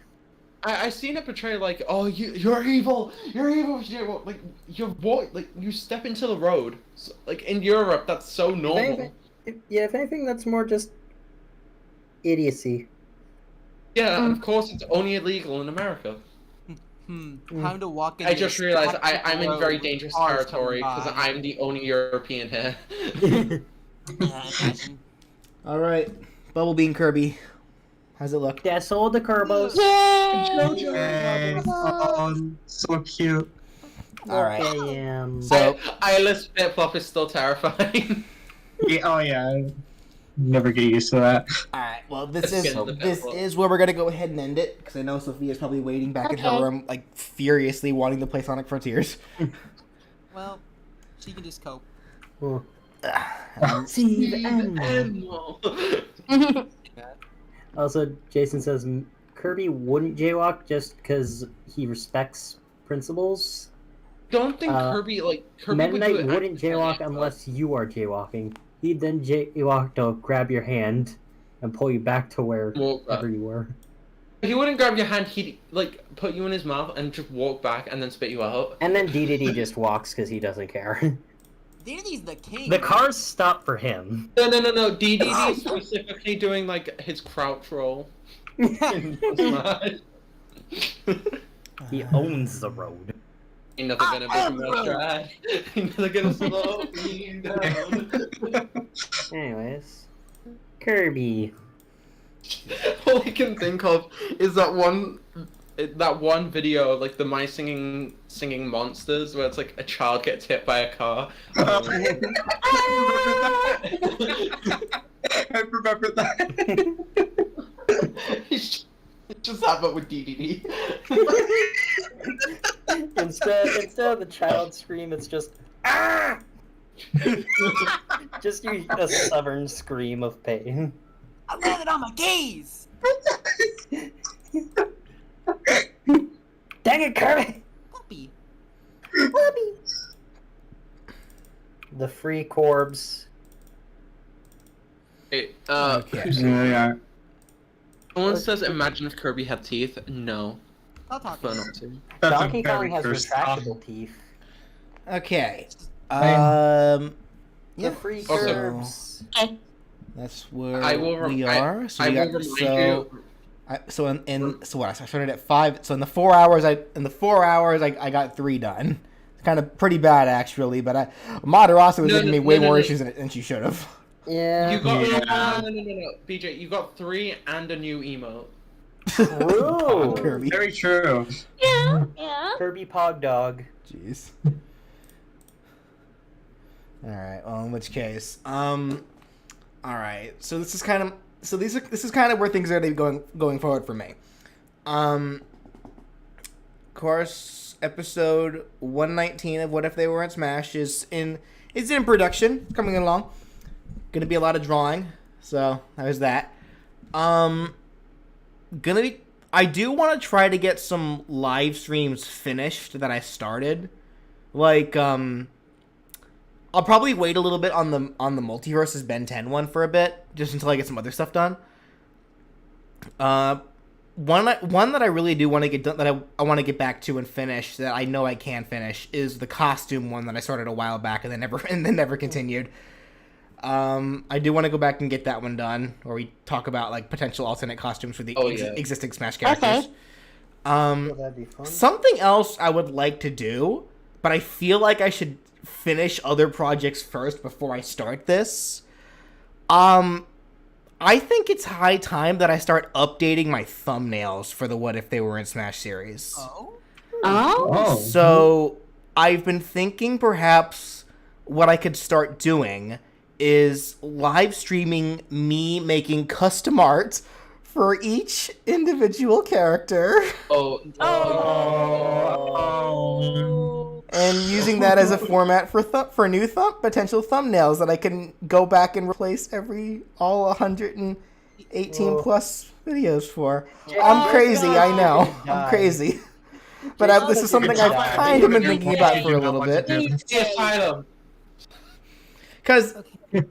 I've seen it portrayed like, oh, you're evil, jaywalk. Like you step into the road. So, like in Europe, that's so normal. If anything, that's more just idiocy. Yeah, of course, it's only illegal in America. Time to walk in. I just realized I'm in very road with dangerous cars territory coming because by. I'm the only European here. Yeah, imagine. all right, Bubble Bean Kirby, how's it look? Yeah, sold the Kerbos. Hey, oh, so cute. All right, Okay, so Eyeless Flip-Flop is still terrifying. Yeah, oh yeah. Never get used to that. all right. Well, this Let's is get into this Pebble. is where we're gonna go ahead and end it, because I know Sophia's probably waiting back in her Okay. room, like furiously wanting to play Sonic Frontiers. Well, she can just cope. See the end. Also, Jason says Kirby wouldn't jaywalk just because he respects principles. Don't think Kirby Meta would Knight do it wouldn't jaywalk accidentally. unless you are jaywalking. He'd then jaywalk to grab your hand and pull you back to wherever you were. He wouldn't grab your hand. He'd like put you in his mouth and just walk back and then spit you out. And then DDD just walks because he doesn't care. DDD's the king. The cars stop for him. No. DDD is specifically doing like his crouch roll. He owns the road. Ain't nothing gonna make me try. Ain't nothing gonna slow me down. Anyways, Kirby. All I can think of is that one video of like the mice singing monsters where it's like a child gets hit by a car. I remember that. It's just that, but with DDD. Instead of the child scream, it's just ah. Just a stubborn scream of pain. I landed on my gaze. Dang it, Kirby! Puppy. The free Corbs. Hey, Okay. Yeah. someone says, imagine if Kirby had teeth. No. I'll talk. Prefer not to. That's Donkey a Kong very has cursed retractable teeth. Okay. The Yeah. free Also- Corbs. That's where I will we are. So I we will got, remind so, you. so what? I started at 5. So in the 4 hours, I got 3 done. It's kind of pretty bad actually, but Madarasa was giving me way more issues than she should have. Yeah. You got Yeah. no, BJ. You got 3 and a new emote. True. Kirby. Very true. Yeah, yeah. Kirby Pog Dog. Jeez. All right. Well, in which case, all right. So this is kind of where things are going forward for me. Of course, episode 119 of What If They Were in Smash is in production, coming along. Gonna be a lot of drawing, so there's that. I do want to try to get some live streams finished that I started. Like, I'll probably wait a little bit on the Multiverses Ben 10 one for a bit, just until I get some other stuff done. One that I really do want to get done, that I want to get back to and finish, that I know I can finish, is the costume one that I started a while back and then never continued. I do want to go back and get that one done, where we talk about like potential alternate costumes for the existing Smash characters. That'd be fun. Something else I would like to do, but I feel like I should finish other projects first before I start this. I think it's high time that I start updating my thumbnails for the What If They Were in Smash series. Oh. So I've been thinking perhaps what I could start doing is live streaming me making custom art for each individual character. And using that as a format for new potential thumbnails that I can go back and replace all 118 plus videos for. I'm crazy, I know. I'm crazy. But this is something I've kind of been thinking about for a little bit. Because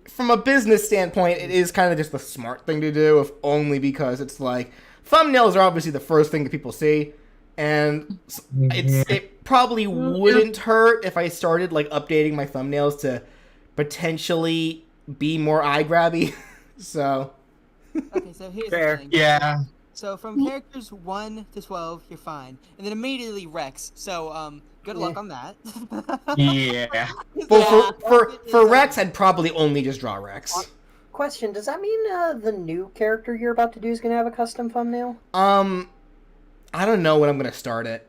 from a business standpoint, it is kind of just the smart thing to do, if only because it's like, thumbnails are obviously the first thing that people see. And it probably wouldn't hurt if I started like updating my thumbnails to potentially be more eye-grabby. So Okay, so here's Fair. the thing. Yeah. So from characters 1 to 12, you're fine, and then immediately Rex. So good luck on that. Yeah. well, for Rex, I'd probably only just draw Rex. Question: does that mean the new character you're about to do is gonna have a custom thumbnail? I don't know when I'm gonna start it.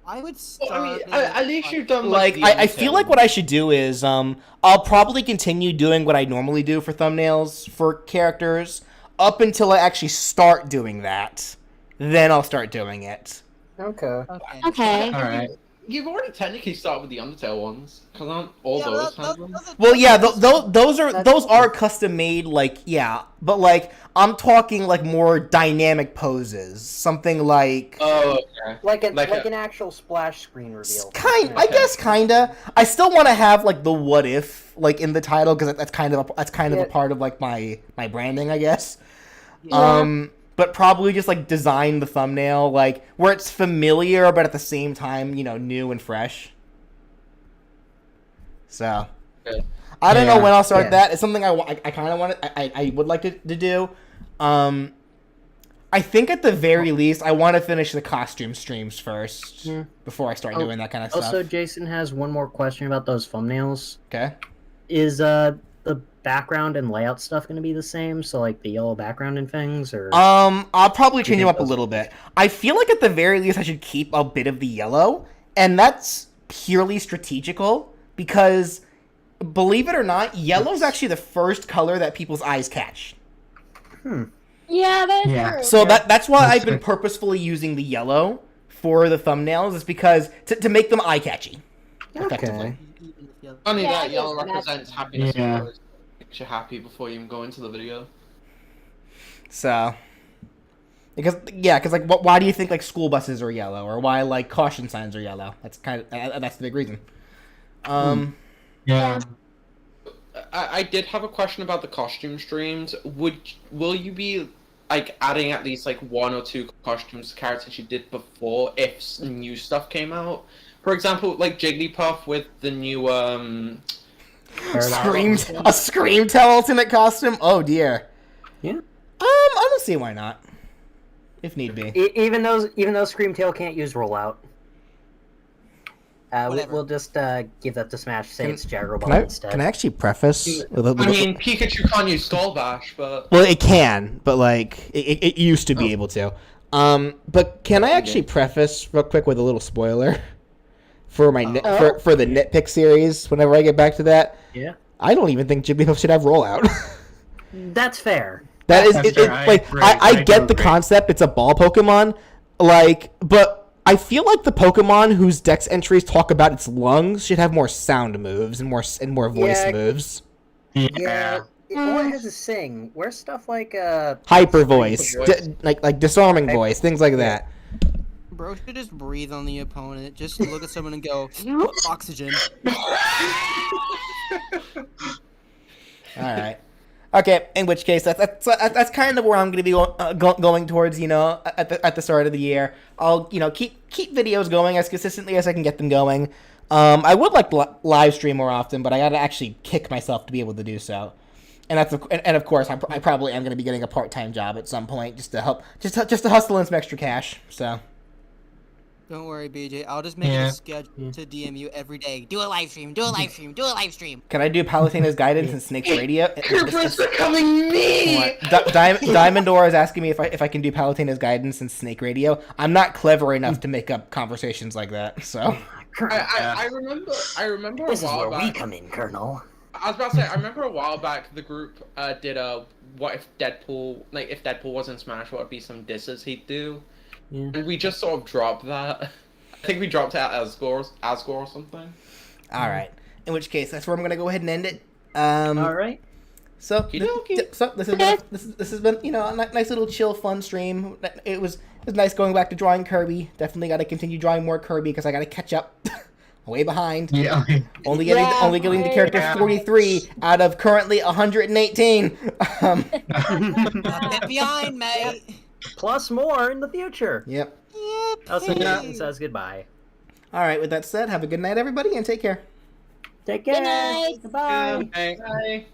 I would start. I mean, at least you've done Like, I feel like what I should do is, I'll probably continue doing what I normally do for thumbnails for characters up until I actually start doing that. Then I'll start doing it. Okay. Okay. All right. You've already technically started with the Undertale ones, because aren't all those handsome? Well, yeah, those are custom made, like, yeah, but like I'm talking like more dynamic poses, something like Like an actual splash screen reveal. I guess kinda. I still want to have like the what if like in the title because that's kind of a part of like my branding, I guess. Yeah. But probably just like design the thumbnail like where it's familiar, but at the same time, new and fresh. So, I don't know when I'll start that. It's something I kind of want. I would like to do. I I think at the very least, I want to finish the costume streams first Yeah. before I start Oh, doing that kind of stuff. Also, Jason has one more question about those thumbnails. Okay. Is the background and layout stuff going to be the same? So like the yellow background and things, or I'll probably change them think up a those- little bit. I feel like at the very least I should keep a bit of the yellow, and that's purely strategical because, believe it or not, yellow is actually the first color that people's eyes catch. Yeah, that's Yeah. true. So that's why That's I've been right. purposefully using the yellow for the thumbnails, is because to make them eye catchy. Effectively. Only Yeah, that it yellow is, represents happiness. Yeah. Yeah. Makes you happy before you even go into the video. So, because like, why do you think like school buses are yellow, or why like caution signs are yellow? That's that's the big reason. Yeah. I did have a question about the costume streams. Will you be like adding at least like 1 or 2 costumes to characters you did before if new stuff came out? For example, like Jigglypuff with the new A Scream Tell alternate costume. Oh dear. Yeah. I don't see why not. If need be. even though Screamtail can't use rollout. Whatever. We'll just give that to Smash. Say it's Jagger Ball Can I, instead. can I actually preface? With a- I mean, Pikachu can't use Skull Bash, but well, it can, but like it used to be able to. But can I actually preface real quick with a little spoiler for my for the nitpick series? Whenever I get back to that, Yeah. I don't even think Jigglypuff should have rollout. That's fair. That is That's it, fair. it, I like agree. I I get the agree. concept. It's a ball Pokemon, like, but I feel like the Pokemon whose Dex entries talk about its lungs should have more sound moves and more voice Yeah. moves. Yeah. It has a sing. Where's stuff like Hyper voice, voice. like disarming voice, things like that. Bro should just breathe on the opponent. Just look at someone and go, oxygen. All right. Okay. In which case, that's kind of where I'm going to be going towards. You know, at the start of the year, I'll keep videos going as consistently as I can get them going. I would like to live stream more often, but I got to actually kick myself to be able to do so. And and of course, I probably am going to be getting a part-time job at some point just to help, just to hustle in some extra cash. So. Don't worry, BJ. I'll just make it a schedule to DM you every day. Do a live stream. Do a live stream. Do a live stream. Can I do Palutena's guidance and Snake's radio? Kermit's becoming me. Diamond Dora is asking me if I can do Palutena's guidance and Snake radio. I'm not clever enough to make up conversations like that. So I remember This a is while where we back. come in, Colonel. I was about to say, I remember a while back the group did a what if Deadpool was in Smash, what would be some disses he'd do? Yeah. And we just sort of dropped that. I think we dropped it at Asgore or something. all right. In which case, that's where I'm gonna go ahead and end it. All right. So, Okey-dokey. so this has been a nice little chill, fun stream. It was nice going back to drawing Kirby. Definitely got to continue drawing more Kirby because I got to catch up. Way behind. Yeah. Only getting to character 43 out of currently 118. Get behind, mate. Plus more in the future. Yep. Also, Jason says goodbye. All right. With that said, have a good night, everybody, and take care. Take care. Good night. Goodbye. Bye.